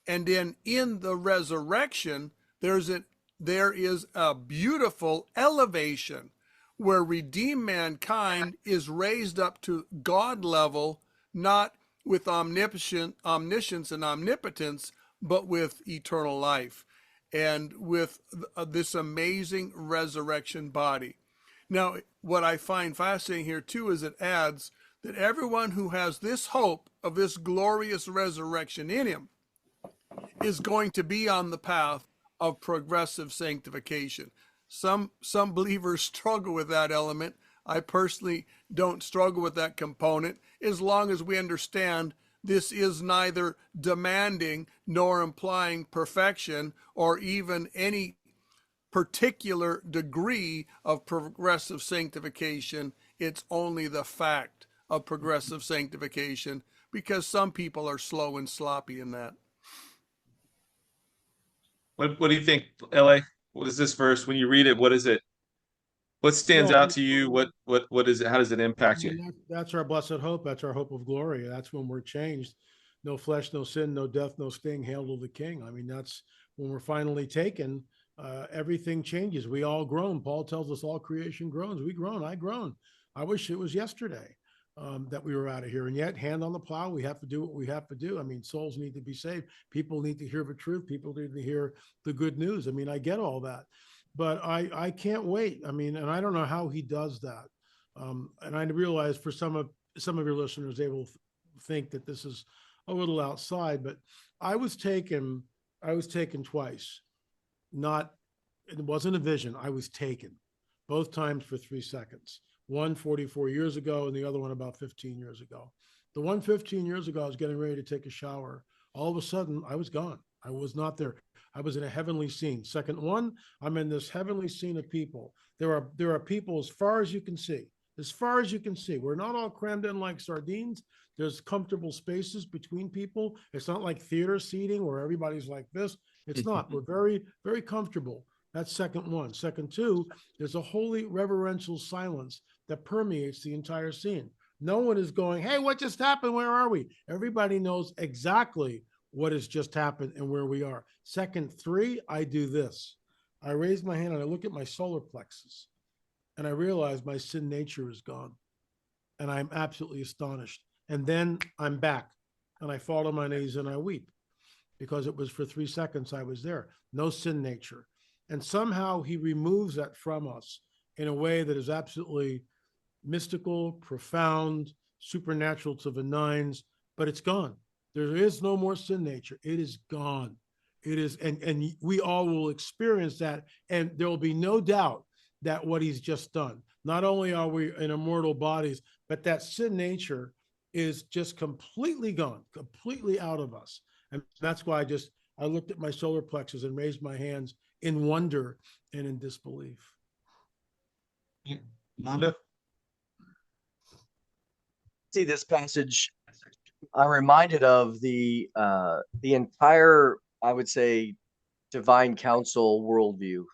And then in the resurrection, there is a beautiful elevation where redeemed mankind is raised up to God level, not with omniscience and omnipotence, but with eternal life and with this amazing resurrection body. Now, what I find fascinating here too is it adds that everyone who has this hope of this glorious resurrection in him is going to be on the path of progressive sanctification. Some believers struggle with that element. I personally don't struggle with that component as long as we understand this is neither demanding nor implying perfection or even any particular degree of progressive sanctification. It's only the fact of progressive sanctification, because some people are slow and sloppy in that. What do you think, LA? What is this verse? When you read it, what is it? What stands Well, out to you? What is it? How does it impact you? that's our blessed hope. That's our hope of glory. That's when we're changed. No flesh, no sin, no death, no sting. Hail to the King. I mean, that's when we're finally taken. Everything changes. We all groan. Paul tells us all creation groans. We groan. I groan. I wish it was yesterday that we were out of here. And yet, hand on the plow, we have to do what we have to do. I mean, souls need to be saved. People need to hear the truth. People need to hear the good news. I mean, I get all that. but I can't wait. I mean, and I don't know how he does that. And I realize for some of your listeners, they will think that this is a little outside, but I was taken twice. It wasn't a vision. I was taken both times for 3 seconds. One 44 years ago and the other one about 15 years ago. The one 15 years ago, I was getting ready to take a shower. All of a sudden, I was gone. I was not there. I was in a heavenly scene. Second one, I'm in this heavenly scene of people. There are people as far as you can see. As far as you can see. We're not all crammed in like sardines. There's comfortable spaces between people. It's not like theater seating where everybody's like this. It's not. We're very, very comfortable. That's second one. Second two, there's a holy reverential silence that permeates the entire scene. No one is going, hey, what just happened? Where are we? Everybody knows exactly what has just happened and where we are. Second three, I do this. I raise my hand and I look at my solar plexus and I realize my sin nature is gone. And I'm absolutely astonished. And then I'm back and I fall on my knees and I weep because it was for 3 seconds I was there. No sin nature. And somehow he removes that from us in a way that is absolutely mystical, profound, supernatural to the nines, but it's gone. There is no more sin nature. It is gone. It is, and we all will experience that. And there will be no doubt that what he's just done, not only are we in immortal bodies, but that sin nature is just completely gone, completely out of us. And that's why I looked at my solar plexus and raised my hands in wonder and in disbelief. Nanda? See this passage, I'm reminded of the entire, I would say, divine council worldview.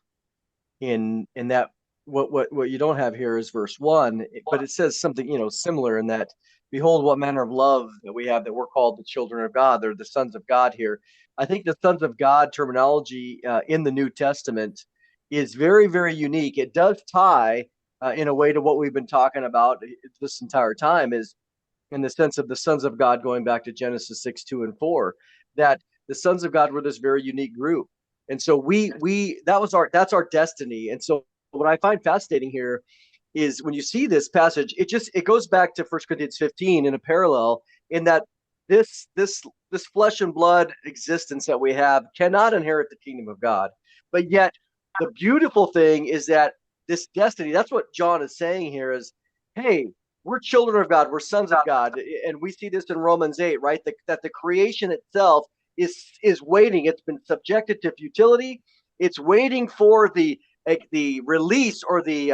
In that, what you don't have here is verse 1, but it says something similar in that, behold, what manner of love that we have, that we're called the children of God. They're the sons of God here. I think the sons of God terminology in the New Testament is very, very unique. It does tie in a way to what we've been talking about this entire time, is in the sense of the sons of God, going back to Genesis 6, 2, and 4, that the sons of God were this very unique group. And so that's our destiny. And so what I find fascinating here is when you see this passage, it goes back to 1 Corinthians 15 in a parallel, in that this flesh and blood existence that we have cannot inherit the kingdom of God. But yet the beautiful thing is that this destiny, that's what John is saying here, is, hey, we're children of God, we're sons of God. And we see this in Romans 8, right? That the creation itself is waiting. It's been subjected to futility. It's waiting for the release or the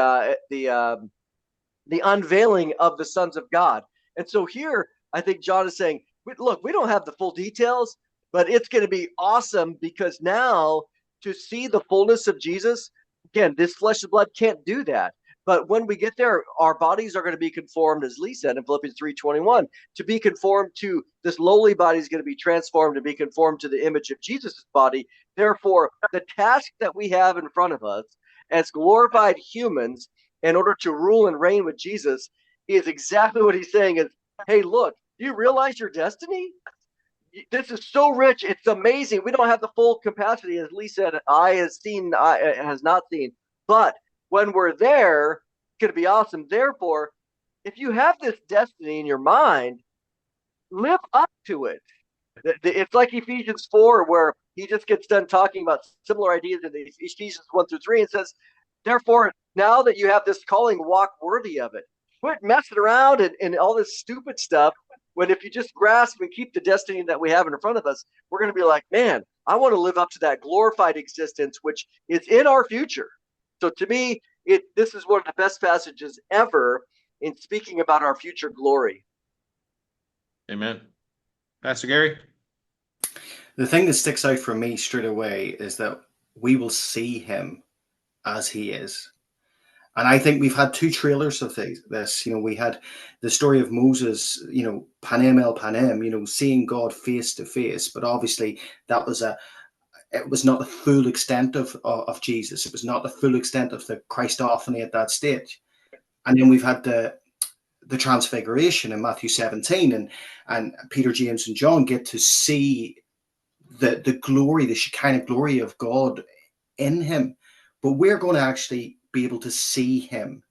unveiling of the sons of God. And so here, I think John is saying, look, we don't have the full details, but it's going to be awesome, because now to see the fullness of Jesus, again, this flesh and blood can't do that. But when we get there, our bodies are going to be conformed, as Lee said in Philippians 3:21, to be conformed to this lowly body is going to be transformed to be conformed to the image of Jesus' body. Therefore, the task that we have in front of us as glorified humans in order to rule and reign with Jesus is exactly what he's saying is, hey, look, do you realize your destiny? This is so rich. It's amazing. We don't have the full capacity. As Lee said, eye has seen, eye has not seen. But when we're there, it's going to be awesome. Therefore, if you have this destiny in your mind, live up to it. It's like Ephesians 4, where he just gets done talking about similar ideas in Ephesians 1-3 and says, therefore, now that you have this calling, walk worthy of it. Quit messing around and all this stupid stuff, when if you just grasp and keep the destiny that we have in front of us, we're going to be like, man, I want to live up to that glorified existence, which is in our future. So to me, this is one of the best passages ever in speaking about our future glory. Amen. Pastor Gary? The thing that sticks out for me straight away is that we will see him as he is. And I think we've had 2 trailers of this. We had the story of Moses, panem el panem, seeing God face to face. But obviously that was it was not the full extent of Jesus. It was not the full extent of the Christophany at that stage. And then we've had the transfiguration in Matthew 17, and Peter, James, and John get to see the glory, the Shekinah glory of God in him, but we're going to actually be able to see him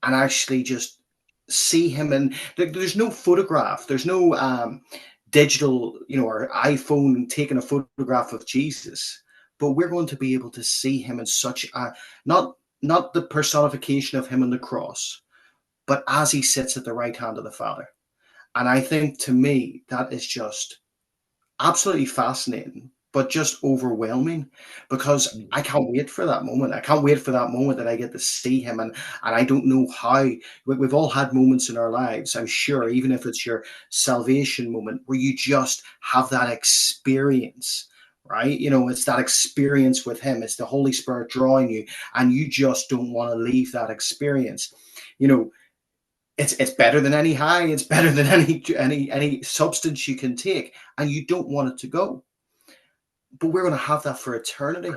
and actually just see him. And there's no photograph, there's no digital, or iPhone taking a photograph of Jesus, but we're going to be able to see him in such a, not the personification of him on the cross, but as he sits at the right hand of the Father. And I think, to me, that is just absolutely fascinating, but just overwhelming, because I can't wait for that moment. I can't wait for that moment that I get to see him. And I don't know how. We've all had moments in our lives, I'm sure, even if it's your salvation moment, where you just have that experience, right? It's that experience with him. It's the Holy Spirit drawing you, and you just don't want to leave that experience. It's better than any high. It's better than any substance you can take, and you don't want it to go. But we're going to have that for eternity.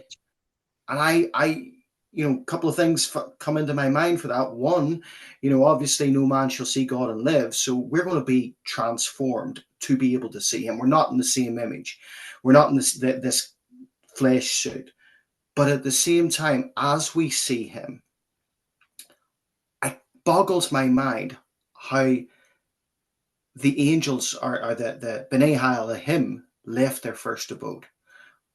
And I a couple of things come into my mind for that. One, obviously no man shall see God and live. So we're going to be transformed to be able to see him. We're not in the same image. We're not in this flesh suit. But at the same time, as we see him, it boggles my mind how the angels are the B'nai Ha'el, him, left their first abode.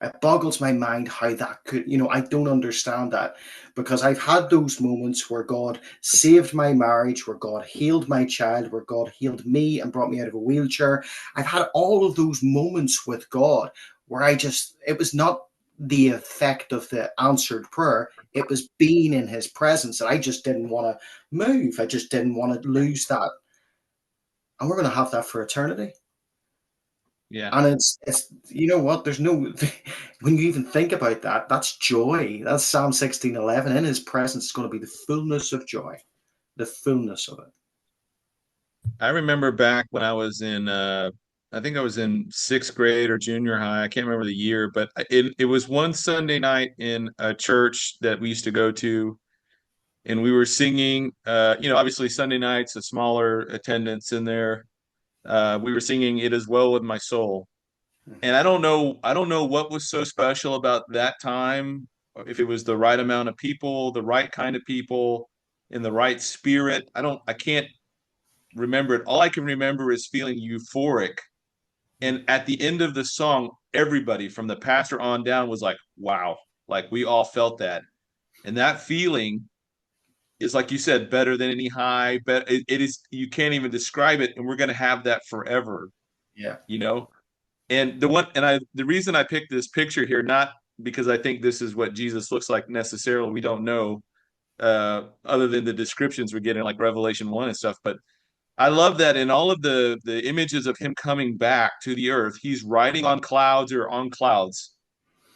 It boggles my mind how that could, I don't understand that, because I've had those moments where God saved my marriage, where God healed my child, where God healed me and brought me out of a wheelchair. I've had all of those moments with God where it was not the effect of the answered prayer. It was being in his presence, and I just didn't want to move. I just didn't want to lose that. And we're going to have that for eternity. Yeah. And it's what, there's no, when you even think about that, that's joy. That's Psalm 16:11. In his presence is going to be the fullness of joy, the fullness of it. I remember back when I was in I think I was in sixth grade or junior high. I can't remember the year, but it was one Sunday night in a church that we used to go to, and we were singing. Obviously Sunday nights, a smaller attendance in there. We were singing "It Is Well with My Soul," and I don't know what was so special about that time, or if it was the right amount of people, the right kind of people, in the right spirit. I can't remember it. All I can remember is feeling euphoric. And at the end of the song, everybody from the pastor on down was like, wow, like we all felt that. And that feeling is, like you said, better than any high, but it is, you can't even describe it. And we're going to have that forever, Yeah. you know? And the reason I picked this picture here, not because I think this is what Jesus looks like necessarily, we don't know, other than the descriptions we're getting, like Revelation 1 and stuff, but I love that in all of the images of him coming back to the earth, he's riding on clouds or on clouds.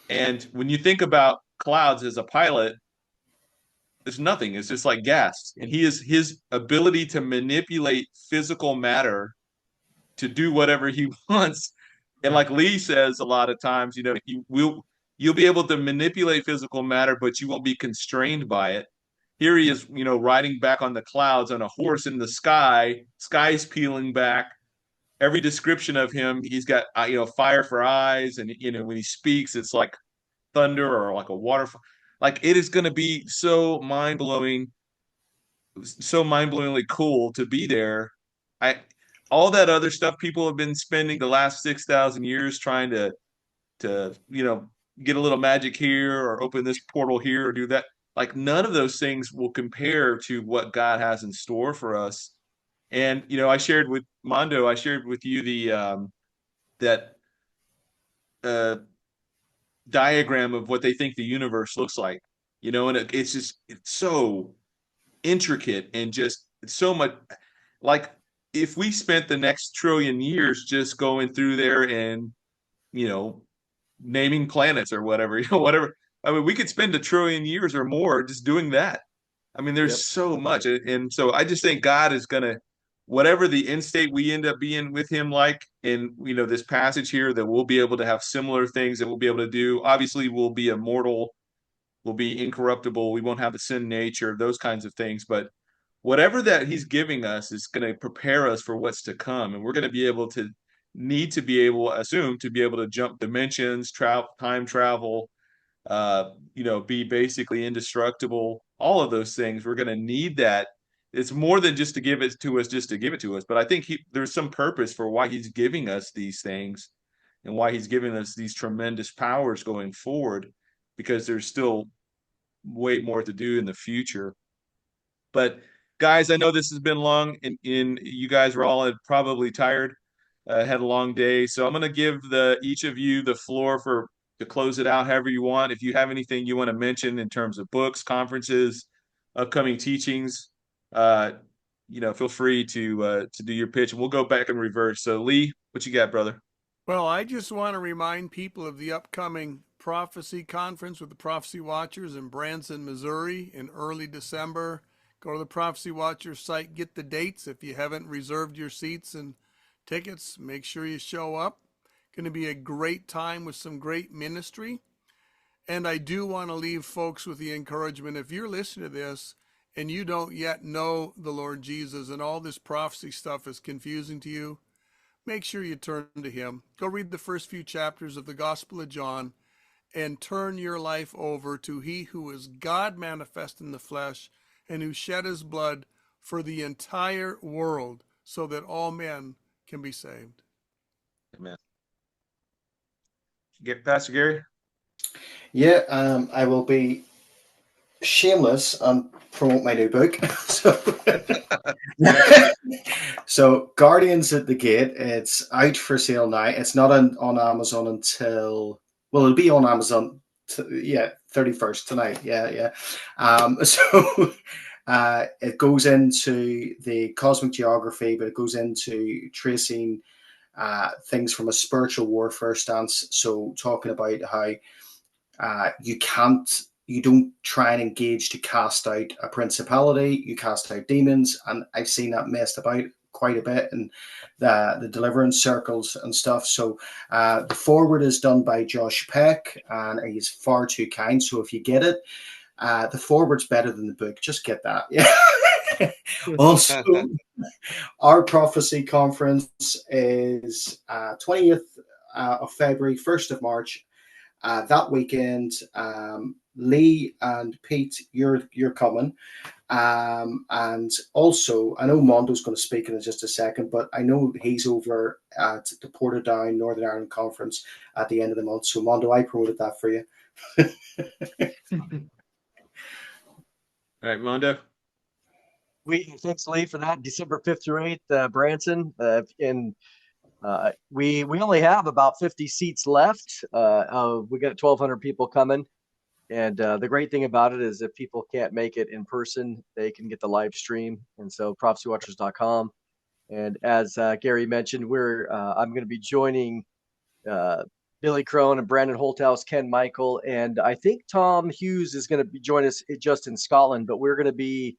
And when you think about clouds as a pilot, there's nothing. It's just like gas. And his ability to manipulate physical matter to do whatever he wants. And like Lee says a lot of times, you'll be able to manipulate physical matter, but you won't be constrained by it. Here he is, riding back on the clouds on a horse in the sky, sky's peeling back. Every description of him, he's got, fire for eyes. And, when he speaks, it's like thunder or like a waterfall. Like, it is going to be so mind-blowingly cool to be there. All that other stuff people have been spending the last 6,000 years trying to get a little magic here or open this portal here or do that. Like, none of those things will compare to what God has in store for us. And I shared with Mondo, I shared with you that uh, diagram of what they think the universe looks like. And it's so intricate and just so much. Like, if we spent the next trillion years just going through there and naming planets or whatever, whatever. I mean, we could spend a trillion years or more just doing that. I mean, there's so much. And so I just think God is going to, whatever the end state we end up being with him, like in, this passage here, that we'll be able to have similar things that we'll be able to do. Obviously, we'll be immortal, we'll be incorruptible, we won't have the sin nature, those kinds of things. But whatever that he's giving us is going to prepare us for what's to come. And we're going to be able to assume to be able to jump dimensions, time travel, be basically indestructible, all of those things. We're going to need that. It's more than just to give it to us, just to give it to us. But I think there's some purpose for why he's giving us these things and why he's giving us these tremendous powers going forward, because there's still way more to do in the future. But guys, I know this has been long, and you guys were all probably tired, had a long day. So I'm going to give each of you the floor to close it out however you want. If you have anything you want to mention in terms of books, conferences, upcoming teachings, feel free to do your pitch, and we'll go back in reverse. So Lee, what you got, brother? Well, I just want to remind people of the upcoming Prophecy Conference with the Prophecy Watchers in Branson, Missouri in early December. Go to the Prophecy Watchers site, get the dates. If you haven't reserved your seats and tickets, make sure you show up. Going to be a great time with some great ministry. And I do want to leave folks with the encouragement, if you're listening to this and you don't yet know the Lord Jesus and all this prophecy stuff is confusing to you, make sure you turn to him. Go read the first few chapters of the Gospel of John and turn your life over to he who is God manifest in the flesh and who shed his blood for the entire world so that all men can be saved. Amen. Pastor Gary? Yeah, I will be shameless and promote my new book. So Guardians at the Gate, it's out for sale now. It's not on Amazon until, well, it'll be on Amazon 31st tonight. So it goes into the cosmic geography, but it goes into tracing things from a spiritual warfare stance. So talking about how you don't try and engage to cast out a principality, you cast out demons. And I've seen that messed about quite a bit in the deliverance circles and stuff. So the forward is done by Josh Peck, and he's far too kind. So if you get it, the forward's better than the book. Just get that. Yeah. Also, our prophecy conference is 20th of February, 1st of March. That weekend, Lee and Pete, you're coming. And also, I know Mondo's going to speak in just a second, but I know he's over at the Portadown Northern Ireland Conference at the end of the month. So, Mondo, I promoted that for you. All right, Mondo. Thanks, Lee, for that. December 5th through 8th, Branson. We only have about 50 seats left. We got 1,200 people coming. And the great thing about it is if people can't make it in person, they can get the live stream. And so prophecywatchers.com. And as Gary mentioned, I'm going to be joining Billy Crone and Brandon Holthouse, Ken Michael, and I think Tom Hughes is going to be joining us just in Scotland, but we're going to be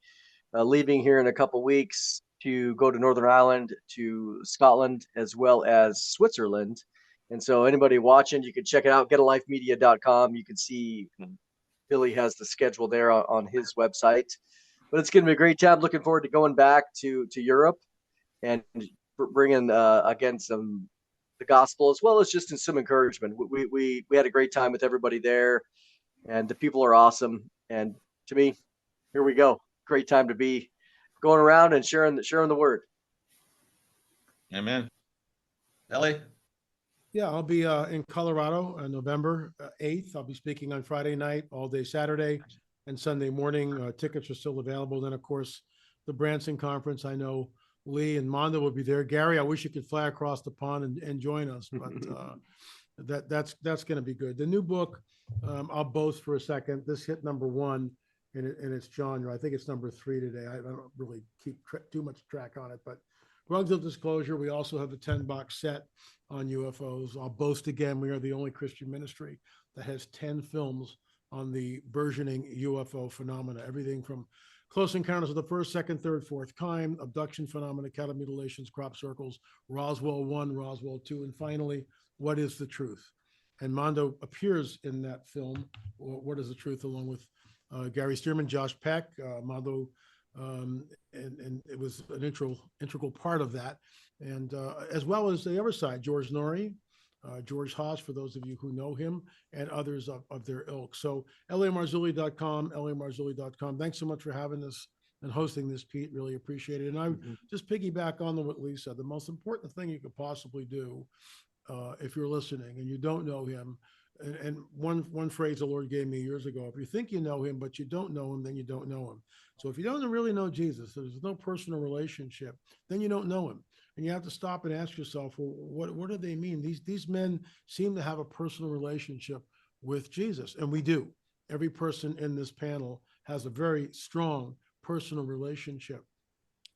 leaving here in a couple weeks to go to Northern Ireland, to Scotland, as well as Switzerland. And so anybody watching, you can check it out, getalifemedia.com. You can see Billy has the schedule there on his website. But it's going to be a great time. Looking forward to going back to Europe and bringing, again, the gospel, as well as just in some encouragement. We had a great time with everybody there, and the people are awesome. And to me, here we go. Great time to be going around and sharing the word. Amen. Ellie? Yeah, I'll be in Colorado on November 8th. I'll be speaking on Friday night, all day Saturday, and Sunday morning. Tickets are still available. Then, of course, the Branson Conference. I know Lee and Mondo will be there. Gary, I wish you could fly across the pond and join us, but that's going to be good. The new book, I'll boast for a second. This hit number 1 in its genre. I think it's number 3 today. I don't really keep too much track on it, but Rugs of Disclosure. We also have the 10-box set on UFOs. I'll boast again, we are the only Christian ministry that has 10 films on the burgeoning UFO phenomena. Everything from Close Encounters of the First, Second, Third, Fourth Kind, abduction phenomena, cattle mutilations, crop circles, Roswell 1, Roswell 2, and finally, What is the Truth? And Mondo appears in that film, What is the Truth, along with Gary Stearman, Josh Peck, Mondo, and it was an integral part of that. And as well as the other side, George Norrie, George Haas, for those of you who know him, and others of their ilk. So lamarzulli.com, lamarzulli.com. Thanks so much for having this and hosting this, Pete. Really appreciate it. And I just piggyback on what Lee said. The most important thing you could possibly do, if you're listening and you don't know him, and one phrase the Lord gave me years ago: if you think you know him, but you don't know him, then you don't know him. So if you don't really know Jesus, there's no personal relationship, then you don't know him. And you have to stop and ask yourself, well, what do they mean? These men seem to have a personal relationship with Jesus, and we do. Every person in this panel has a very strong personal relationship.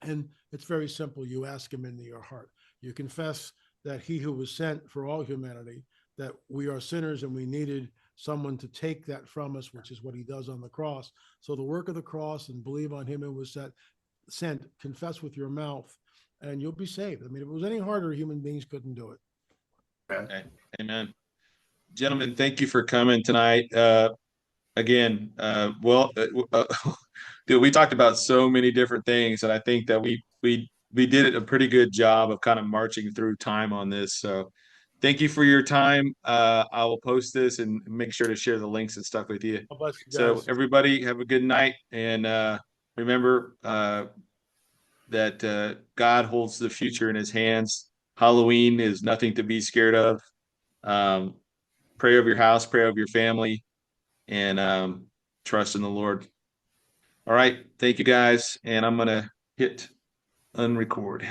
And it's very simple. You ask him into your heart. You confess that he who was sent for all humanity, that we are sinners and we needed someone to take that from us, which is what he does on the cross. So the work of the cross, and believe on him who was sent, confess with your mouth, and you'll be saved. I mean, if it was any harder, human beings couldn't do it. Okay. Amen. Gentlemen, thank you for coming tonight. Again, dude, we talked about so many different things, and I think that we did a pretty good job of kind of marching through time on this. So thank you for your time. I will post this and make sure to share the links and stuff with you. God bless you So guys. everybody have a good night, and remember that God holds the future in his hands. Halloween is nothing to be scared of. Pray over your house, pray over your family, and trust in the Lord. All right. Thank you guys. And I'm going to hit unrecord.